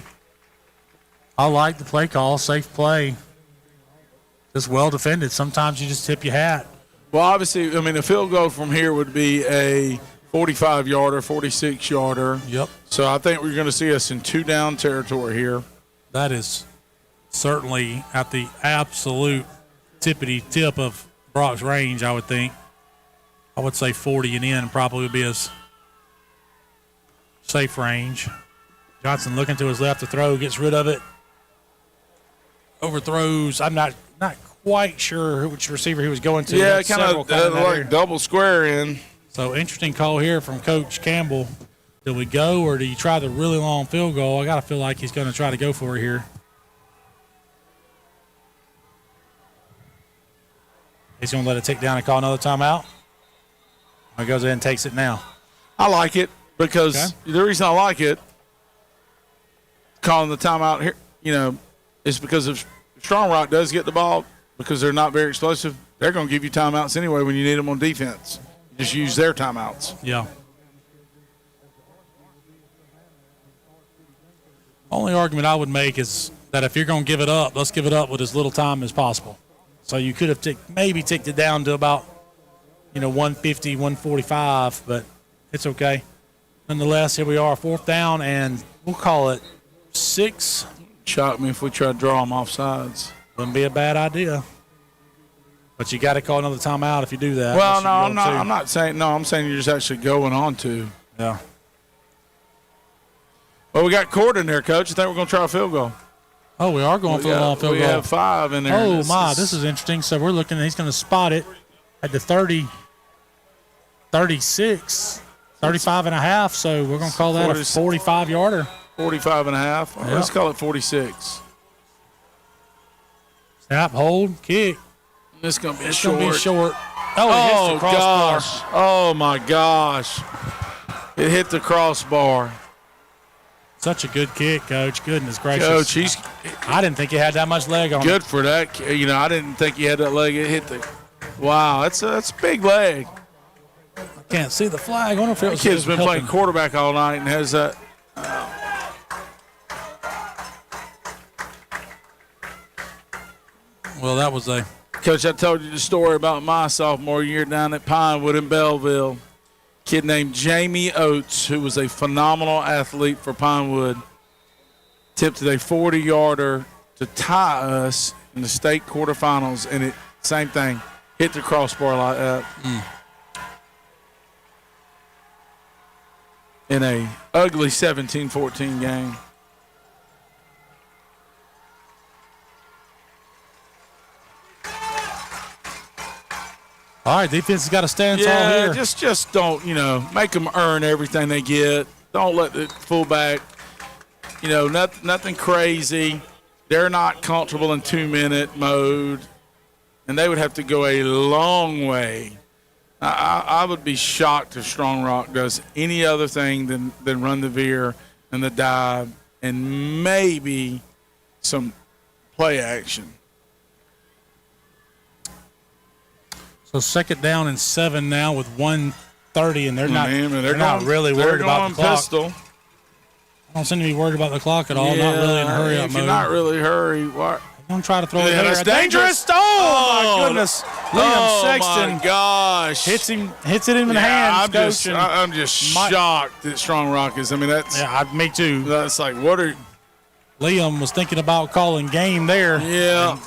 I like the play call. Safe play. Just well defended. Sometimes you just tip your hat. Well, obviously, I mean, a field goal from here would be a 45-yarder, 46-yarder. Yep. So I think we're going to see us in two-down territory here. That is certainly at the absolute tippity tip of Brock's range, I would think. I would say 40 and in probably would be his safe range. Johnson looking to his left to throw, gets rid of it. Overthrows. I'm not quite sure which receiver he was going to. Yeah, kind of like double square in. So interesting call here from Coach Campbell. Do we go or do you try the really long field goal? I got to feel like he's going to try to go for it here. He's going to let it tick down and call another timeout. He goes in and takes it now. I like it because the reason I like it, calling the timeout here, is because if Strong Rock does get the ball, because they're not very explosive, they're going to give you timeouts anyway when you need them on defense. Just use their timeouts. Yeah. Only argument I would make is that if you're going to give it up, let's give it up with as little time as possible. So you could have maybe ticked it down to about 150, 145, but it's okay. Nonetheless, here we are, 4th down, and we'll call it 6. Shock me if we try to draw them off sides. Wouldn't be a bad idea. But you got to call another timeout if you do that. Well, no, I'm not saying. No, I'm saying you're just actually going on to. Yeah. Well, we got Cord in there, Coach. I think we're going to try a field goal. Oh, we are going for the long field goal. We have 5 in there. Oh, this is interesting. So we're looking, he's going to spot it at the 30, 36, 35 and a half. So we're going to call that a 45-yarder. 45 and a half. Yep. Let's call it 46. Snap, hold, kick. This is going to be short. Oh, it hits the crossbar. Gosh. Oh, my gosh. It hit the crossbar. Such a good kick, Coach. Goodness gracious. Coach, I didn't think he had that much leg on good for that. I didn't think he had that leg. It hit the – wow, that's a big leg. I can't see the flag. I wonder if it was kid's been playing quarterback all night and has that Well, that was a – Coach, I told you the story about my sophomore year down at Pinewood in Belleville. Kid named Jamie Oates, who was a phenomenal athlete for Pinewood, tipped a 40-yarder to tie us in the state quarterfinals, and it same thing, hit the crossbar like that. In a ugly 17-14 game. All right, defense has got to stand tall here. Just don't, make them earn everything they get. Don't let the fullback, nothing crazy. They're not comfortable in 2-minute mode, and they would have to go a long way. I would be shocked if Strong Rock does any other thing than run the veer and the dive and maybe some play action. So 2nd down and 7 now with 1:30, and they're not really worried about the clock. Pistol. I don't seem to be worried about the clock at all. Not really in a hurry up mode. If you're not really hurry, why? Don't try to throw it there. That's dangerous. Oh, my goodness. Liam Sexton. My gosh. Hits it in the hands, I'm just shocked that Strong Rock is. I mean, that's. Yeah, me too. That's like, what are. Liam was thinking about calling game there. Yeah.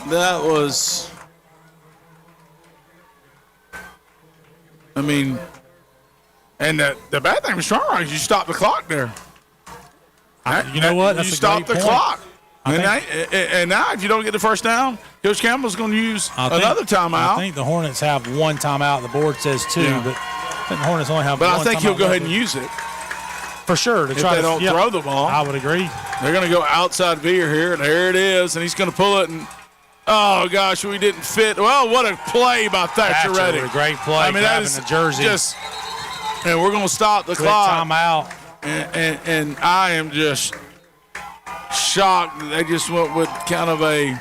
That was. I mean, and the bad thing with Strong Rock is you stop the clock there. You know what? That's you stop the clock. And now, if you don't get the first down, Coach Campbell's going to use another timeout. I think the Hornets have 1 timeout. The board says 2, but I think the Hornets only have But one I think he'll timeout go ahead left. and use it. For sure. To If try they to don't throw the ball. I would agree. They're going to go outside veer here, and there it is, and he's going to pull it, and oh, gosh, we didn't fit. Well, what a play by Thatcher Reddick. A great play. I mean, that grabbing is the jersey. just, and we're going to stop the Quick clock. timeout. And I am just shocked that they just went with kind of a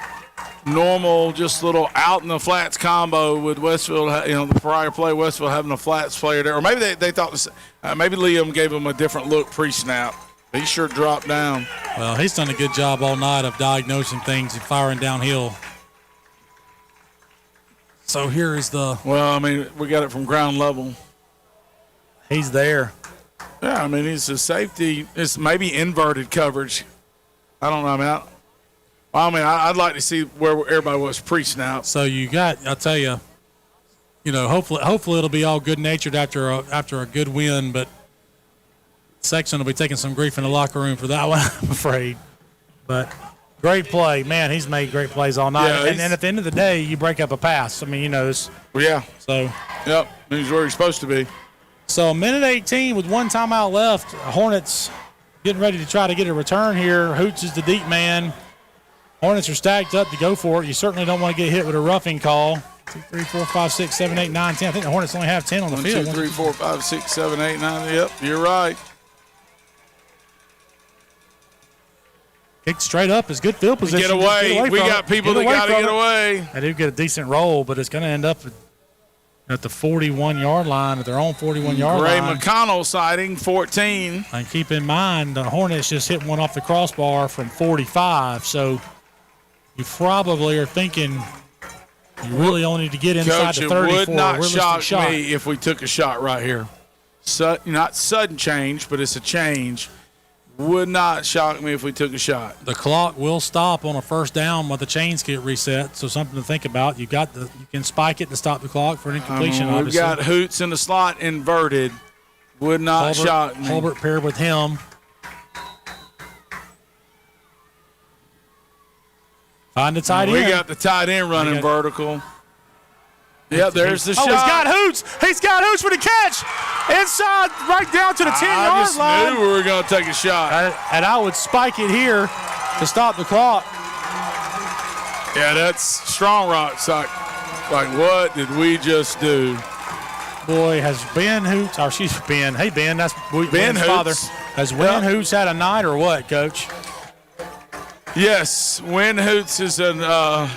normal, just little out in the flats combo with Westfield. The prior play, Westfield having a flats player there, or maybe they thought this. Maybe Liam gave him a different look pre-snap. He sure dropped down. Well, he's done a good job all night of diagnosing things and firing downhill. So here is the. Well, I mean, we got it from ground level. He's there. Yeah, I mean, he's a safety. It's maybe inverted coverage. I don't know. I'd like to see where everybody was pre-snap. So you got, I'll tell you, hopefully it'll be all good-natured after a good win, but Sexton will be taking some grief in the locker room for that one, I'm afraid. But great play. Man, he's made great plays all night. Yeah, and then at the end of the day, you break up a pass. I mean, this. Well, yeah. So. Yep, he's where he's supposed to be. So, minute 18 with one timeout left. Hornets getting ready to try to get a return here. Hoots is the deep man. Hornets are stacked up to go for it. You certainly don't want to get hit with a roughing call. 2, 3, 4, 5, 6, 7, 8, 9, 10. I think the Hornets only have 10 on the 1, field. 2, 3, 4, 5, 6, 7, 8, 9. Yep, you're right. Kicked straight up is good field position. Get away. We got people that got to get away. They do get a decent roll, but it's going to end up at the 41-yard line, at their own 41-yard line. Ray McConnell sighting, 14. And keep in mind, the Hornets just hit one off the crossbar from 45, so you probably are thinking you really only need to get inside the 30 Coach, it would for a not realistic shock me if we took a shot right here. Not sudden change, but it's a change. Would not shock me if we took a shot. The clock will stop on a first down when the chains get reset, so something to think about. You can spike it to stop the clock for an incompletion. We've obviously. got Hoots in the slot inverted. Would not shock me. Hulbert paired with him. Find the tight end. We got the tight end running vertical. Yep, there's the shot. Oh, he's got Hoots. He's got Hoots for the catch. Inside, right down to the 10-yard line. I just knew we were going to take a shot. And I would spike it here to stop the clock. Yeah, that's Strong Rock's like what did we just do? Boy, has Ben Hoots, or excuse me, Ben. Hey, Ben, that's Ben's Hoots. father. Has Win Hoots had a night or what, Coach? Yes, Win Hoots is a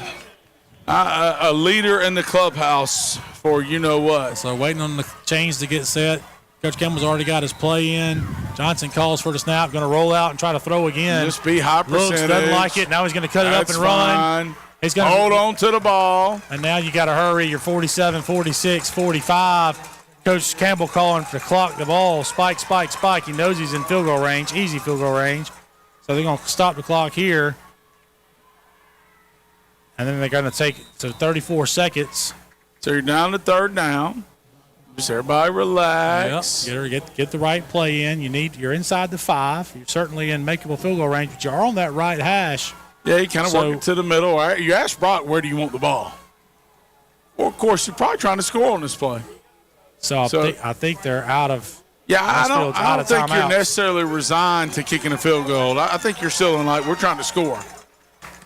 leader in the clubhouse for you-know-what. So waiting on the chains to get set. Coach Campbell's already got his play in. Johnson calls for the snap, going to roll out and try to throw again. Just be high percentage. Looks, doesn't like it. Now he's going to cut it up and run. Fine. He's going hold on to the ball. And now you got to hurry. You're 47, 46, 45. Coach Campbell calling to clock the ball. Spike, spike, spike. He knows he's in field goal range, easy field goal range. So they're going to stop the clock here. And then they're going to take it to 34 seconds. So you're down to third down. Just everybody relax. Yep. Get the right play in. You're inside the 5. You're certainly in makeable field goal range, but you are on that right hash. Yeah, you kind of work it to the middle. All right, you asked Brock, where do you want the ball? Well, of course, you're probably trying to score on this play. So I think they're out of. Yeah, I don't think you're timeouts. necessarily resigned to kicking a field goal. I think you're still in we're trying to score.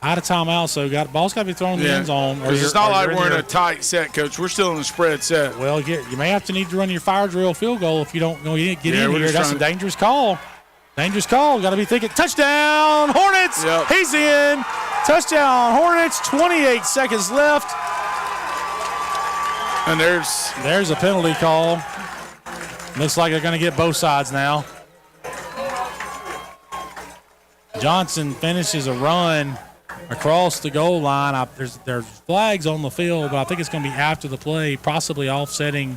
Out of timeout, so ball's got to be thrown in the end zone. It's not like we're in a tight set, Coach. We're still in a spread set. Well, you may have to need to run your fire drill field goal if you don't get in here. That's a dangerous call. Dangerous call. Got to be thinking touchdown Hornets. Yep. He's in. Touchdown Hornets. 28 seconds left. And there's a penalty call. Looks like they're going to get both sides now. Johnson finishes a run across the goal line. There's flags on the field, but I think it's going to be after the play, possibly offsetting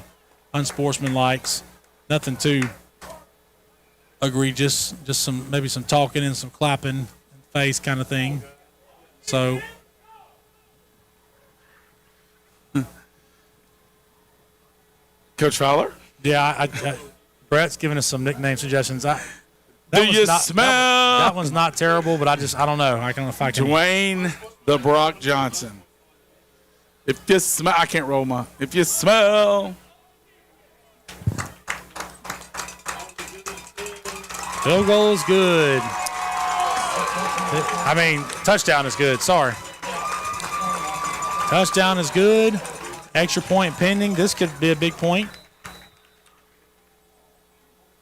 unsportsmanlikes. Nothing too egregious, just maybe some talking and some clapping in the face kind of thing. So Coach Fowler? Yeah, Brett's giving us some nickname suggestions. Do you smell? That one's not terrible, but I don't know. I don't know if I can. Dwayne the Brock Johnson. If you smell, I can't roll my. If you smell. Field goal is good. Touchdown is good. Sorry. Touchdown is good. Extra point pending. This could be a big point.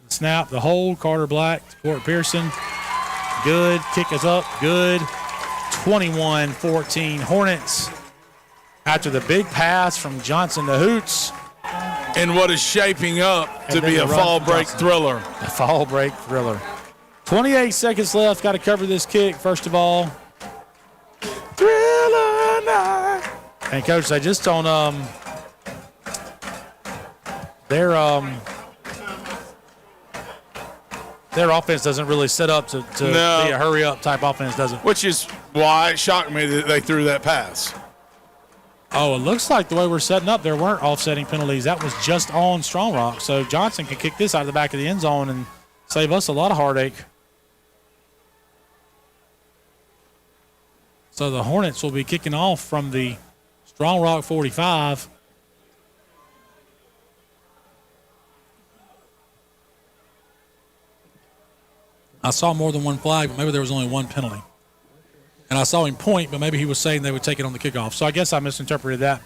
Snap, the hold. Carter Black to Court Pearson. Good. Kick is up. Good. 21-14 Hornets. After the big pass from Johnson to Hoots. And what is shaping up to be a fall break thriller. A fall break thriller. 28 seconds left. Got to cover this kick, first of all. Thriller night. And, Coach, they just don't their offense doesn't really set up to be a hurry-up type offense, does it? Which is why it shocked me that they threw that pass. Oh, it looks like the way we're setting up, there weren't offsetting penalties. That was just on Strong Rock. So Johnson can kick this out of the back of the end zone and save us a lot of heartache. So the Hornets will be kicking off from the Strong Rock 45. I saw more than one flag, but maybe there was only one penalty. And I saw him point, but maybe he was saying they would take it on the kickoff. So I guess I misinterpreted that.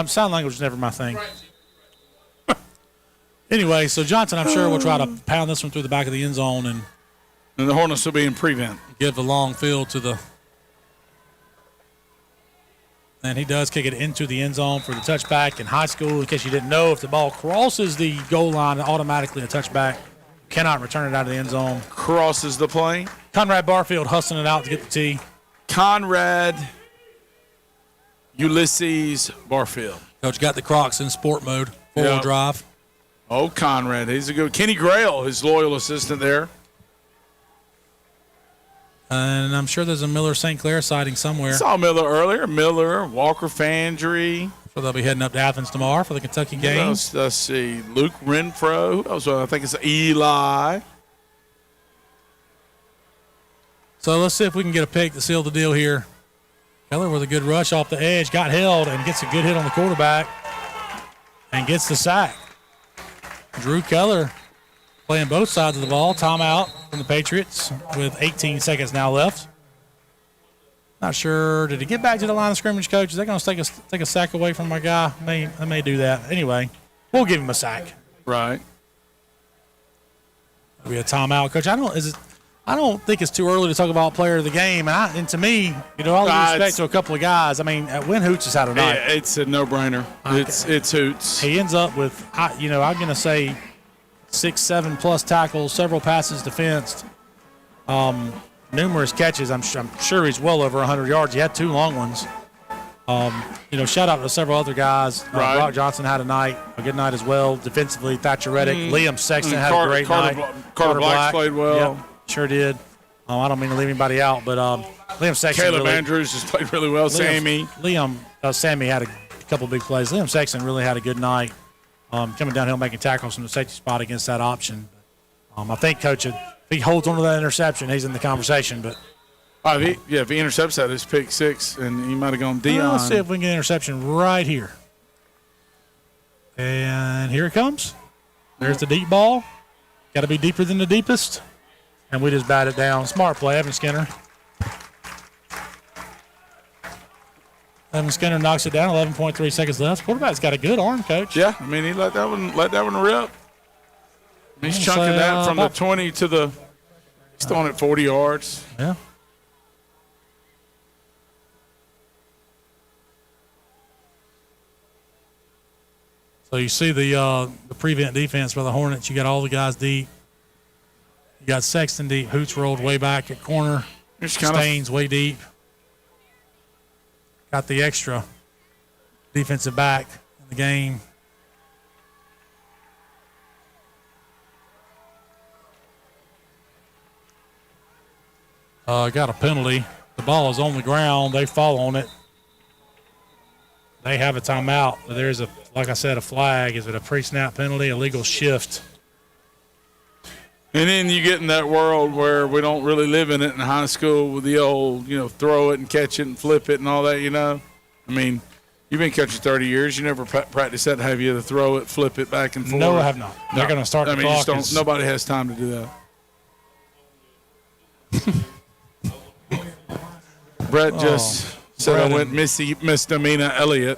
Sign language is never my thing. Anyway, so Johnson, I'm sure, will try to pound this one through the back of the end zone. And the Hornets will be in prevent. Give the long field to the... And he does kick it into the end zone for the touchback. In high school, in case you didn't know, if the ball crosses the goal line, automatically a touchback. Cannot return it out of the end zone. Crosses the plane. Conrad Barfield hustling it out to get the tee. Conrad Ulysses Barfield. Coach got the Crocs in sport mode, four-wheel drive. Oh, Conrad. He's a good. Kenny Grail, his loyal assistant there. And I'm sure there's a Miller St. Clair sighting somewhere. Saw Miller earlier. Miller, Walker Fandry. So they'll be heading up to Athens tomorrow for the Kentucky game. Let's see. Luke Renfro. I think it's Eli. So let's see if we can get a pick to seal the deal here. Keller with a good rush off the edge. Got held and gets a good hit on the quarterback. And gets the sack. Drew Keller playing both sides of the ball. Timeout from the Patriots with 18 seconds now left. Not sure. Did he get back to the line of scrimmage, Coach? Is that going to take a sack away from my guy? I may do that. Anyway, we'll give him a sack. Right. It'll be a timeout, Coach. I don't think it's too early to talk about player of the game. And to me, all due respect to a couple of guys, Win Hoots has had a night. It's a no-brainer. It's Hoots. He ends up with, I'm going to say 6-7 plus tackles, several passes defensed, numerous catches. I'm sure he's well over 100 yards. He had 2 long ones. Shout out to several other guys. Right. Brock Johnson had a good night as well. Defensively, Thatcher Reddick, Liam Sexton had a great night. Carter Black played well. Yep, sure did. I don't mean to leave anybody out, but Liam Sexton. Caleb Andrews just played really well. Sammy had a couple big plays. Liam Sexton really had a good night. Coming downhill, making tackles from the safety spot against that option. I think, Coach, if he holds on to that interception, he's in the conversation. But if he intercepts that, it's pick 6, and he might have gone Dion. Let's see if we can get an interception right here. And here it comes. There's the deep ball. Got to be deeper than the deepest. And we just bat it down. Smart play, Evan Skinner. Evan Skinner knocks it down. 11.3 seconds left. Quarterback's got a good arm, Coach. Yeah, he let that one rip. He's chunking that from the 20 to the. He's throwing it 40 yards. Yeah. So you see the prevent defense by the Hornets. You got all the guys deep. You got Sexton deep. Hoots rolled way back at corner. Staines way deep. Got the extra defensive back in the game. Got a penalty. The ball is on the ground. They fall on it. They have a timeout. But there's like I said, a flag. Is it a pre-snap penalty, a legal shift? And then you get in that world where we don't really live in it in high school with the old, throw it and catch it and flip it and all that, You You've been coaching 30 years. You never practiced that, have you? To throw it, flip it back and forth? No, I have not. They're going to start the clock. Nobody has time to do that. Brett just said I went misdemeanor Elliott.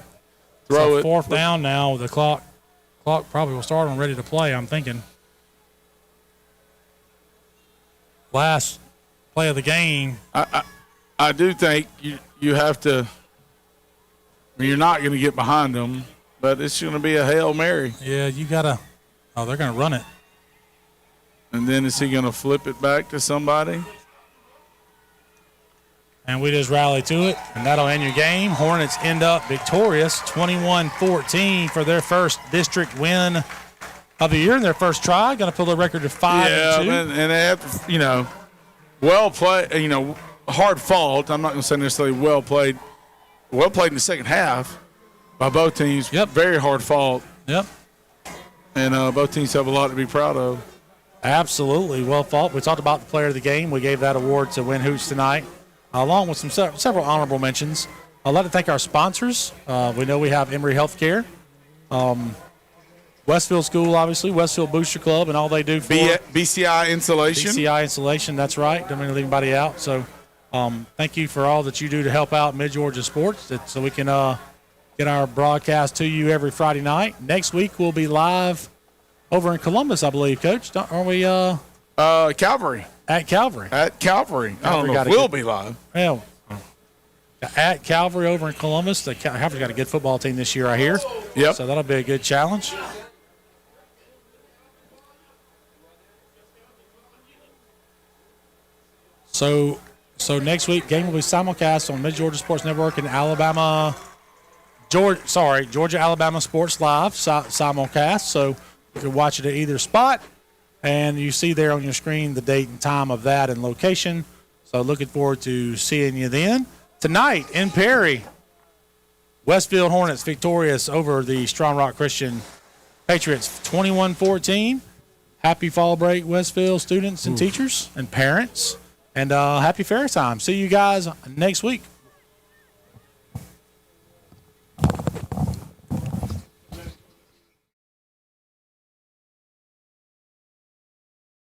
Throw it. Fourth down now. The clock probably will start on ready to play, I'm thinking. Last play of the game. I do think you have to. You're not going to get behind them, but it's going to be a Hail Mary. Yeah, you got to. Oh, they're going to run it. And then is he going to flip it back to somebody? And we just rally to it, and that'll end your game. Hornets end up victorious, 21-14 for their first district win of the year in their first try. Going to pull the record to 5-2. Yeah, and they have, well played, hard fought. I'm not going to say necessarily well played. Well played in the second half by both teams. Yep. Very hard fought. Yep. And both teams have a lot to be proud of. Absolutely. Well fought. We talked about the player of the game. We gave that award to Win Hoots tonight, along with several honorable mentions. I'd like to thank our sponsors. We know we have Emory Healthcare, Westfield School, obviously, Westfield Booster Club, and all they do for BCI Insulation. BCI Insulation, that's right. Don't mean to leave anybody out. So thank you for all that you do to help out Mid-Georgia sports so we can get our broadcast to you every Friday night. Next week we'll be live over in Columbus, I believe, Coach. Aren't we? Calvary. At Calvary. At Calvary. I don't know if we'll be live. Well, at Calvary over in Columbus. Calvary's got a good football team this year, I hear. Yep. So that'll be a good challenge. So next week, game will be simulcast on Mid-Georgia Sports Network and Georgia-Alabama Sports Live simulcast. So you can watch it at either spot. And you see there on your screen the date and time of that and location. So looking forward to seeing you then. Tonight in Perry, Westfield Hornets victorious over the Strong Rock Christian Patriots 21-14. Happy fall break, Westfield students and teachers and parents. And happy fair time. See you guys next week.